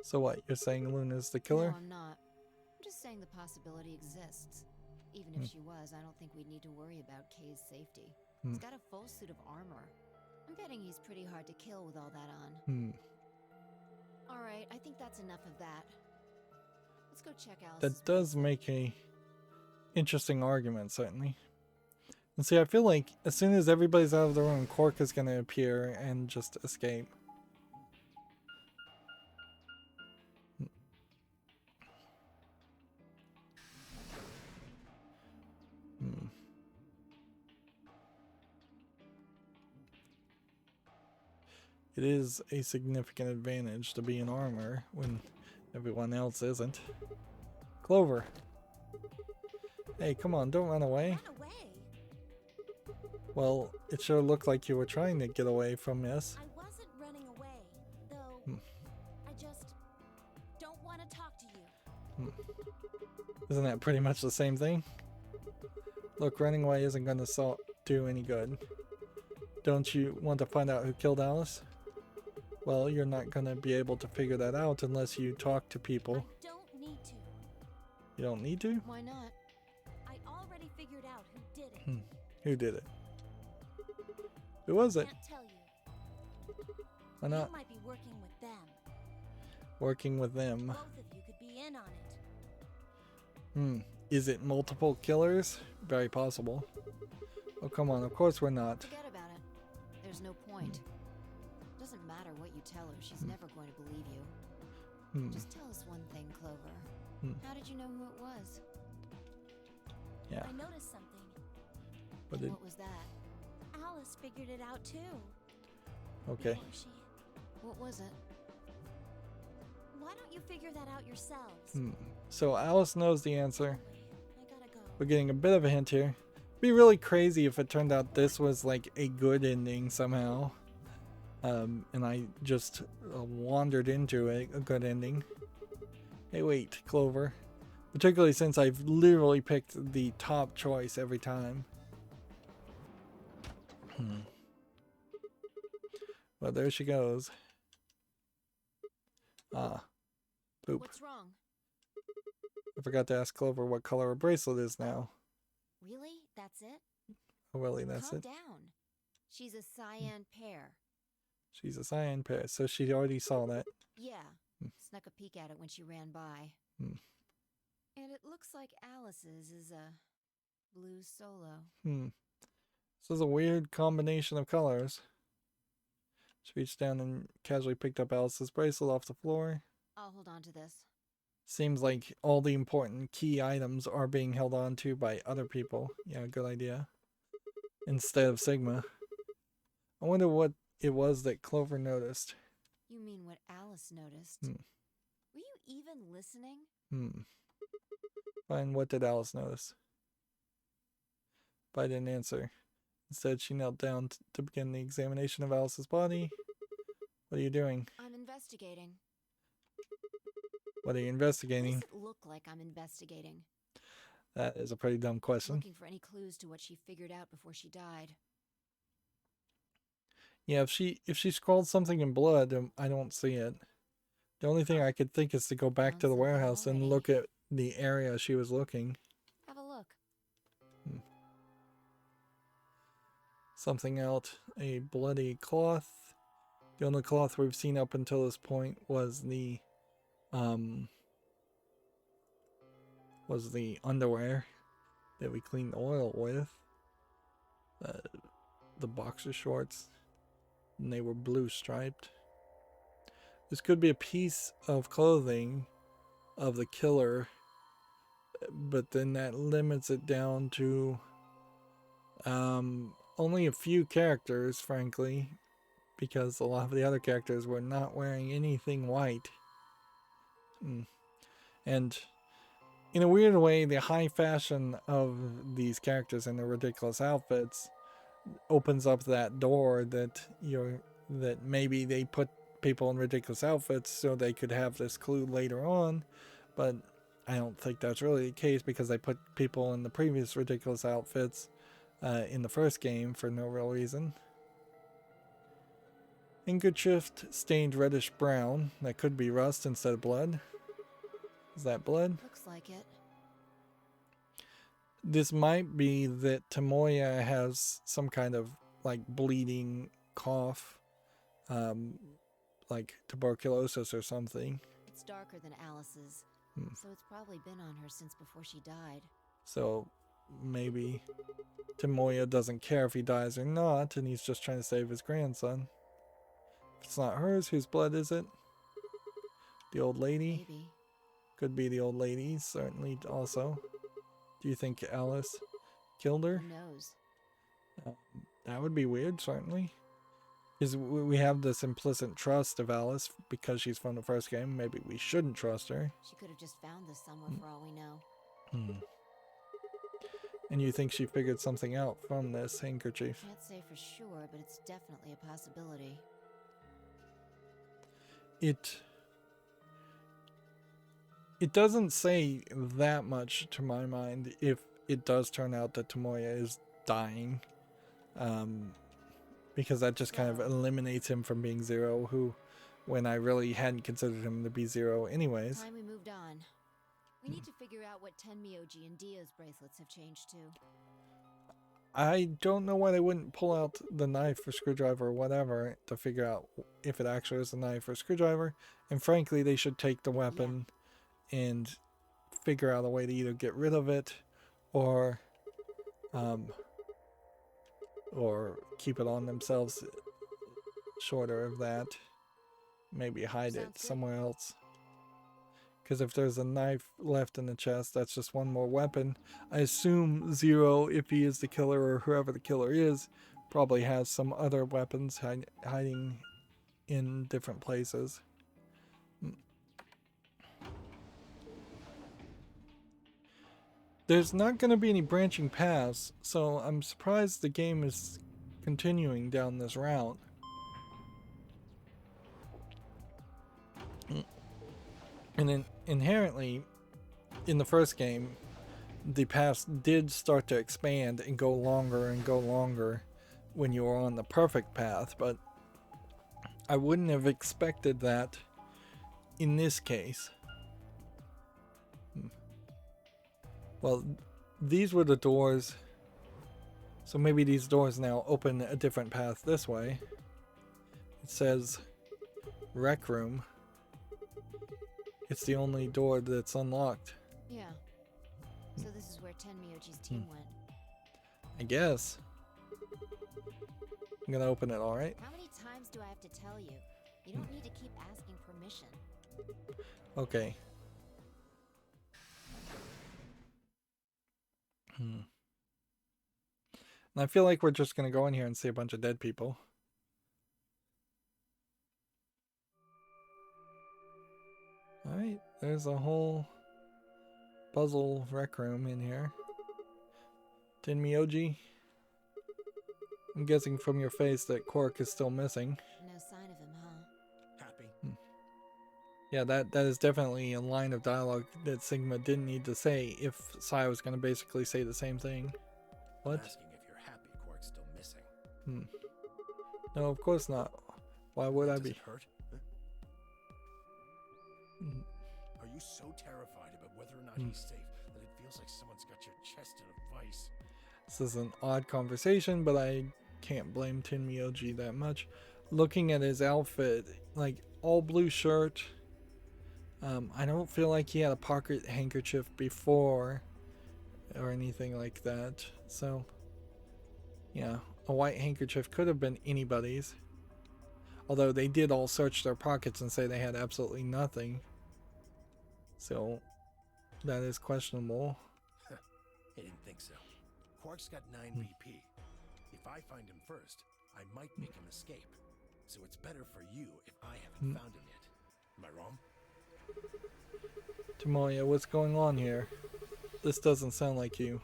So what, you're saying Luna's the killer? No, I'm not. I'm just saying the possibility exists. Even if she was, I don't think we'd need to worry about Kay's safety. He's got a full suit of armor. I'm betting he's pretty hard to kill with all that on. Alright, I think that's enough of that. Let's go check Alice's That does make a interesting argument, certainly. And see, I feel like as soon as everybody's out of the room, Cork is going to appear and just escape. It is a significant advantage to be in armor when everyone else isn't. Clover. Hey, come on, don't run away. Run away? Well, it sure looked like you were trying to get away from this. I wasn't running away, though. I just don't want to talk to you. Isn't that pretty much the same thing? Look, running away isn't going to do any good. Don't you want to find out who killed Alice? Well, you're not going to be able to figure that out unless you talk to people. I don't need to. You don't need to? Why not? I already figured out who did it. Who did it? Who was it? Can't tell you. Why not? You might be working with them. Working with them. Both of you could be in on it. Is it multiple killers? Very possible. Oh, come on. Of course we're not. Forget about it. There's no point. Doesn't matter what you tell her, she's never going to believe you. Just tell us one thing, Clover. How did you know who it was? Yeah. I noticed something. But And what was that? Alice figured it out too. okay. Before she... What was it? Why don't you figure that out yourselves? So Alice knows the answer. I gotta go. We're getting a bit of a hint here. It'd be really crazy if it turned out this was like a good ending somehow. And I just wandered into a good ending. Hey, wait, Clover. Particularly since I've literally picked the top choice every time. Well, there she goes. Ah. Poop. What's wrong? I forgot to ask Clover what color her bracelet is now. Really? That's it? Oh, really, that's Calm it? down. She's a cyan pair. She's a cyan pair, so she already saw that. Yeah, snuck a peek at it when she ran by. Hmm. And it looks like Alice's is a blue solo. This is a weird combination of colors. She reached down and casually picked up Alice's bracelet off the floor. I'll hold on to this. Seems like all the important key items are being held on to by other people. Yeah, good idea. Instead of Sigma. I wonder what it was that Clover noticed. You mean what Alice noticed? Were you even listening? Fine, what did Alice notice? But I didn't answer. Instead, she knelt down to begin the examination of Alice's body. What are you doing? I'm investigating. What are you investigating? What does it look like I'm investigating? That is a pretty dumb question. Looking for any clues to what she figured out before she died. Yeah, if she scrawled something in blood, I don't see it. The only thing I could think is to go back to the warehouse and look at the area she was looking. Have a look. Something out. A bloody cloth. The only cloth we've seen up until this point was the underwear that we cleaned the oil with. The boxer shorts. And they were blue striped. This could be a piece of clothing of the killer, but then that limits it down to only a few characters, frankly, because a lot of the other characters were not wearing anything white. And in a weird way, the high fashion of these characters and their ridiculous outfits opens up that door that that maybe they put people in ridiculous outfits so they could have this clue later on, but I don't think that's really the case because they put people in the previous ridiculous outfits in the first game for no real reason. Handkerchief stained reddish brown. That could be rust instead of blood. Is that blood? Looks like it. This might be that Tomoya has some kind of like bleeding cough, like tuberculosis or something. It's darker than Alice's, so it's probably been on her since before she died. So maybe Tomoya doesn't care if he dies or not, and he's just trying to save his grandson. If it's not hers, whose blood is it? The old lady? Maybe. Could be the old lady, certainly also. Do you think Alice killed her? Who knows? That would be weird, certainly. Because we have this implicit trust of Alice because she's from the first game. Maybe we shouldn't trust her. She could have just found this somewhere for all we know. And you think she figured something out from this handkerchief? Can't say for sure, but it's definitely a possibility. It doesn't say that much to my mind if it does turn out that Tomoya is dying. Because that just kind of eliminates him from being Zero, who, when I really hadn't considered him to be Zero anyways. Time we moved on. We need to figure out what Tenmyoji and Dia's bracelets have changed to. I don't know why they wouldn't pull out the knife or screwdriver or whatever to figure out if it actually is a knife or screwdriver. And frankly, they should take the weapon and figure out a way to either get rid of it or keep it on themselves shorter of that. Maybe hide it somewhere else. Because if there's a knife left in the chest, that's just one more weapon. I assume Zero, if he is the killer or whoever the killer is, probably has some other weapons hiding in different places. There's not going to be any branching paths, so I'm surprised the game is continuing down this route. And inherently, in the first game, the paths did start to expand and go longer when you were on the perfect path, but I wouldn't have expected that in this case. Well, these were the doors, so maybe these doors now open a different path this way. It says Rec Room. It's the only door that's unlocked. Yeah. So this is where Tenmyoji's team went. I guess. I'm gonna open it, alright? How many times do I have to tell you? You don't need to keep asking permission. Okay. And I feel like we're just gonna go in here and see a bunch of dead people. Alright, there's a whole puzzle rec room in here. Tenmyoji, I'm guessing from your face that Quark is still missing. No sign of him, huh? Happy? Yeah, that is definitely a line of dialogue that Sigma didn't need to say if Sai was going to basically say the same thing. I'm What? asking if you're happy Quark's still missing. No, of course not. Why would I Does be? it hurt? Are you so terrified about whether or not he's safe that it feels like someone's got your chest in a vice? This is an odd conversation, but I can't blame Tenmyoji that much. Looking at his outfit, like all blue shirt, I don't feel like he had a pocket handkerchief before or anything like that. So, yeah, a white handkerchief could have been anybody's. Although they did all search their pockets and say they had absolutely nothing. So, that is questionable. I didn't think so. Quark's got 9 BP. If I find him first, I might make him escape. So it's better for you if I haven't found him yet. Am I wrong? Tomoya, what's going on here? This doesn't sound like you.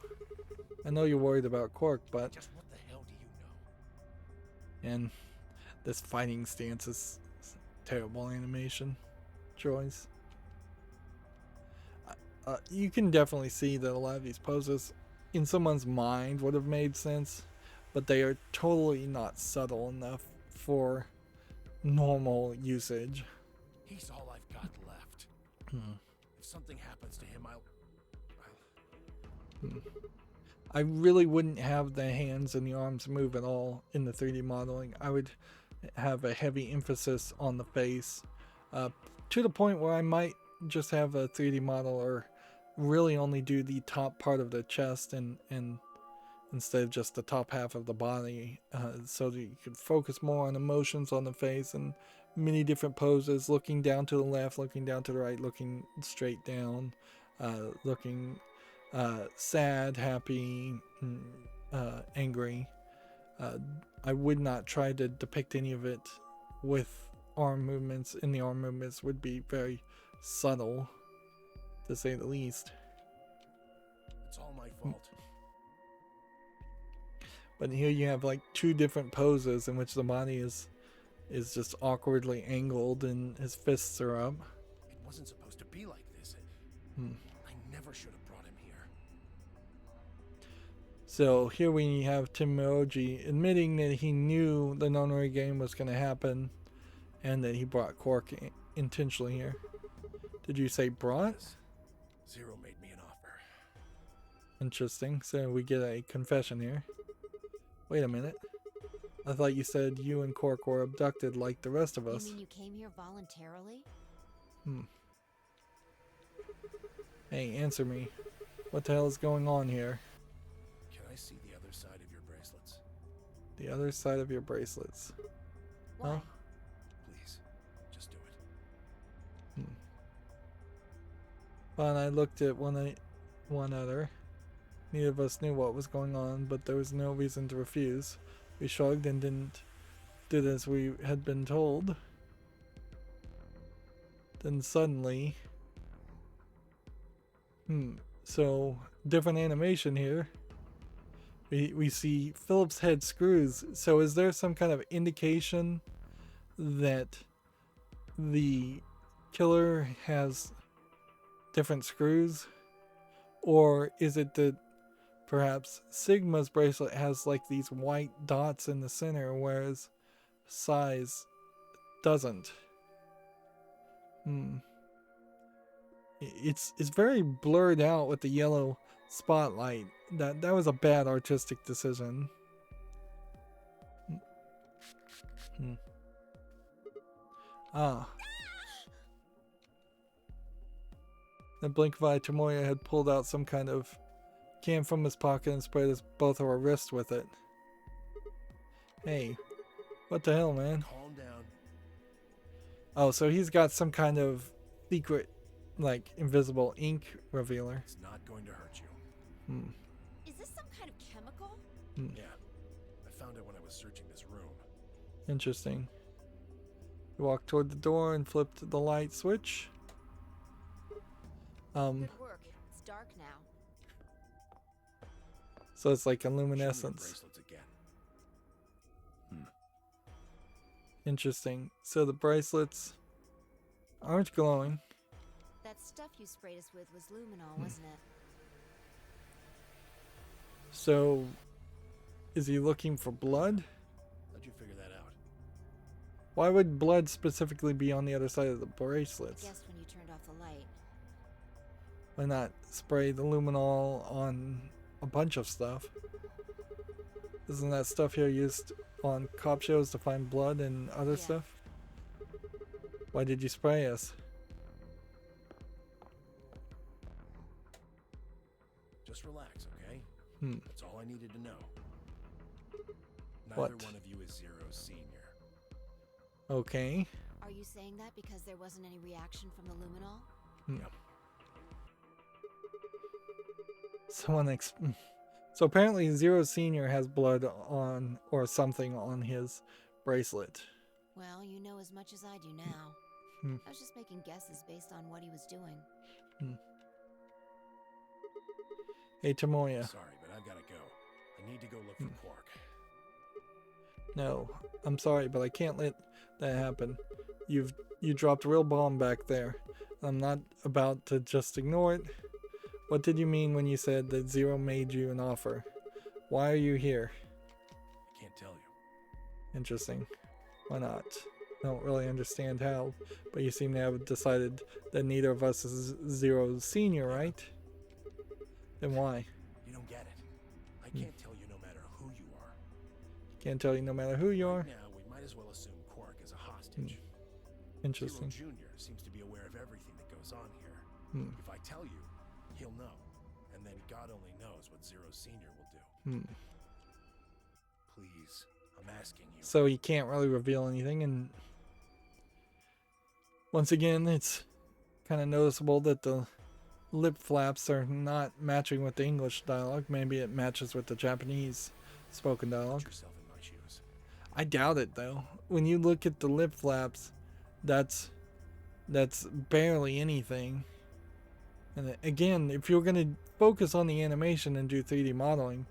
I know you're worried about Quark, but... Just what the hell do you know? And this fighting stance is terrible animation choice. You can definitely see that a lot of these poses in someone's mind would have made sense, but they are totally not subtle enough for normal usage. He's all I've got left. If something happens to him, I really wouldn't have the hands and the arms move at all in the 3D modeling. I would have a heavy emphasis on the face, to the point where I might just have a 3D model or really only do the top part of the chest and instead of just the top half of the body, so that you can focus more on emotions on the face and many different poses, looking down to the left, looking down to the right, looking straight down, looking sad, happy, angry. I would not try to depict any of it with arm movements, and the arm movements would be very subtle, to say the least. it's all my fault. But here you have like 2 different poses in which the body is just awkwardly angled and his fists are up. It wasn't supposed to be like this. I never should have brought him here. So here we have Tenmyoji admitting that he knew the Nonary game was going to happen and that he brought Quark intentionally here. Did you say brought? Yes. Zero made me an offer. Interesting. So we get a confession here. Wait a minute. I thought you said you and Quark were abducted like the rest of us. You mean you came here voluntarily? Hey, answer me. What the hell is going on here? Can I see the other side of your bracelets? The other side of your bracelets. Why? Huh? Please, just do it. Well, I looked at one other. Neither of us knew what was going on, but there was no reason to refuse. We shrugged and did as we had been told. Then suddenly... So, different animation here. We see Philip's head screws. So is there some kind of indication that the killer has different screws? Or is it that perhaps Sigma's bracelet has like these white dots in the center, whereas Sai's doesn't? It's very blurred out with the yellow spotlight. That was a bad artistic decision. Ah. In a blink of an eye, Tomoya had pulled out some kind of can from his pocket and sprayed us both of our wrists with it. Hey, what the hell, man? Calm down. Oh, so he's got some kind of secret, like, invisible ink revealer. It's not going to hurt you. Hmm. Is this some kind of chemical? Yeah. I found it when I was searching this room. Interesting. He walked toward the door and flipped the light switch. Good work. It's dark now. So it's like a Show me your luminescence. bracelets again. Interesting. So the bracelets aren't glowing. That stuff you sprayed us with was luminol, wasn't it? So is he looking for blood? How'd you figure that out? Why would blood specifically be on the other side of the I bracelets? guessed when you turned off the light. Why not spray the luminol on a bunch of stuff? Isn't that stuff here used on cop shows to find blood and other Yeah. stuff? Why did you spray us? Just relax, okay? Hmm. That's all I needed to know. Neither What? one of you is Zero's senior. Okay. Are you saying that because there wasn't any reaction from the luminol? Yep. So apparently Zero Senior has blood on or something on his bracelet. Well, you know as much as I do now. Hmm. I was just making guesses based on what he was doing. Hey Tomoya. Sorry, but I've got to go. I need to go look for Quark. No, I'm sorry, but I can't let that happen. You dropped a real bomb back there. I'm not about to just ignore it. What did you mean when you said that Zero made you an offer? Why are you here? I can't tell you. Interesting. Why not? I don't really understand how, but you seem to have decided that neither of us is Zero's senior, right? Then why? You don't get it. I can't tell you no matter who you are. Can't tell you no matter who you are. Right now, we might as well assume Quark is a hostage. Interesting. Zero Jr. seems to be aware of everything that goes on here. If I tell you, he'll know. And then God only knows what Zero Sr. will do. Please, I'm asking you. So he can't really reveal anything, and once again, it's kind of noticeable that the lip flaps are not matching with the English dialogue. Maybe it matches with the Japanese spoken Put dialogue. yourself in my shoes. I doubt it, though. When you look at the lip flaps, that's barely anything. And again, if you're going to focus on the animation and do 3D modeling,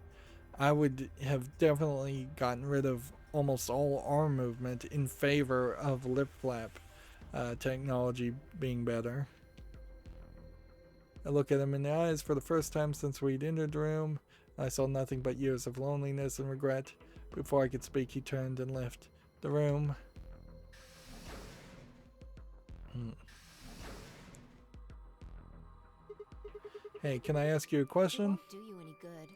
I would have definitely gotten rid of almost all arm movement in favor of lip flap technology being better. I look at him in the eyes for the first time since we'd entered the room. I saw nothing but years of loneliness and regret. Before I could speak, he turned and left the room. Hey, can I ask you a It question? won't do you any good.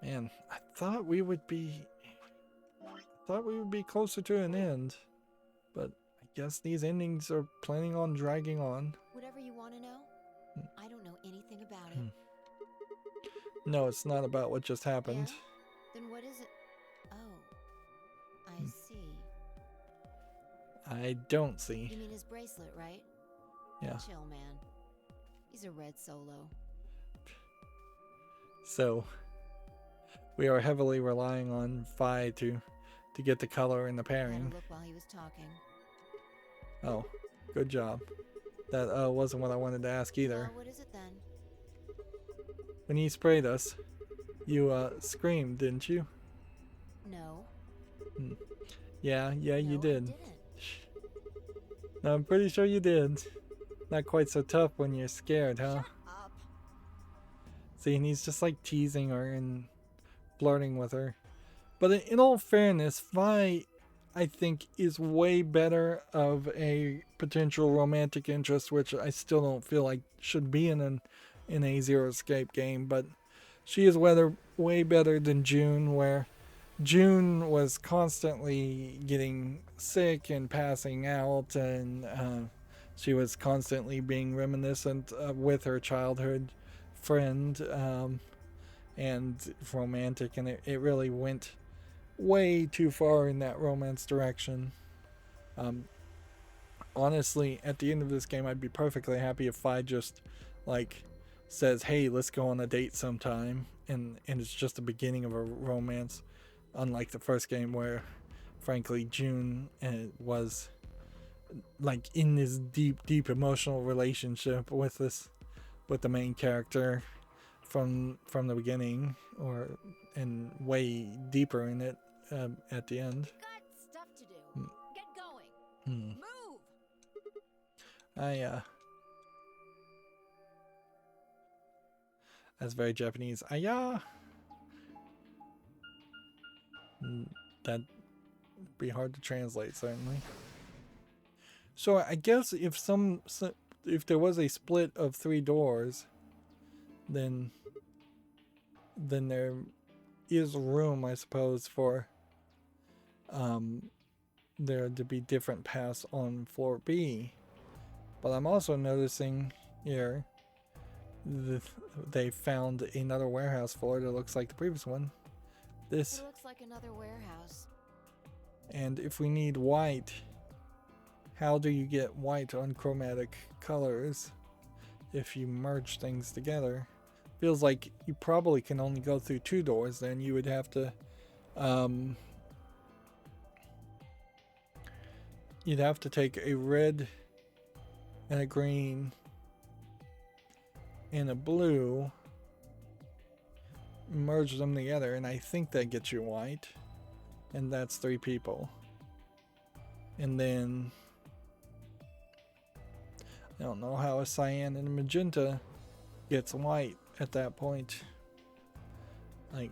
Man, I thought we would be closer to an end, but I guess these endings are planning on dragging on. Whatever you want to know, I don't know anything about it. No, it's not about what just happened. Yeah? Then what is it? Oh, I see. I don't see. You mean his bracelet, right? Yeah. Chill, man. He's a red solo. So we are heavily relying on Phi to get the color and the Had a pairing. look while he was talking. Oh, good job. That wasn't what I wanted to ask either. Well, what is it then? When he sprayed us, you screamed, didn't you? No. Yeah, you No, I did. didn't. No, I'm pretty sure you did. Not quite so tough when you're scared, huh? Shut up. See, and he's just like teasing her and flirting with her. But in all fairness, Vi, I think, is way better of a potential romantic interest, which I still don't feel like should be in a Zero Escape game. But she is way better than June, where June was constantly getting sick and passing out, and she was constantly being reminiscent with her childhood friend, and romantic, and it really went way too far in that romance direction. Honestly, at the end of this game, I'd be perfectly happy if I just like says, "Hey, let's go on a date sometime," and it's just the beginning of a romance, unlike the first game where, frankly, June was like in this deep emotional relationship with the main character from the beginning, and way deeper in it at the end. Got stuff to do. Get going. Move. That's very Japanese. Aya. That'd be hard to translate, certainly. So I guess if there was a split of 3 doors, then there is room, I suppose, for there to be different paths on floor B. But I'm also noticing here they found another warehouse floor that looks like the previous one. It looks like another warehouse. And if we need white, how do you get white on chromatic colors if you merge things together? Feels like you probably can only go through 2 doors. Then you would have to you'd have to take a red and a green and a blue, merge them together, and I think that gets you white, and that's 3 people. And then I don't know how a cyan and a magenta gets white at that point. Like,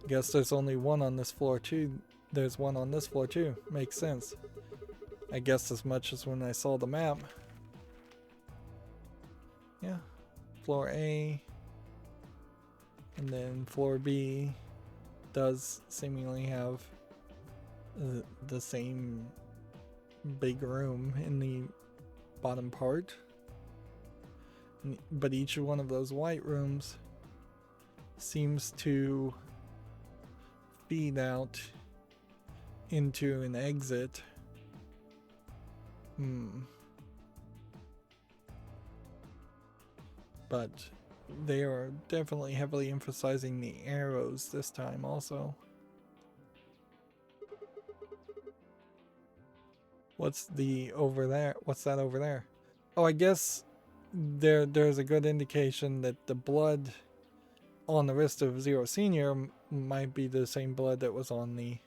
guess there's only one on this floor too. There's one on this floor too. Makes sense. I guess as much as when I saw the map. Yeah. Floor A. And then floor B does seemingly have the same big room in the bottom part. But each one of those white rooms seems to feed out into an exit. But they are definitely heavily emphasizing the arrows this time also. What's over there? What's that over there? Oh, I guess there's a good indication that the blood on the wrist of Zero Senior might be the same blood that was on the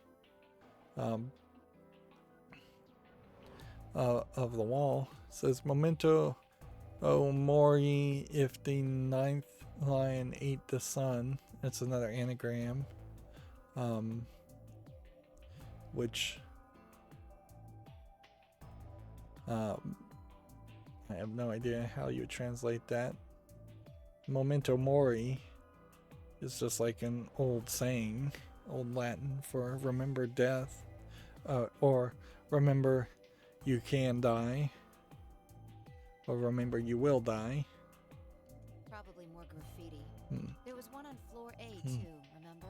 of the wall. It says Memento Mori, if the 9th lion ate the sun. That's another anagram, which I have no idea how you translate that. Memento Mori is just like an old saying, old Latin for remember death, or remember you can die, or remember you will die. Probably more graffiti. There was one on floor A too, remember?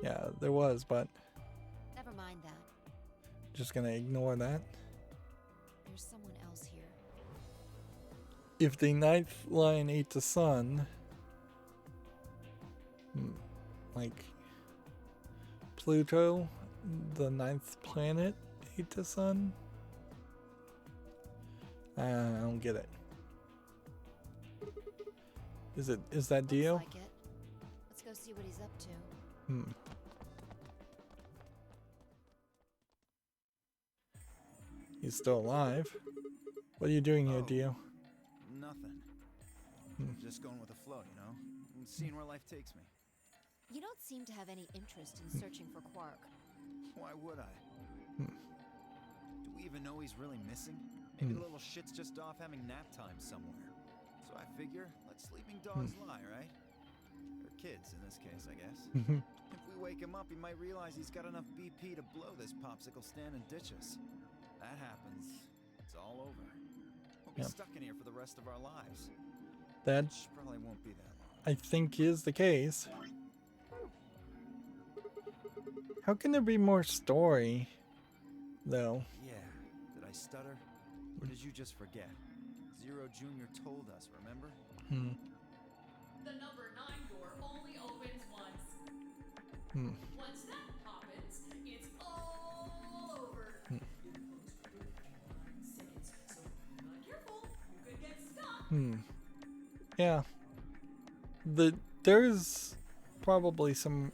Yeah, there was, but Never mind that. just gonna ignore that. There's someone else here. If the 9th lion ate the sun, like Pluto, the 9th planet, ate the sun? I don't get it. Is that Dio? Looks like it. Let's go see what he's up to. He's still alive. What are you doing here, Dio? Nothing. Just going with the flow, you know? And seeing where life takes me. You don't seem to have any interest in searching for Quark. Why would I? Do we even know he's really missing? Maybe the little shit's just off having nap time somewhere. So I figure, let sleeping dogs lie, right? Or kids, in this case, I guess. If we wake him up, he might realize he's got enough BP to blow this popsicle stand and ditch us. That happens, it's all over. We'll be stuck in here for the rest of our lives. That Which probably won't be that long. I think is the case. How can there be more story, though? Yeah, did I stutter? Or did you just forget? Zero Jr. told us, remember? The number 9 door only opens once. Once that happens, it's all over. It closes for 39 seconds, so if you're not careful, you could get stuck. Yeah. There's probably some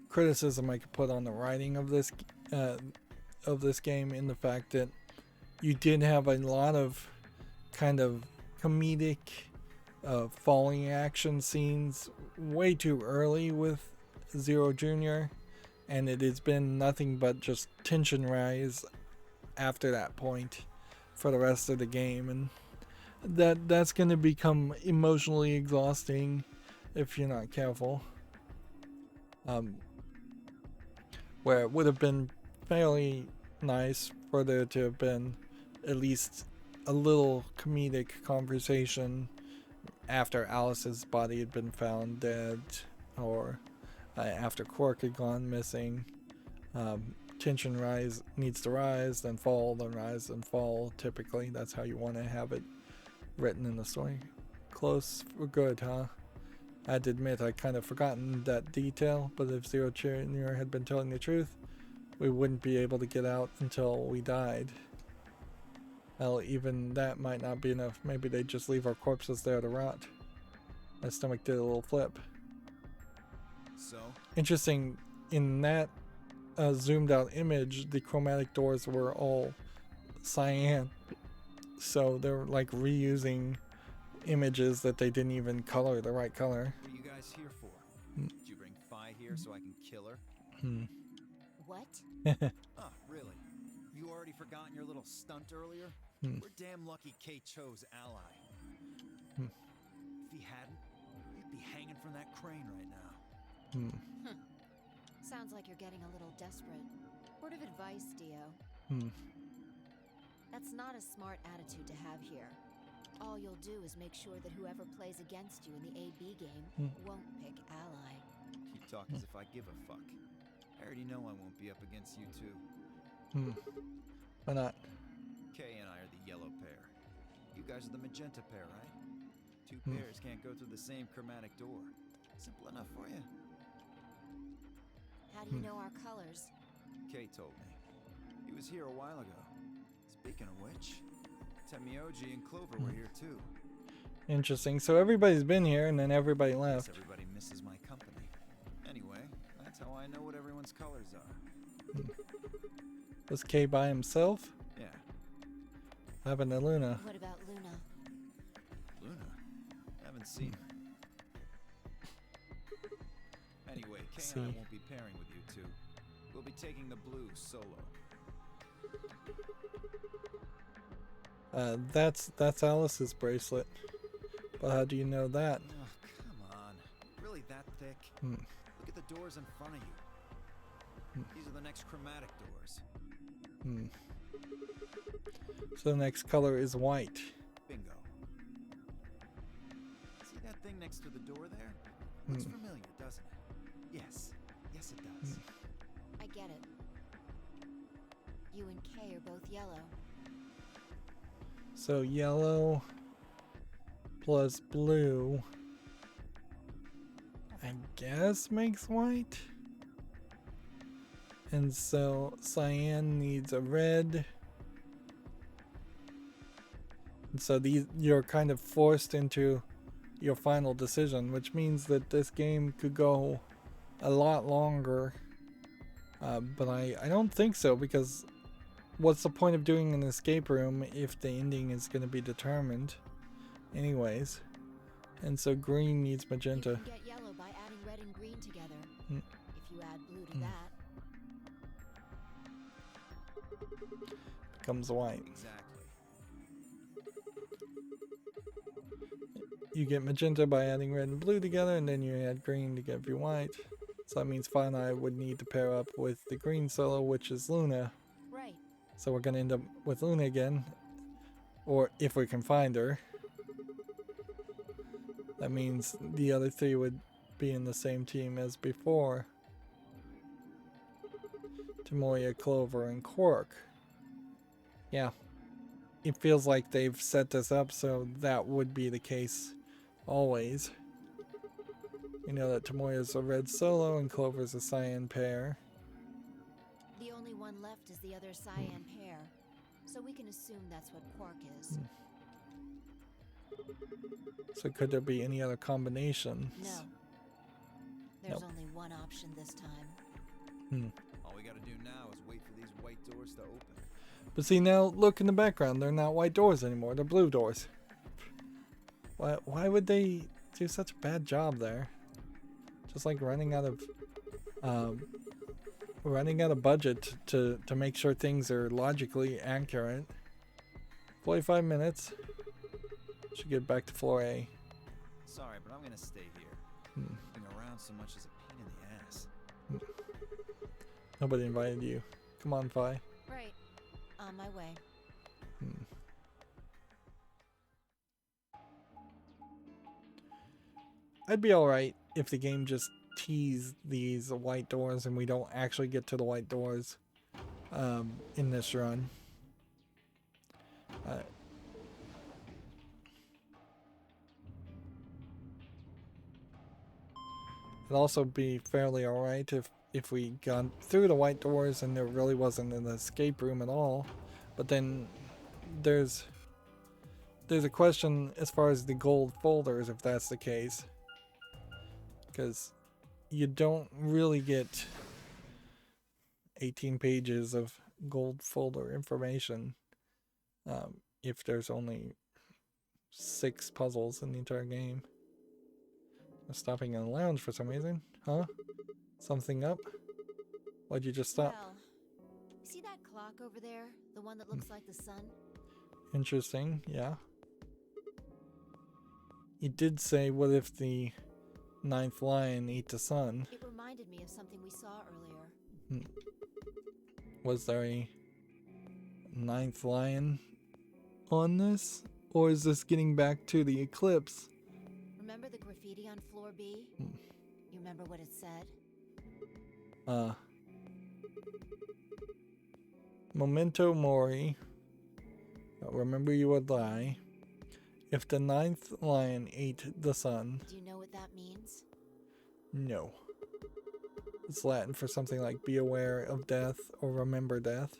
criticism I could put on the writing of this game, in the fact that you did have a lot of kind of comedic falling action scenes way too early with Zero Jr., and it has been nothing but just tension rise after that point for the rest of the game, and that's going to become emotionally exhausting if you're not careful. Where it would have been fairly nice for there to have been at least a little comedic conversation after Alice's body had been found dead, or after Quark had gone missing. Tension needs to rise, then fall, then rise, then fall. Typically, that's how you want to have it written in the story. Close for good, huh? I had to admit I kind of forgotten that detail, but if Zero Jr. had been telling the truth, we wouldn't be able to get out until we died. Well, even that might not be enough. Maybe they'd just leave our corpses there to rot. My stomach did a little flip. So? Interesting, in that zoomed out image, the chromatic doors were all cyan. So they're like reusing images that they didn't even color the right color. What are you guys here for? Did you bring Fi here so I can kill her? What? Oh, really? You already forgotten your little stunt earlier? We're damn lucky Kay chose ally. If he hadn't, you'd be hanging from that crane right now. Sounds like you're getting a little desperate. Word of advice, Dio. That's not a smart attitude to have here. All you'll do is make sure that whoever plays against you in the AB game won't pick ally. You talk as if I give a fuck. I already know I won't be up against you two. Why not? Kay and I are the yellow pair. You guys are the magenta pair, right? Two pairs can't go through the same chromatic door. Simple enough for you. How do you know our colors? Kay told me. He was here a while ago. Speaking of which, Temioji and Clover were here too. Interesting. So everybody's been here and then everybody Guess left. everybody misses my company. Anyway, that's how I know what everyone's colors are. Was Kay by himself? Yeah. What happened to Luna? What about Luna? Luna? Haven't seen her. Anyway, Kay and I won't be pairing with you two. We'll be taking the blue solo. That's Alice's bracelet. But how do you know that? Oh, come on. Really that thick? Look at the doors in front of you. These are the next chromatic doors. So the next color is white. Bingo. See that thing next to the door there? Looks familiar, doesn't it? Yes. Yes, it does. I get it. You and Kay are both yellow. So yellow plus blue, I guess, makes white. And so cyan needs a red. And so you're kind of forced into your final decision, which means that this game could go a lot longer. But I don't think so, because what's the point of doing an escape room if the ending is going to be determined anyways? And so green needs magenta. You can get yellow by adding red and green together. If you add blue to that. Becomes white. Exactly. You get magenta by adding red and blue together, and then you add green to give you white. So that means Fauna would need to pair up with the green solo, which is Luna. Right. So we're going to end up with Luna again. Or if we can find her. That means the other three would be in the same team as before. Tomoya, Clover, and Quark. Yeah. It feels like they've set this up so that would be the case always. You know that Tomoya's a red solo and Clover's a cyan pair. The only one left is the other cyan pair, so we can assume that's what Quark is. So could there be any other combinations? No. There's Nope. only one option this time. All we gotta do now is wait for these white doors to open. But see, now look in the background. They're not white doors anymore. They're blue doors. Why would they do such a bad job there? Just like running out of budget to make sure things are logically accurate. 45 minutes. Should get back to floor A. Sorry, but I'm gonna stay here. Being around so much is a pain in the ass. Nobody invited you. Come on, Fi. Right. On my way. I'd be alright if the game just teased these white doors and we don't actually get to the white doors in this run. It'd also be fairly alright if we got through the white doors and there really wasn't an escape room at all. But then there's a question as far as the gold folders, if that's the case. Because you don't really get 18 pages of gold folder information if there's only 6 puzzles in the entire game. I'm stopping in the lounge for some reason. Huh? Something up? Why'd you just stop? Well, see that clock over there? The one that looks like the sun? Interesting, yeah. You did say, what if the 9th lion ate the sun? It reminded me of something we saw earlier. Was there a 9th lion on this? Or is this getting back to the eclipse? Remember the graffiti on floor B? You remember what it said? Memento mori. Remember you would die. If the 9th lion ate the sun. Do you know what that means? No. It's Latin for something like be aware of death or remember death.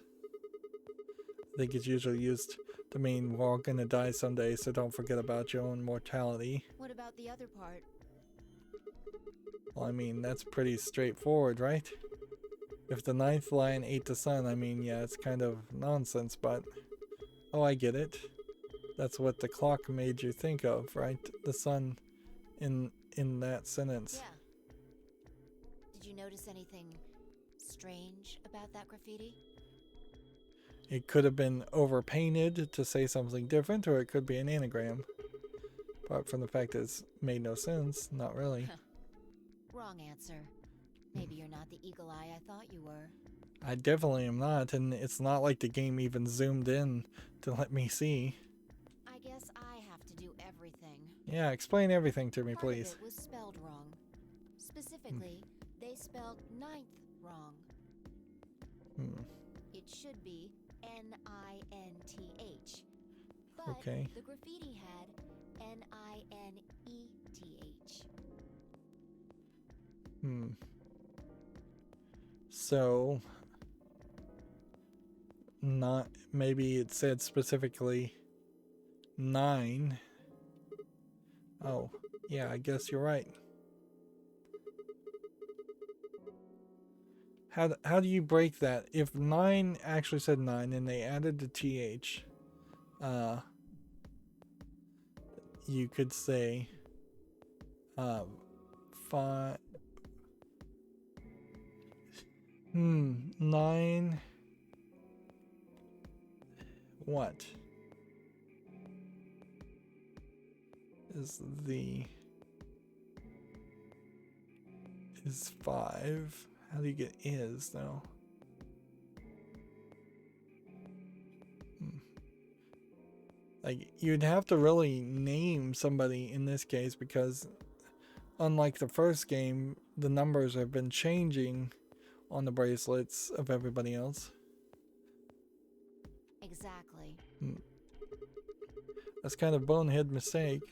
I think it's usually used to mean we're all gonna die someday, so don't forget about your own mortality. What about the other part? Well, I mean, that's pretty straightforward, right? If the 9th lion ate the sun, I mean, yeah, it's kind of nonsense, but... Oh, I get it. That's what the clock made you think of, right? The sun in that sentence. Yeah. Did you notice anything strange about that graffiti? It could have been overpainted to say something different, or it could be an anagram. Apart from the fact that it's made no sense, not really. Wrong answer. Maybe you're not the eagle eye I thought you were. I definitely am not, and it's not like the game even zoomed in to let me see. I guess I have to do everything. Yeah, explain everything to me, Part of please. it was spelled wrong. Specifically, they spelled 9th wrong. It should be N-I-N-T-H. But Okay. the graffiti had N-I-N-E-T-H. So, not maybe it said specifically 9. Oh, yeah, I guess you're right. How do you break that? If 9 actually said 9 and they added the TH, you could say 5. 9. is 5. How do you get is though? Like, you'd have to really name somebody in this case, because unlike the first game, the numbers have been changing on the bracelets of everybody else. Exactly. That's kind of bonehead mistake.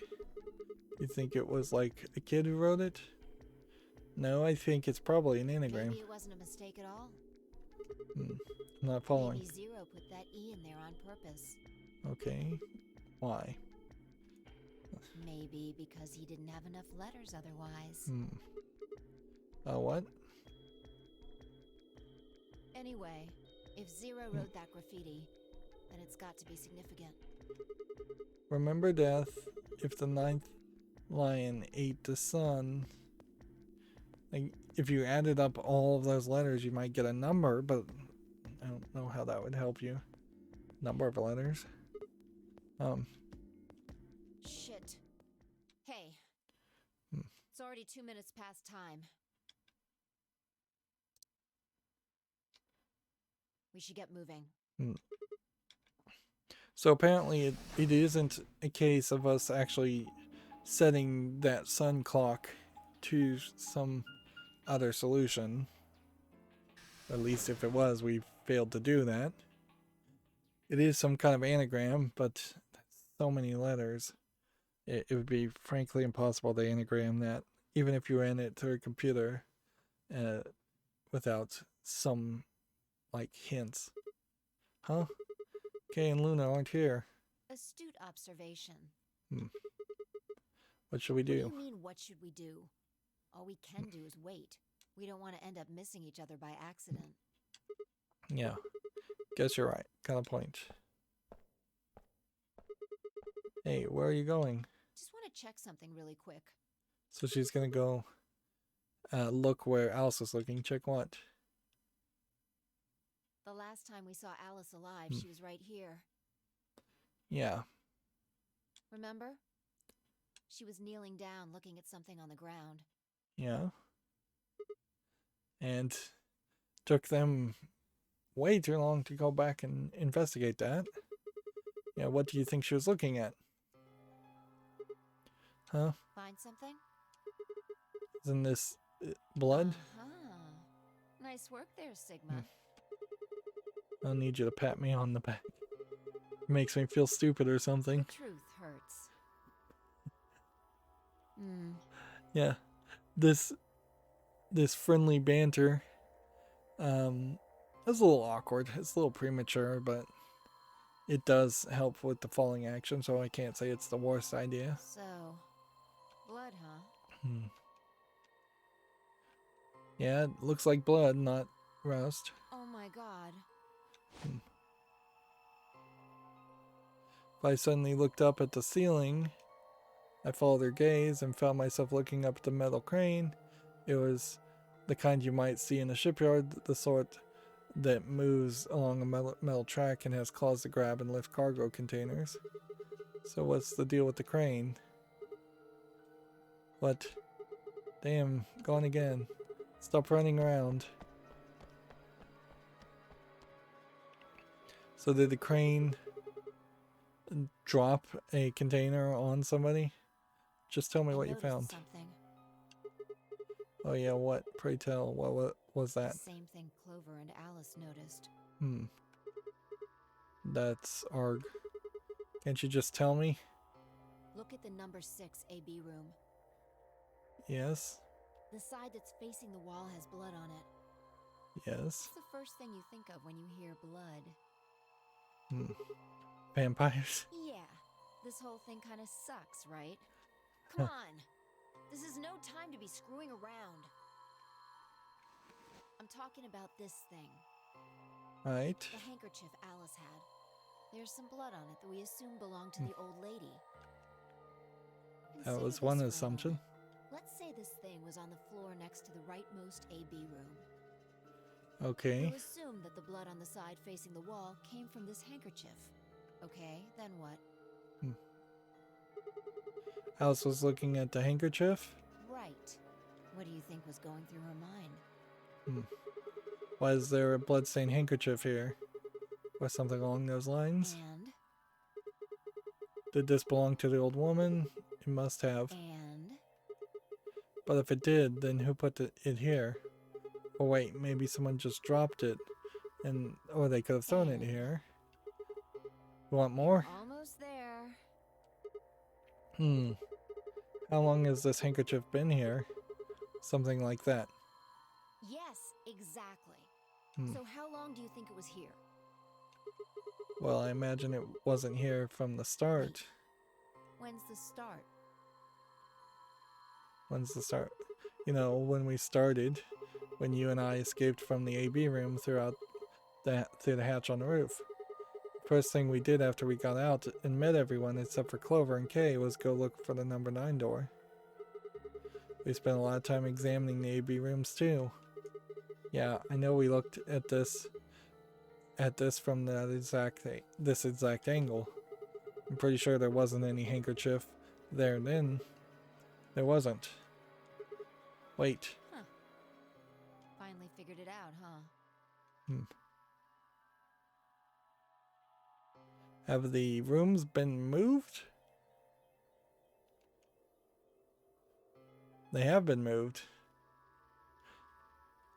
You think it was like a kid who wrote it? No, I think it's probably an anagram. Maybe it wasn't a mistake at all. I'm not following. Maybe Zero put that E in there on purpose. Okay. Why? Maybe because he didn't have enough letters otherwise. What? Anyway, if Zero wrote that graffiti, then it's got to be significant. Remember death if the 9th lion ate the sun. Like, if you added up all of those letters, you might get a number, but I don't know how that would help you. Number of letters. Shit. Hey. It's already 2 minutes past time. We should get moving. So apparently it isn't a case of us actually setting that sun clock to some other solution. At least if it was, we failed to do that. It is some kind of anagram, but so many letters. It would be frankly impossible to anagram that, even if you ran it through a computer without some, like, hints. Huh? Kay and Luna aren't here. Astute observation. What should we do? What do you mean, what should we do? All we can do is wait. We don't want to end up missing each other by accident. Yeah. Guess you're right. Kind of point. Hey, where are you going? Just want to check something really quick. So she's gonna go look where Alice is looking. Check what? The last time we saw Alice alive, she was right here. Yeah. Remember? She was kneeling down, looking at something on the ground. Yeah. And took them way too long to go back and investigate that. Yeah, what do you think she was looking at? Huh? Find something? Isn't this blood? Nice work there, Sigma. I don't need you to pat me on the back. It makes me feel stupid or something. The truth hurts. Yeah. This friendly banter is a little awkward. It's a little premature, but it does help with the falling action, so I can't say it's the worst idea. So, blood, huh? Yeah, it looks like blood, not rust. Oh my god. If I suddenly looked up at the ceiling, I followed her gaze and found myself looking up at the metal crane. It was the kind you might see in a shipyard, the sort that moves along a metal track and has claws to grab and lift cargo containers. So what's the deal with the crane? What? Damn, gone again. Stop running around. So did the crane drop a container on somebody? Just tell me what you found. Something. Oh yeah, what? Pray tell, what was that? The same thing Clover and Alice noticed. That's arg. Can't you just tell me? Look at the number 6 AB room. Yes. The side that's facing the wall has blood on it. Yes. What's the first thing you think of when you hear blood? Vampires. Yeah. This whole thing kind of sucks, right? Come on. This is no time to be screwing around. I'm talking about this thing. Right. The handkerchief Alice had. There's some blood on it that we assume belonged to the old lady. That Consider was one this for a assumption. moment. Let's say this thing was on the floor next to the rightmost AB room. Okay. We'll assume that the blood on the side facing the wall came from this handkerchief. Okay, then what? Alice was looking at the handkerchief. Right. What do you think was going through her mind? Why is there a bloodstained handkerchief here? Or something along those lines? And? Did this belong to the old woman? It must have. And? But if it did, then who put it here? Or wait, maybe someone just dropped it. Or they could have thrown it here. You want more? Almost there. How long has this handkerchief been here? Something like that. Yes, exactly. So how long do you think it was here? Well, I imagine it wasn't here from the start. When's the start? When's the start? You know, when we started, when you and I escaped from the AB room through the hatch on the roof. First thing we did after we got out and met everyone except for Clover and Kay was go look for the number 9 door. We spent a lot of time examining the AB rooms too. Yeah, I know we looked at this from this exact angle. I'm pretty sure there wasn't any handkerchief there then. There wasn't. Wait. Huh. Finally figured it out, huh? Have the rooms been moved? They have been moved.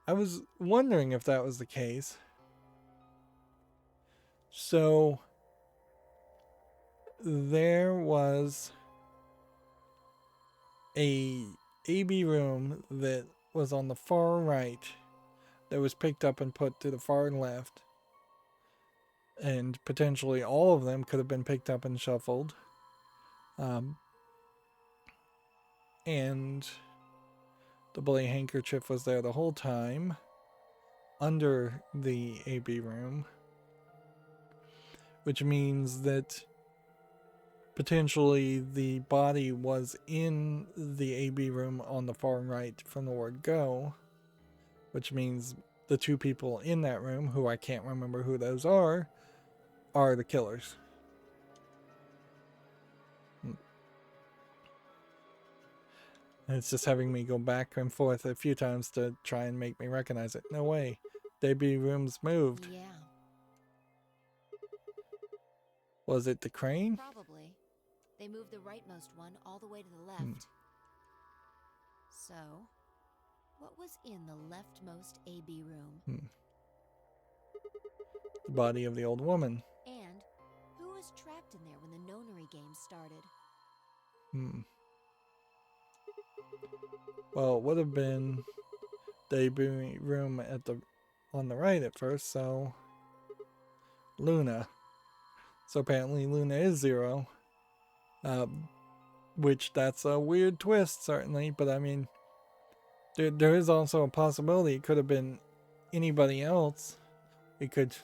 I was wondering if that was the case. So there was a AB room that was on the far right that was picked up and put to the far left. And potentially all of them could have been picked up and shuffled. And the bloody handkerchief was there the whole time under the AB room. Which means that potentially the body was in the AB room on the far right from the word go. Which means the 2 people in that room, who I can't remember who those are the killers. And it's just having me go back and forth a few times to try and make me recognize it. No way. The AB room's moved. Yeah. Was it the crane? Probably. They moved the rightmost one all the way to the left. So, what was in the leftmost AB room? The body of the old woman. And who was trapped in there when the Nonary Games started? Well, it would have been the AB room on the right at first, so Luna. So apparently Luna is 0. Which that's a weird twist, certainly, but I mean, there is also a possibility it could have been anybody else. It could,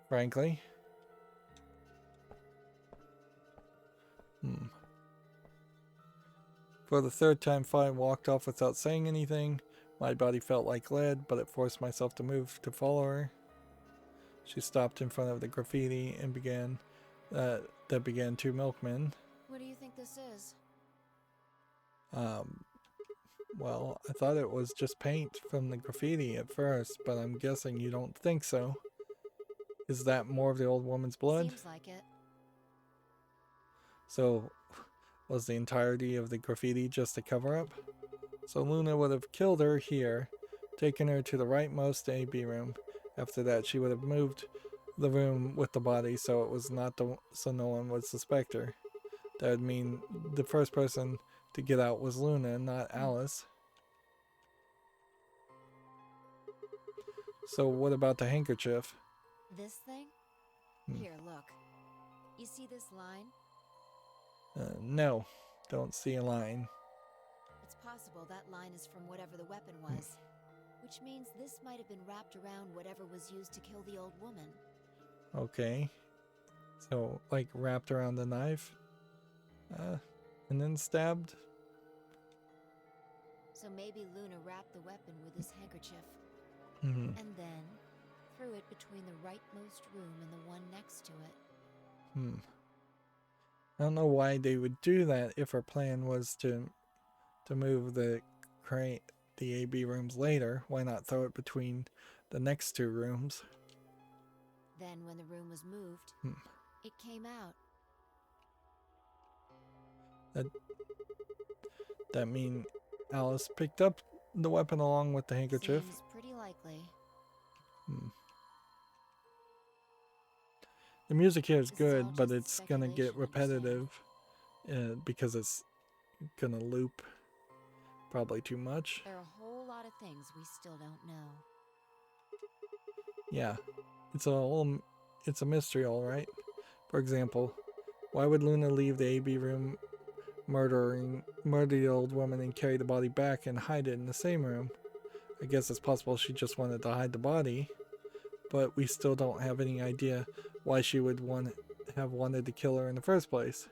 frankly. For the 3rd time, Fi walked off without saying anything. My body felt like lead, but it forced myself to move to follow her. She stopped in front of the graffiti and began 2 milkmen. What do you think this is? Well, I thought it was just paint from the graffiti at first, but I'm guessing you don't think so. Is that more of the old woman's blood? Seems like it. So, was the entirety of the graffiti just a cover-up? So Luna would have killed her here, taken her to the rightmost AB room. After that, she would have moved the room with the body so it was not so no one would suspect her. That would mean the first person to get out was Luna, not Alice. So what about the handkerchief? This thing? Here, look. You see this line? No, don't see a line. It's possible that line is from whatever the weapon was. Which means this might have been wrapped around whatever was used to kill the old woman. Okay. So, like, wrapped around the knife? And then stabbed? So maybe Luna wrapped the weapon with this handkerchief. Hmm. And then threw it between the rightmost room and the one next to it. I don't know why they would do that if our plan was to move the crate, the AB rooms later. Why not throw it between the next two rooms? Then when the room was moved, it came out. That mean Alice picked up the weapon along with the handkerchief? Seems pretty likely. The music here is This is all good, but just it's gonna get speculation, repetitive because it's gonna loop probably too much. There are a whole lot of things we still don't know. Yeah, it's a mystery, all right. For example, why would Luna leave the AB room, murder the old woman, and carry the body back and hide it in the same room? I guess it's possible she just wanted to hide the body, but we still don't have any idea why she would have wanted to kill her in the first place.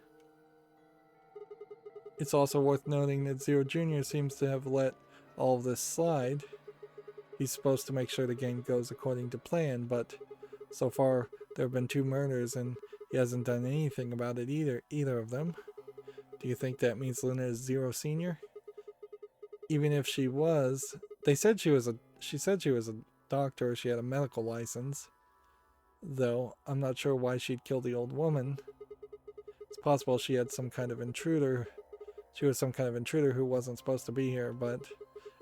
It's also worth noting that Zero Jr. seems to have let all of this slide. He's supposed to make sure the game goes according to plan, but so far there have been 2 murders and he hasn't done anything about it either of them. Do you think that means Luna is Zero Senior? Even if she was, she said she was a doctor, she had a medical license. Though I'm not sure why she'd kill the old woman. It's possible she had some kind of intruder. She was some kind of intruder who wasn't supposed to be here, but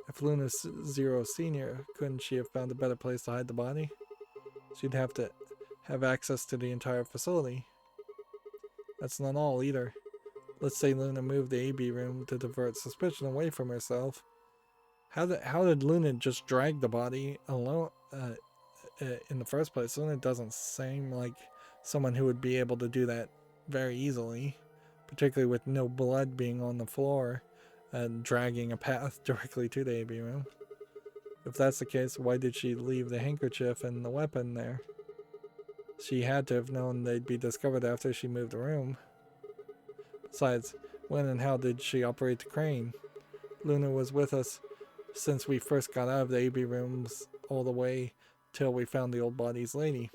if Luna's Zero Senior, couldn't she have found a better place to hide the body? She'd have to have access to the entire facility. That's not all either. Let's say Luna moved the AB room to divert suspicion away from herself. How did Luna just drag the body alone in the first place? Luna doesn't seem like someone who would be able to do that very easily, particularly with no blood being on the floor and dragging a path directly to the AB room. If that's the case, why did she leave the handkerchief and the weapon there? She had to have known they'd be discovered after she moved the room. Besides, when and how did she operate the crane? Luna was with us since we first got out of the AB rooms all the way till we found the old body's lady.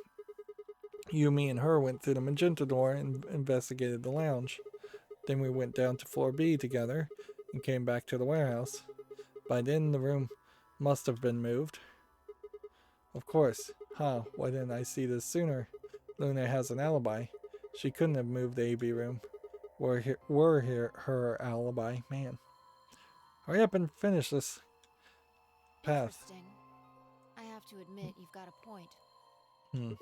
You, me, and her went through the magenta door and investigated the lounge. Then we went down to floor B together and came back to the warehouse. By then the room must have been moved. Of course. Why didn't I see this sooner? Luna has an alibi. She couldn't have moved the AB room. Were her alibi. Man. Hurry up and finish this path. Interesting. I have to admit, you've got a point.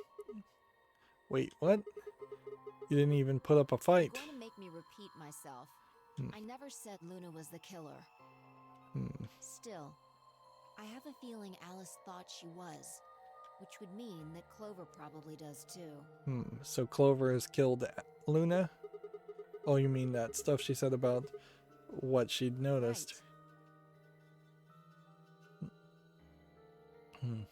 Wait, what? You didn't even put up a fight. You're going to make me repeat myself. I never said Luna was the killer. Still, I have a feeling Alice thought she was, which would mean that Clover probably does too. So Clover has killed Luna? Oh, you mean that stuff she said about what she'd noticed? Right.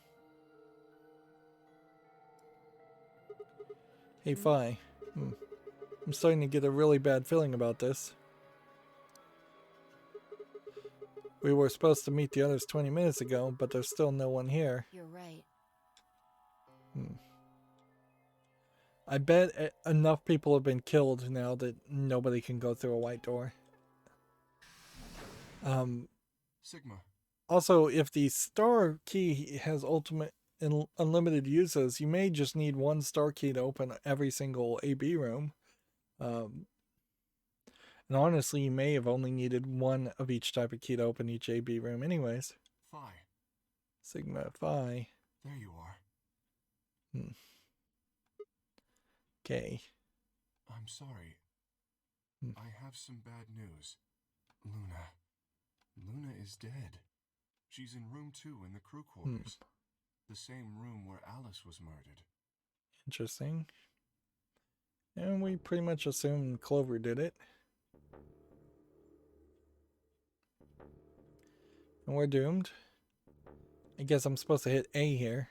Hey, Fi. I'm starting to get a really bad feeling about this. We were supposed to meet the others 20 minutes ago, but there's still no one here. You're right. I bet enough people have been killed now that nobody can go through a white door. Sigma. Also, if the star key has ultimate and unlimited uses, you may just need 1 star key to open every single AB room. And honestly, you may have only needed 1 of each type of key to open each AB room anyways. Phi. Sigma Phi. There you are. Okay. I'm sorry. I have some bad news. Luna is dead. She's in room 2 in the crew quarters. The same room where Alice was murdered. Interesting. And we pretty much assumed Clover did it. And we're doomed. I guess I'm supposed to hit A here.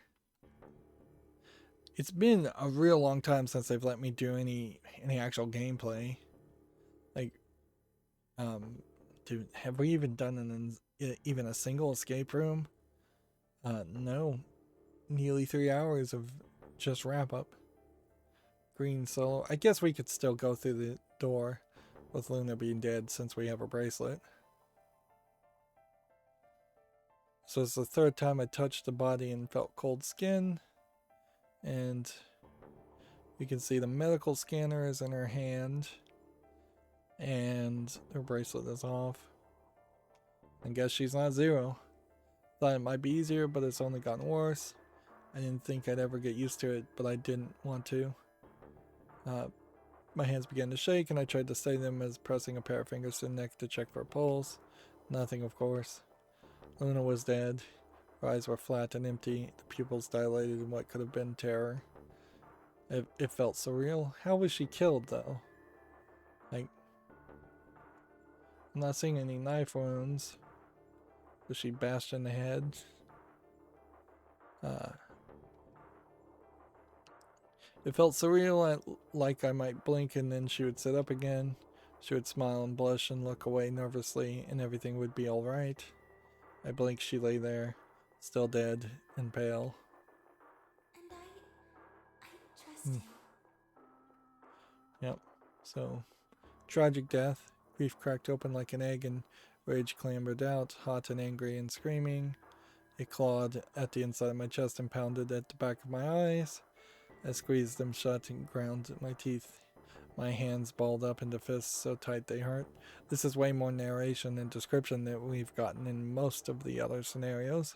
It's been a real long time since they've let me do any actual gameplay. Like, dude, have we even done even a single escape room? No. Nearly 3 hours of just wrap up. Green solo. I guess we could still go through door, with Luna being dead since we have a bracelet. So it's the third time I touched the body and felt cold skin. And you can see the medical scanner is in her hand. And her bracelet is off. I guess she's not zero. Thought it might be easier, but it's only gotten worse. I didn't think I'd ever get used to it, but I didn't want to. My hands began to shake, and I tried to steady them as pressing a pair of fingers to the neck to check for a pulse. Nothing, of course. Luna was dead. Her eyes were flat and empty, the pupils dilated in what could have been terror. It felt surreal. How was she killed, though? Like, I'm not seeing any knife wounds. Was she bashed in the head? It felt surreal, like I might blink and then she would sit up again. She would smile and blush and look away nervously, and everything would be alright. I blinked, she lay there, still dead and pale. And I trust him. Yep, so, tragic death. Grief cracked open like an egg and rage clambered out, hot and angry and screaming. It clawed at the inside of my chest and pounded at the back of my eyes. I squeezed them shut and ground my teeth. My hands balled up into fists so tight they hurt. This is way more narration and description than we've gotten in most of the other scenarios.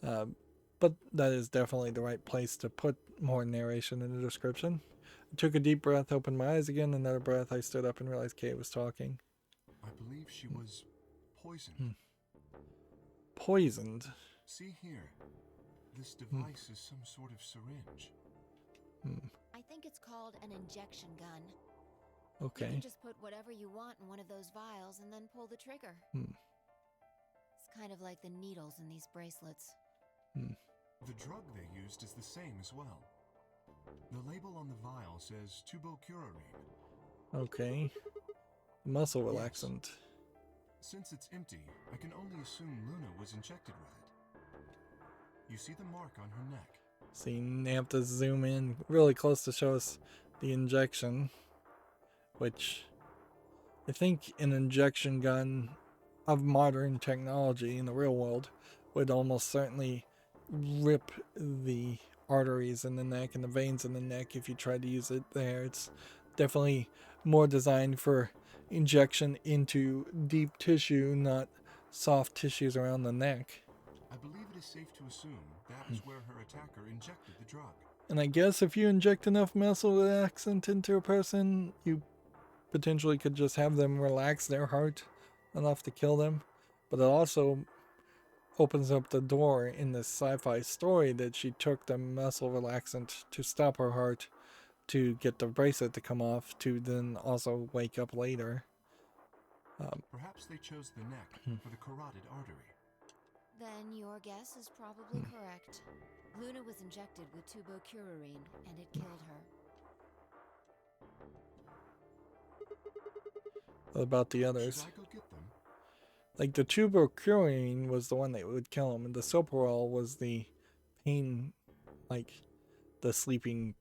But that is definitely the right place to put more narration in the description. I took a deep breath, opened my eyes again, another breath. I stood up and realized Kate was talking. I believe she was poisoned. Poisoned? See here. This device is some sort of syringe. I think it's called an injection gun. Okay. You can just put whatever you want in one of those vials and then pull the trigger. It's kind of like the needles in these bracelets. The drug they used is the same as well. The label on the vial says tubocurarine. Okay. Muscle relaxant. Since it's empty, I can only assume Luna was injected with it. You see the mark on her neck. See, you have to zoom in really close to show us the injection, which I think an injection gun of modern technology in the real world would almost certainly rip the arteries in the neck and the veins in the neck if you tried to use it there. It's definitely more designed for injection into deep tissue, not soft tissues around the neck. I believe it is safe to assume that is where her attacker injected the drug. And I guess if you inject enough muscle relaxant into a person, you potentially could just have them relax their heart enough to kill them. But it also opens up the door in this sci-fi story that she took the muscle relaxant to stop her heart, to get the bracelet to come off, to then also wake up later. Perhaps they chose the neck for the carotid artery. Then your guess is probably correct. Luna was injected with tubocurarine, and it killed her. What about the others? Should I go get them? Like the tubocurarine was the one that would kill him, and the soporol was the pain, like the sleeping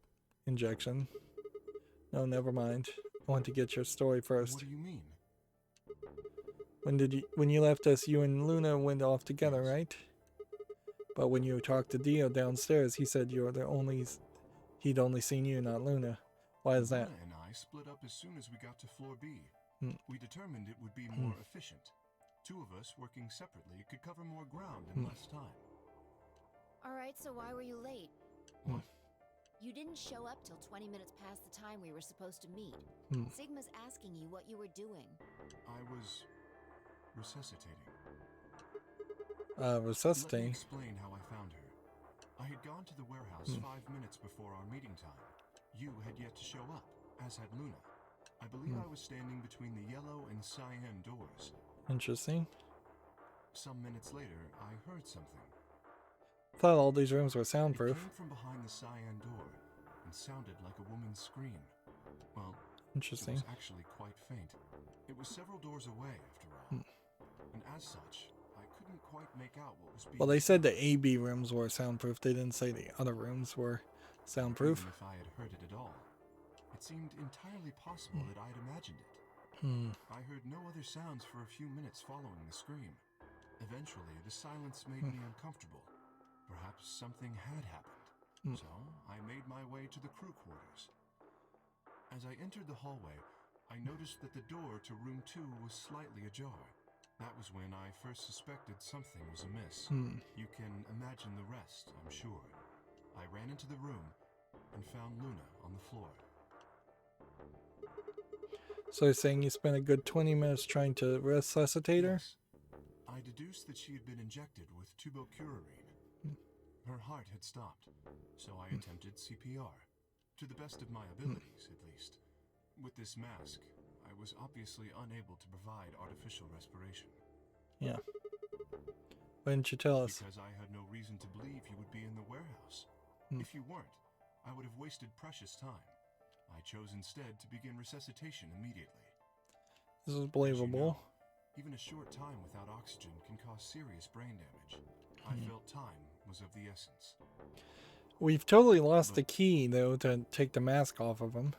injection. No, never mind. I want to get your story first. What do you mean? When you left us, you and Luna went off together, right? But when you talked to Dio downstairs, he said he'd only seen you, not Luna. Why is that? Luna and I split up as soon as we got to floor B. We determined it would be more efficient. Two of us working separately could cover more ground in less time. Alright, so why were you late? What? You didn't show up till 20 minutes past the time we were supposed to meet. Sigma's asking you what you were doing. I was resuscitating. Resuscitating? Let me explain how I found her. I had gone to the warehouse 5 minutes before our meeting time. You had yet to show up, as had Luna. I believe I was standing between the yellow and cyan doors. Interesting. Some minutes later, I heard something. Thought all these rooms were It soundproof. came from behind the cyan door and sounded like a woman's scream. Well, Interesting. it was actually quite faint. It was several doors away, after all. And as such, I couldn't quite make out what was being Well, they said said. the AB rooms were soundproof. They didn't say the other rooms were soundproof. Even if I had heard it at all. It seemed entirely possible that I'd imagined it. I heard no other sounds for a few minutes following the scream. Eventually, the silence made me uncomfortable. Perhaps something had happened. So, I made my way to the crew quarters. As I entered the hallway, I noticed that the door to room 2 was slightly ajar. That was when I first suspected something was amiss. You can imagine the rest, I'm sure. I ran into the room and found Luna on the floor. So you're saying you spent a good 20 minutes trying to resuscitate her? Yes. I deduced that she had been injected with tubocurarine. Her heart had stopped, so I attempted CPR. To the best of my abilities, at least. With this mask, I was obviously unable to provide artificial respiration. Yeah. Why didn't you tell us? Because I had no reason to believe you would be in the warehouse. If you weren't, I would have wasted precious time. I chose instead to begin resuscitation immediately. This is believable. As you know, even a short time without oxygen can cause serious brain damage. I felt time was of the essence. We've totally lost the key, though, to take the mask off of him.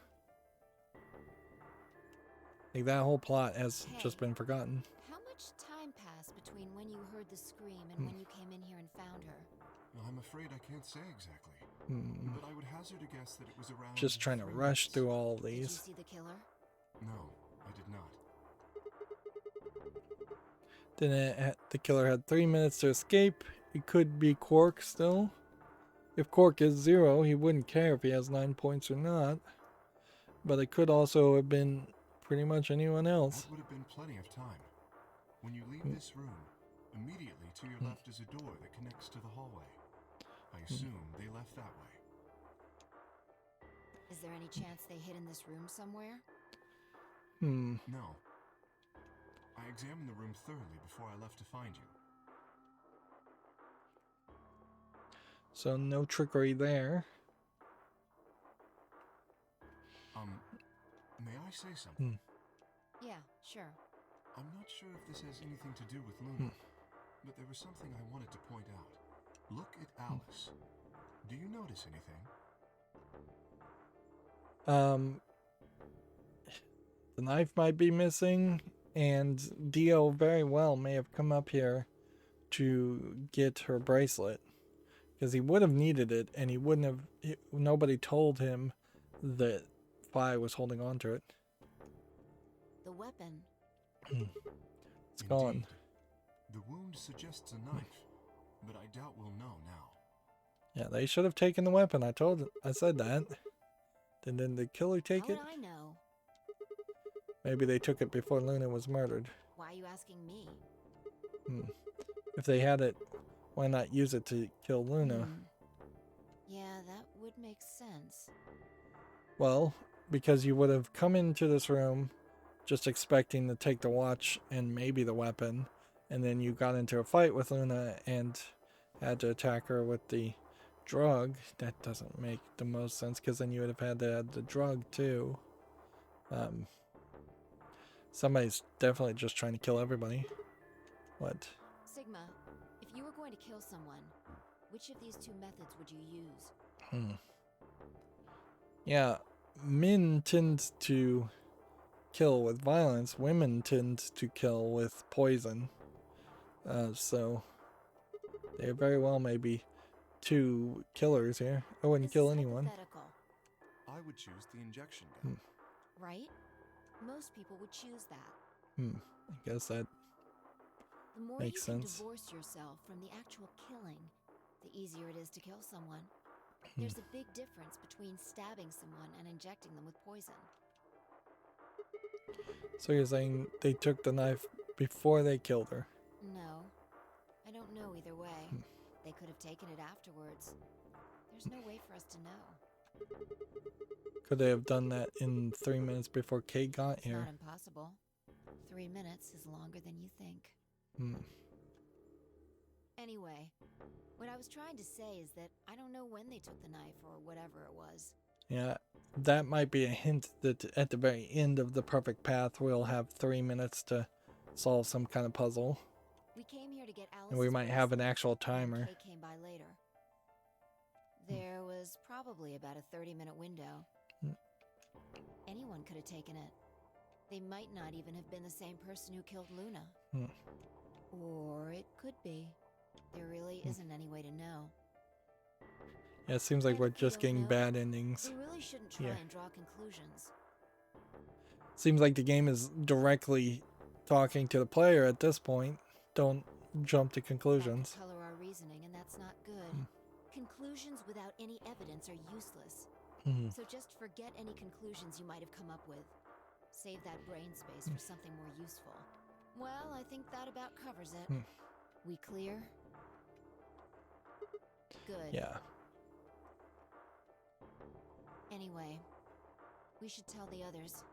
Like, that whole plot has just been forgotten. How much time passed between when you heard the scream and when you came in here and found her? I'm afraid I can't say exactly. But I would hazard a guess that it was around... Just trying to 3 rush minutes. through all Did you these. see the killer? No, I did not. Then the killer had 3 minutes to escape. It could be Quark still. If Quark is 0, he wouldn't care if he has 9 points or not. But it could also have been pretty much anyone else. That would have been plenty of time. When you leave this room, immediately to your left is a door that connects to the hallway. I assume they left that way. Is there any chance they hid in this room somewhere? No. I examined the room thoroughly before I left to find you. So no trickery there. May I say something? Yeah, sure. I'm not sure if this has anything to do with Luna, but there was something I wanted to point out. Look at Alice. Do you notice anything? The knife might be missing, and Dio very well may have come up here to get her bracelet. Because he would have needed it, and he wouldn't have... Nobody told him that Phi was holding on to it. The weapon. It's gone. Indeed. The wound suggests a knife, but I doubt we'll know now. Yeah, they should have taken the weapon. I said that. Then did the killer take How it? would I know? Maybe they took it before Luna was murdered. Why are you asking me? If they had it, why not use it to kill Luna? Yeah, that would make sense. Well, because you would have come into this room just expecting to take the watch and maybe the weapon, and then you got into a fight with Luna and had to attack her with the drug. That doesn't make the most sense, because then you would have had to add the drug too. Somebody's definitely just trying to kill everybody. What? Sigma, if you were going to kill someone, which of these two methods would you use? Yeah, men tend to kill with violence. Women tend to kill with poison. So there very well may be two killers here. I wouldn't This kill is anyone. hypothetical, I would choose the injection gun. right? Most people would choose that. I guess that The more Makes you can sense. divorce yourself from the actual killing, the easier it is to kill someone. There's a big difference between stabbing someone and injecting them with poison. So you're saying they took the knife before they killed her? No, I don't know either way. They could have taken it afterwards. There's no way for us to know. Could they have done that in 3 minutes before Kate got It's here? not impossible. 3 minutes is longer than you think. Anyway, what I was trying to say is that I don't know when they took the knife or whatever it was. Yeah, that might be a hint that at the very end of the perfect path, we'll have 3 minutes to solve some kind of puzzle. We came here to get Alice. And we might have an actual timer. Kate came by later. There was probably about a 30-minute window. Anyone could have taken it. They might not even have been the same person who killed Luna. Or it could be. There really isn't any way to know. Yeah, it seems like And we're if we just don't getting know, bad endings. We really shouldn't try Yeah. and draw conclusions. Seems like the game is directly talking to the player at this point. Don't jump to That conclusions. could color our reasoning, and that's not good. Conclusions without any evidence are useless. So just forget any conclusions you might have come up with. Save that brain space for something more useful. Well, I think that about covers it. We clear? Good. Yeah. Anyway, we should tell the others.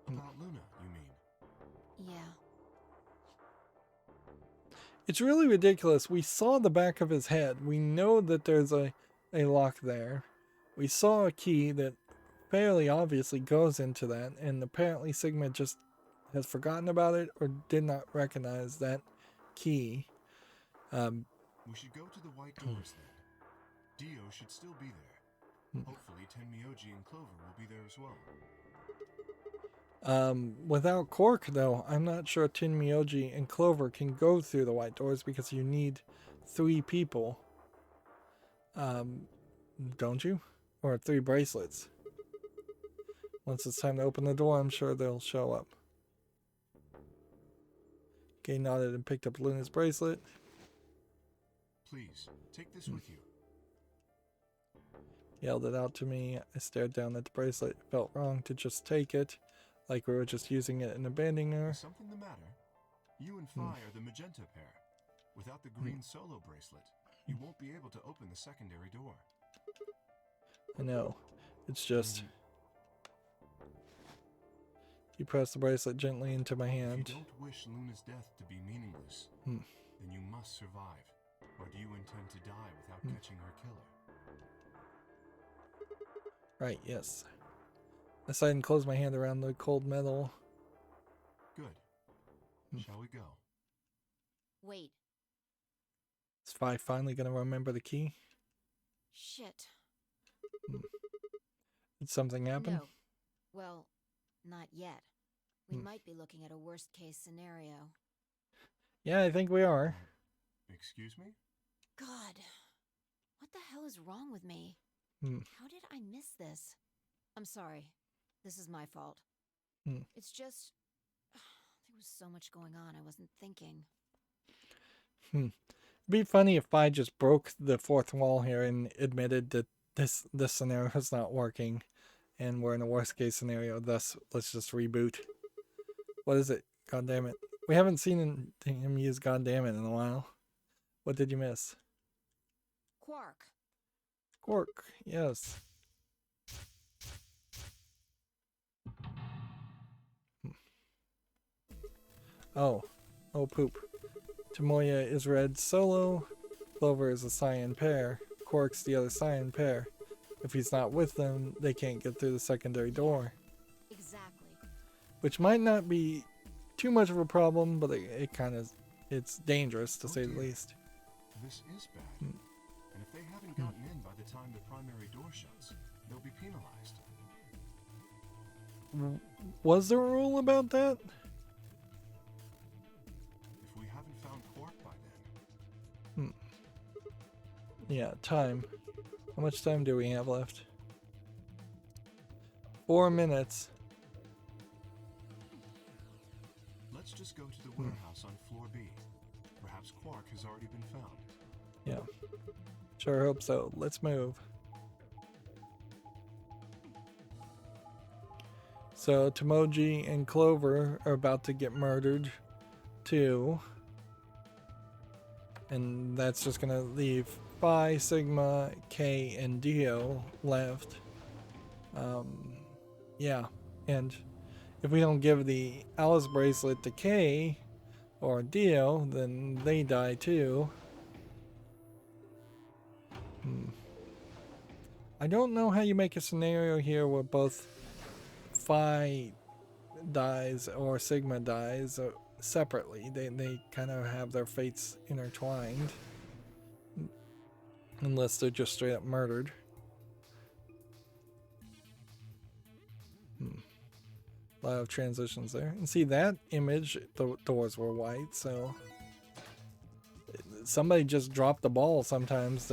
About Luna, you mean? Yeah. It's really ridiculous. We saw the back of his head. We know that there's a lock there. We saw a key that fairly obviously goes into that, and apparently Sigma just has forgotten about it or did not recognize that key. We should go to the white doors then. Dio should still be there. Hopefully Tenmyoji and Clover will be there as well. Without Quark, though, I'm not sure Tenmyoji and Clover can go through the white doors because you need 3 people. Don't you? Or 3 bracelets. Once it's time to open the door, I'm sure they'll show up. Gay nodded and picked up Luna's bracelet. Please, take this with you. He held it out to me. I stared down at the bracelet. It felt wrong to just take it, like we were just using it and abandoning her. Is something the matter? You and Phi are the magenta pair. Without the green solo bracelet, you won't be able to open the secondary door. I know. It's just... He pressed the bracelet gently into my hand. If you don't wish Luna's death to be meaningless, then you must survive. Or do you intend to die without catching her killer? Right, yes. I sighed and closed my hand around the cold metal. Good. Shall we go? Wait. Is Phi finally going to remember the key? Shit. Did something happen? No. Well, not yet. We might be looking at a worst-case scenario. Yeah, I think we are. Excuse me? God. What the hell is wrong with me? How did I miss this? I'm sorry. This is my fault. It's just... there was so much going on, I wasn't thinking. It'd be funny if I just broke the fourth wall here and admitted that this scenario is not working and we're in a worst case scenario, thus let's just reboot. What is it? God damn it. We haven't seen him use God damn it in a while. What did you miss? Quark. Quark, yes. Oh poop. Tomoya is red solo, Clover is a cyan pair, Quark's the other cyan pair. If he's not with them, they can't get through the secondary door. Exactly. Which might not be too much of a problem, but it kind of, it's dangerous to say the least. This is bad. And if they haven't gotten in by the time the primary door shuts, they'll be penalized. Was there a rule about that? If we haven't found Quark by then. Yeah, time. How much time do we have left? 4 minutes. Let's just go to the warehouse on floor B. Perhaps Quark has already been found. Yeah. Sure hope so. Let's move. So Tomoji and Clover are about to get murdered too. And that's just gonna leave Phi, Sigma, K, and Dio left. Yeah. And if we don't give the Alice bracelet to K or Dio, then they die too. I don't know how you make a scenario here where both Phi dies or Sigma dies separately. They kind of have their fates intertwined. Unless they're just straight up murdered. A lot of transitions there. And see that image, the doors were white, so somebody just dropped the ball sometimes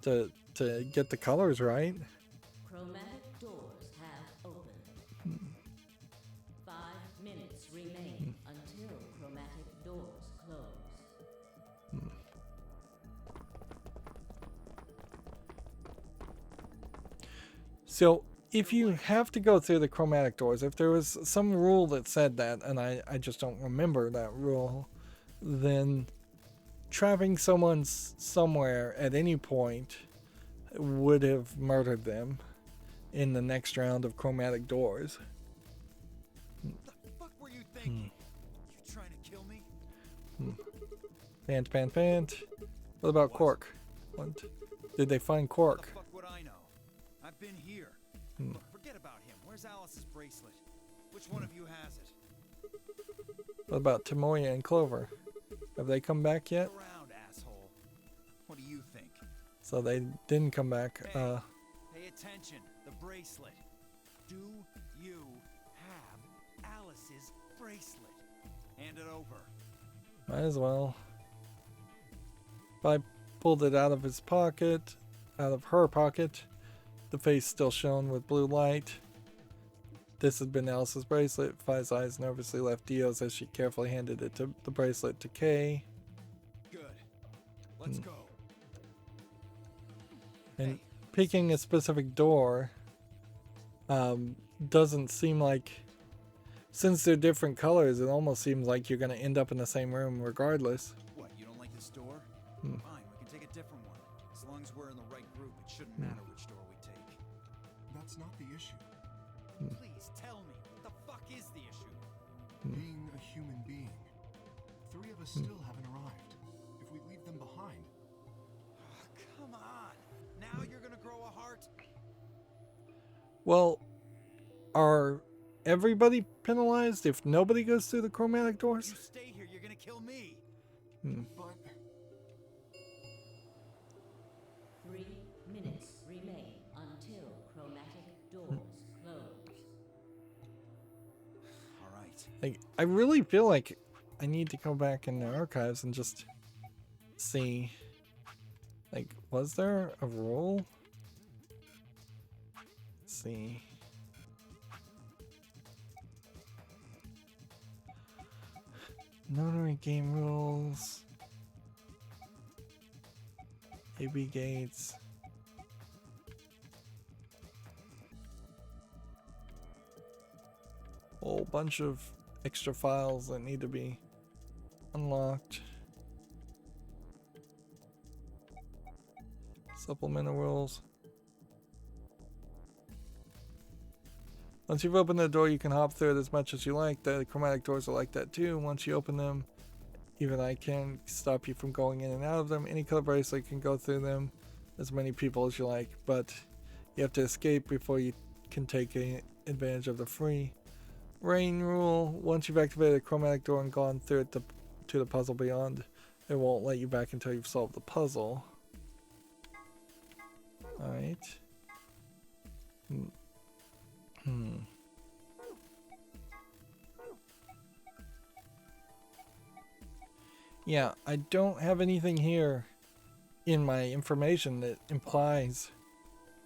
to get the colors right. Chromatic doors have opened. 5 minutes remain until chromatic doors close. So if you have to go through the chromatic doors, if there was some rule that said that, and I just don't remember that rule, then trapping someone somewhere at any point would have murdered them in the next round of chromatic doors. The fuck were you thinking? You trying to kill me? Pant. What about Cork? What? Did they find How Cork? the fuck would I know? I've been here. Forget about him. Where's Alice's bracelet? Which one of you has it? What about Tamoya and Clover? Have they come back yet? Around, asshole. What do you think? So they didn't come back. Hey, pay attention. The bracelet. Do you have Alice's bracelet? Hand it over. Might as well. I pulled it out of his pocket, out of her pocket. The face still shone with blue light. This had been Alice's bracelet. Fi's eyes nervously left Dio's as she carefully handed the bracelet to Kay. Good. Let's go. And picking a specific door doesn't seem like, since they're different colors, it almost seems like you're going to end up in the same room regardless. What, you don't like this door? Fine, we can take a different one. As long as we're in the right group, it shouldn't matter which door we take. That's not the issue. Please tell me, what the fuck is the issue? Being a human being. 3 of us still haven't arrived. If we leave them behind, Come on. Now you're gonna grow a heart? Well, are everybody penalized if nobody goes through the chromatic You doors? stay here, you're gonna kill me. but 3 minutes remain until chromatic doors close. Alright. Like, I really feel like I need to go back in the archives and just see, like, was there a rule? Let's see. Nonary Game rules. AB gates. Whole bunch of extra files that need to be unlocked. Supplemental rules. Once you've opened the door, you can hop through it as much as you like. The chromatic doors are like that too. Once you open them, even I can stop you from going in and out of them. Any color bracelet can go through them, as many people as you like, but you have to escape before you can take advantage of the free rain rule. Once you've activated a chromatic door and gone through it to the puzzle beyond, it won't let you back until you've solved the puzzle. Alright. Yeah, I don't have anything here in my information that implies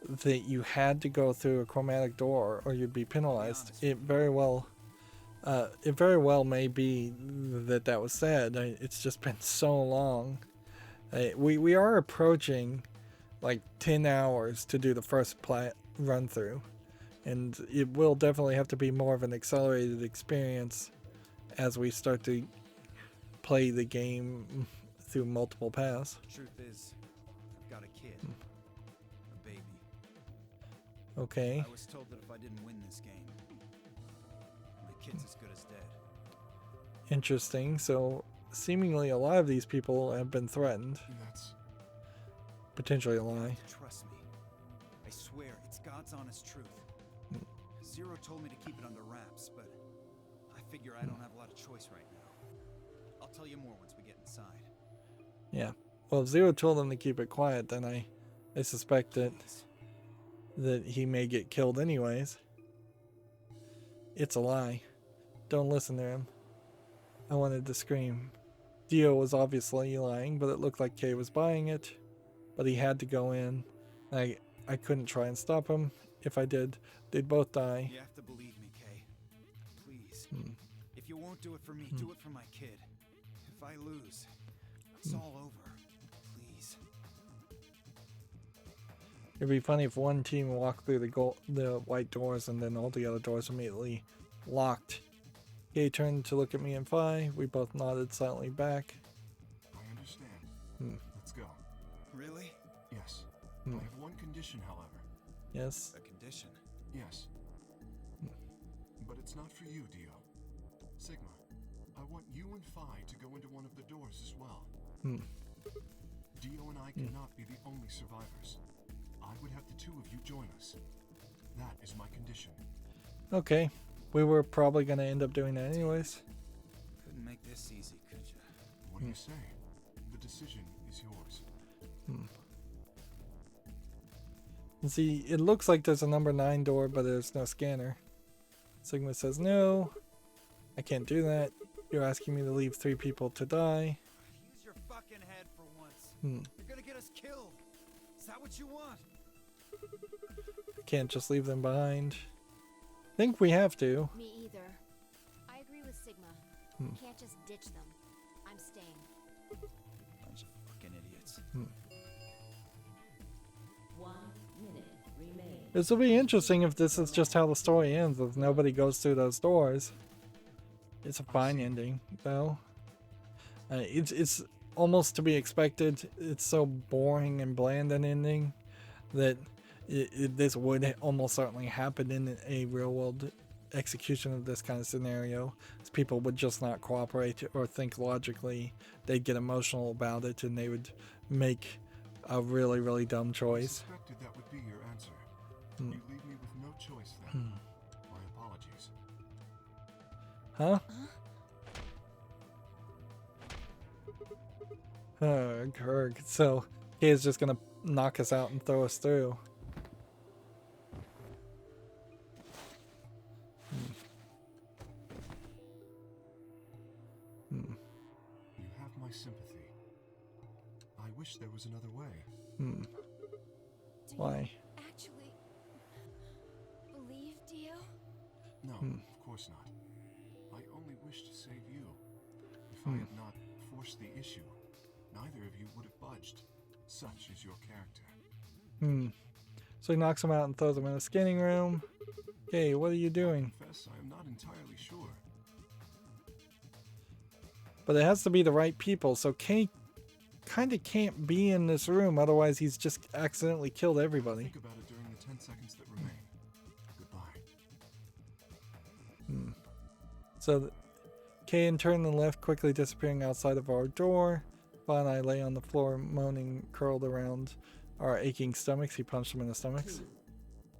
that you had to go through a chromatic door or you'd be penalized. It very well may be that was said. It's just been so long. We are approaching like 10 hours to do the first run through, and it will definitely have to be more of an accelerated experience as we start to play the game through multiple paths. Truth is, I've got a kid. A baby. Okay. I was told that if I didn't win this game, my kid's as good as dead. Interesting. So seemingly a lot of these people have been threatened. that's Potentially a You lie. have to trust me. I swear, it's God's honest truth. Zero told me to keep it under wraps, but I figure I don't have a lot of choice right now. I'll tell you more once we get inside. Yeah. Well, if Zero told them to keep it quiet, then I suspect that Please. that he may get killed anyways. It's a lie. Don't listen to him. I wanted to scream. Dio was obviously lying, but it looked like Kay was buying it. But he had to go in. I couldn't try and stop him. If I did, they'd both die. You have to believe me, Kay. Please. If you won't do it for me, do it for my kid. If I lose, it's all over. Please. It'd be funny if one team walked through the white doors and then all the other doors immediately locked. Kay turned to look at me and Fi. We both nodded silently back. I understand. Let's go. Really? Yes. I have one condition, however. Yes. A condition? Yes. But it's not for you, Dio. Sigma, I want you and Fi to go into one of the doors as well. Dio and I cannot be the only survivors. I would have the two of you join us. That is my condition. Okay. We were probably going to end up doing that anyways. Couldn't make this easy, could you? What do you say? The decision is yours. See, it looks like there's a number 9 door, but there's no scanner. Sigma says, no, I can't do that. You're asking me to leave 3 people to die. Use your fucking head for once. You're gonna get us killed. Is that what you want? Can't just leave them behind. Think we have to. Me either. I agree with Sigma. Can't just ditch them. I'm staying. Bunch of fucking idiots. 1 minute remains. This will be interesting if this is just how the story ends, if nobody goes through those doors. It's a fine ending, though. It's almost to be expected. It's so boring and bland an ending that this would almost certainly happen in a real-world execution of this kind of scenario. People would just not cooperate or think logically. They'd get emotional about it, and they would make a really, really dumb I choice. suspected that would be your answer. You leave me with no choice then. My apologies. Huh? Kirk. So he is just gonna knock us out and throw us through. You have my sympathy. I wish there was another way. Do Why? you actually believe Dio? No, of course not. I only wish to save you. If I had not forced the issue, neither of you would have budged. Such is your character. So he knocks him out and throws him in a scanning room. Hey, what are you doing? I confess I am not entirely sure. But it has to be the right people, so Kenny kind of can't be in this room, otherwise he's just accidentally killed everybody. Think about it during the 10 seconds that remain. Goodbye. So Kay in turn and left, quickly disappearing outside of our door. Fa and I lay on the floor, moaning, curled around our aching stomachs. He punched him in the stomachs. 2,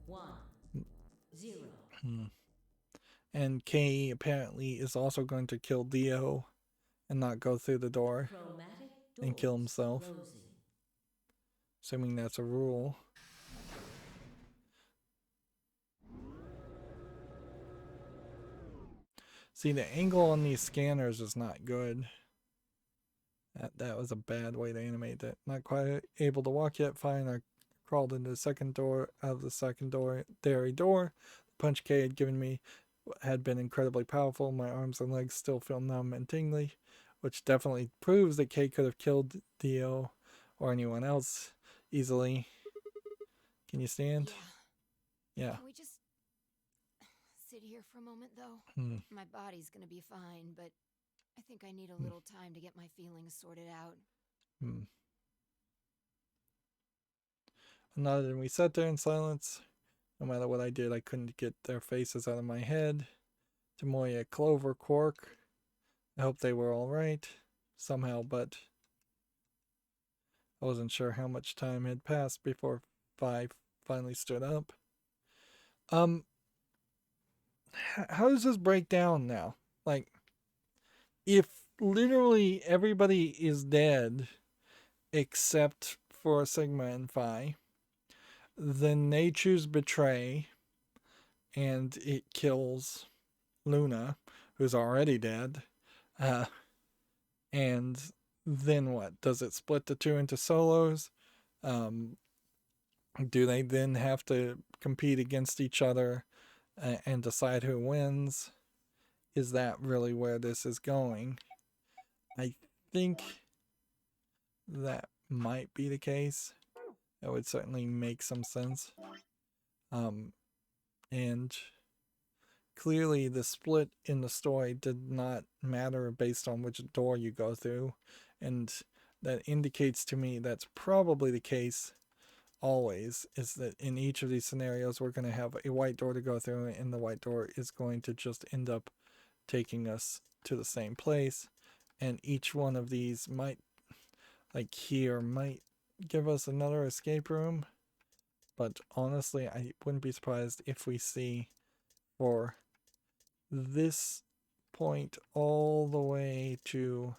1, 0. And Kay apparently is also going to kill Dio and not go through the door Chromatic and kill doors himself. closing. Assuming that's a rule. See, the angle on these scanners is not good. That was a bad way to animate that. Not quite able to walk yet. Fine, I crawled into the second door, out of the secondary door. The punch Kay had given me had been incredibly powerful. My arms and legs still feel numb and tingly, which definitely proves that Kay could have killed Dio or anyone else easily. Can you stand? Yeah. Can we just sit here for a moment, though? My body's gonna be fine, but I think I need a little time to get my feelings sorted out. I nodded and we sat there in silence. No matter what I did, I couldn't get their faces out of my head. Tomoya, Clover, Quark. I hope they were all right somehow, but I wasn't sure how much time had passed before Fi finally stood up. How does this break down now? Like, if literally everybody is dead except for Sigma and Fi, then they choose betray, and it kills Luna, who's already dead. And then what? Does it split the two into solos? Do they then have to compete against each other and decide who wins? Is that really where this is going? I think that might be the case. That would certainly make some sense. And clearly the split in the story did not matter based on which door you go through. And that indicates to me that's probably the case always, is that in each of these scenarios we're going to have a white door to go through, and the white door is going to just end up taking us to the same place. And each one of these might, like here, might give us another escape room. But honestly, I wouldn't be surprised if we see for this point all the way to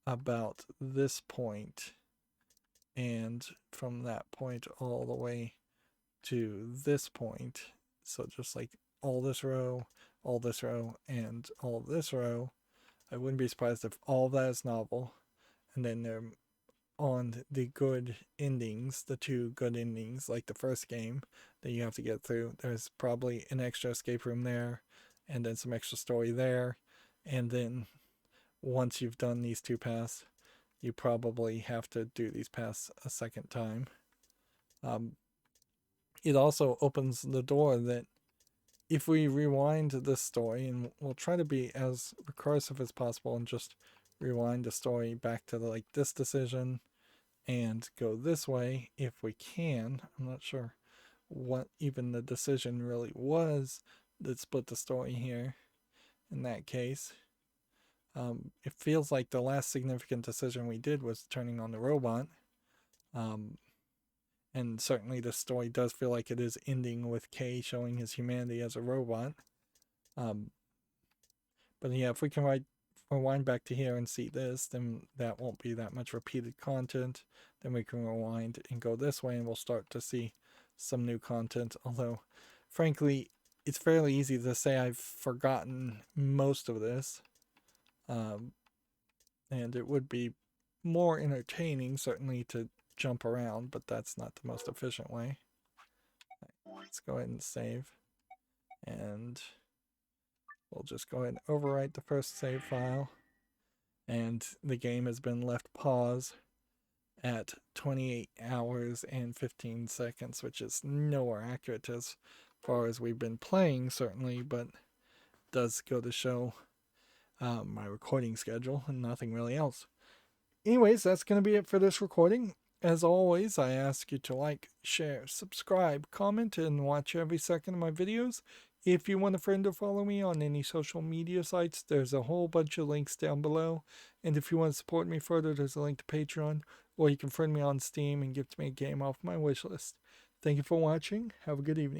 about this point, and from that point all the way to this point, so just like all this row, and all this row, I wouldn't be surprised if all of that is novel, and then they're on the good endings, the two good endings, like the first game that you have to get through. There's probably an extra escape room there, and then some extra story there, and then once you've done these two paths, you probably have to do these paths a second time. It also opens the door that if we rewind this story, and we'll try to be as recursive as possible and just rewind the story back to like this decision and go this way if we can. I'm not sure what even the decision really was that split the story here in that case. It feels like the last significant decision we did was turning on the robot. And certainly the story does feel like it is ending with Kay showing his humanity as a robot. But yeah, if we can rewind back to here and see this, then that won't be that much repeated content. Then we can rewind and go this way, and we'll start to see some new content. Although, frankly, it's fairly easy to say I've forgotten most of this. And it would be more entertaining, certainly, to jump around, but that's not the most efficient way. Let's go ahead and save. And we'll just go ahead and overwrite the first save file. And the game has been left pause at 28 hours and 15 seconds, which is nowhere accurate as far as we've been playing, certainly, but does go to show my recording schedule and nothing really else. Anyways, that's going to be it for this recording. As always, I ask you to like, share, subscribe, comment, and watch every second of my videos. If you want a friend to follow me on any social media sites, there's a whole bunch of links down below. And if you want to support me further, there's a link to Patreon, or you can friend me on Steam and gift me a game off my wishlist. Thank you for watching. Have a good evening.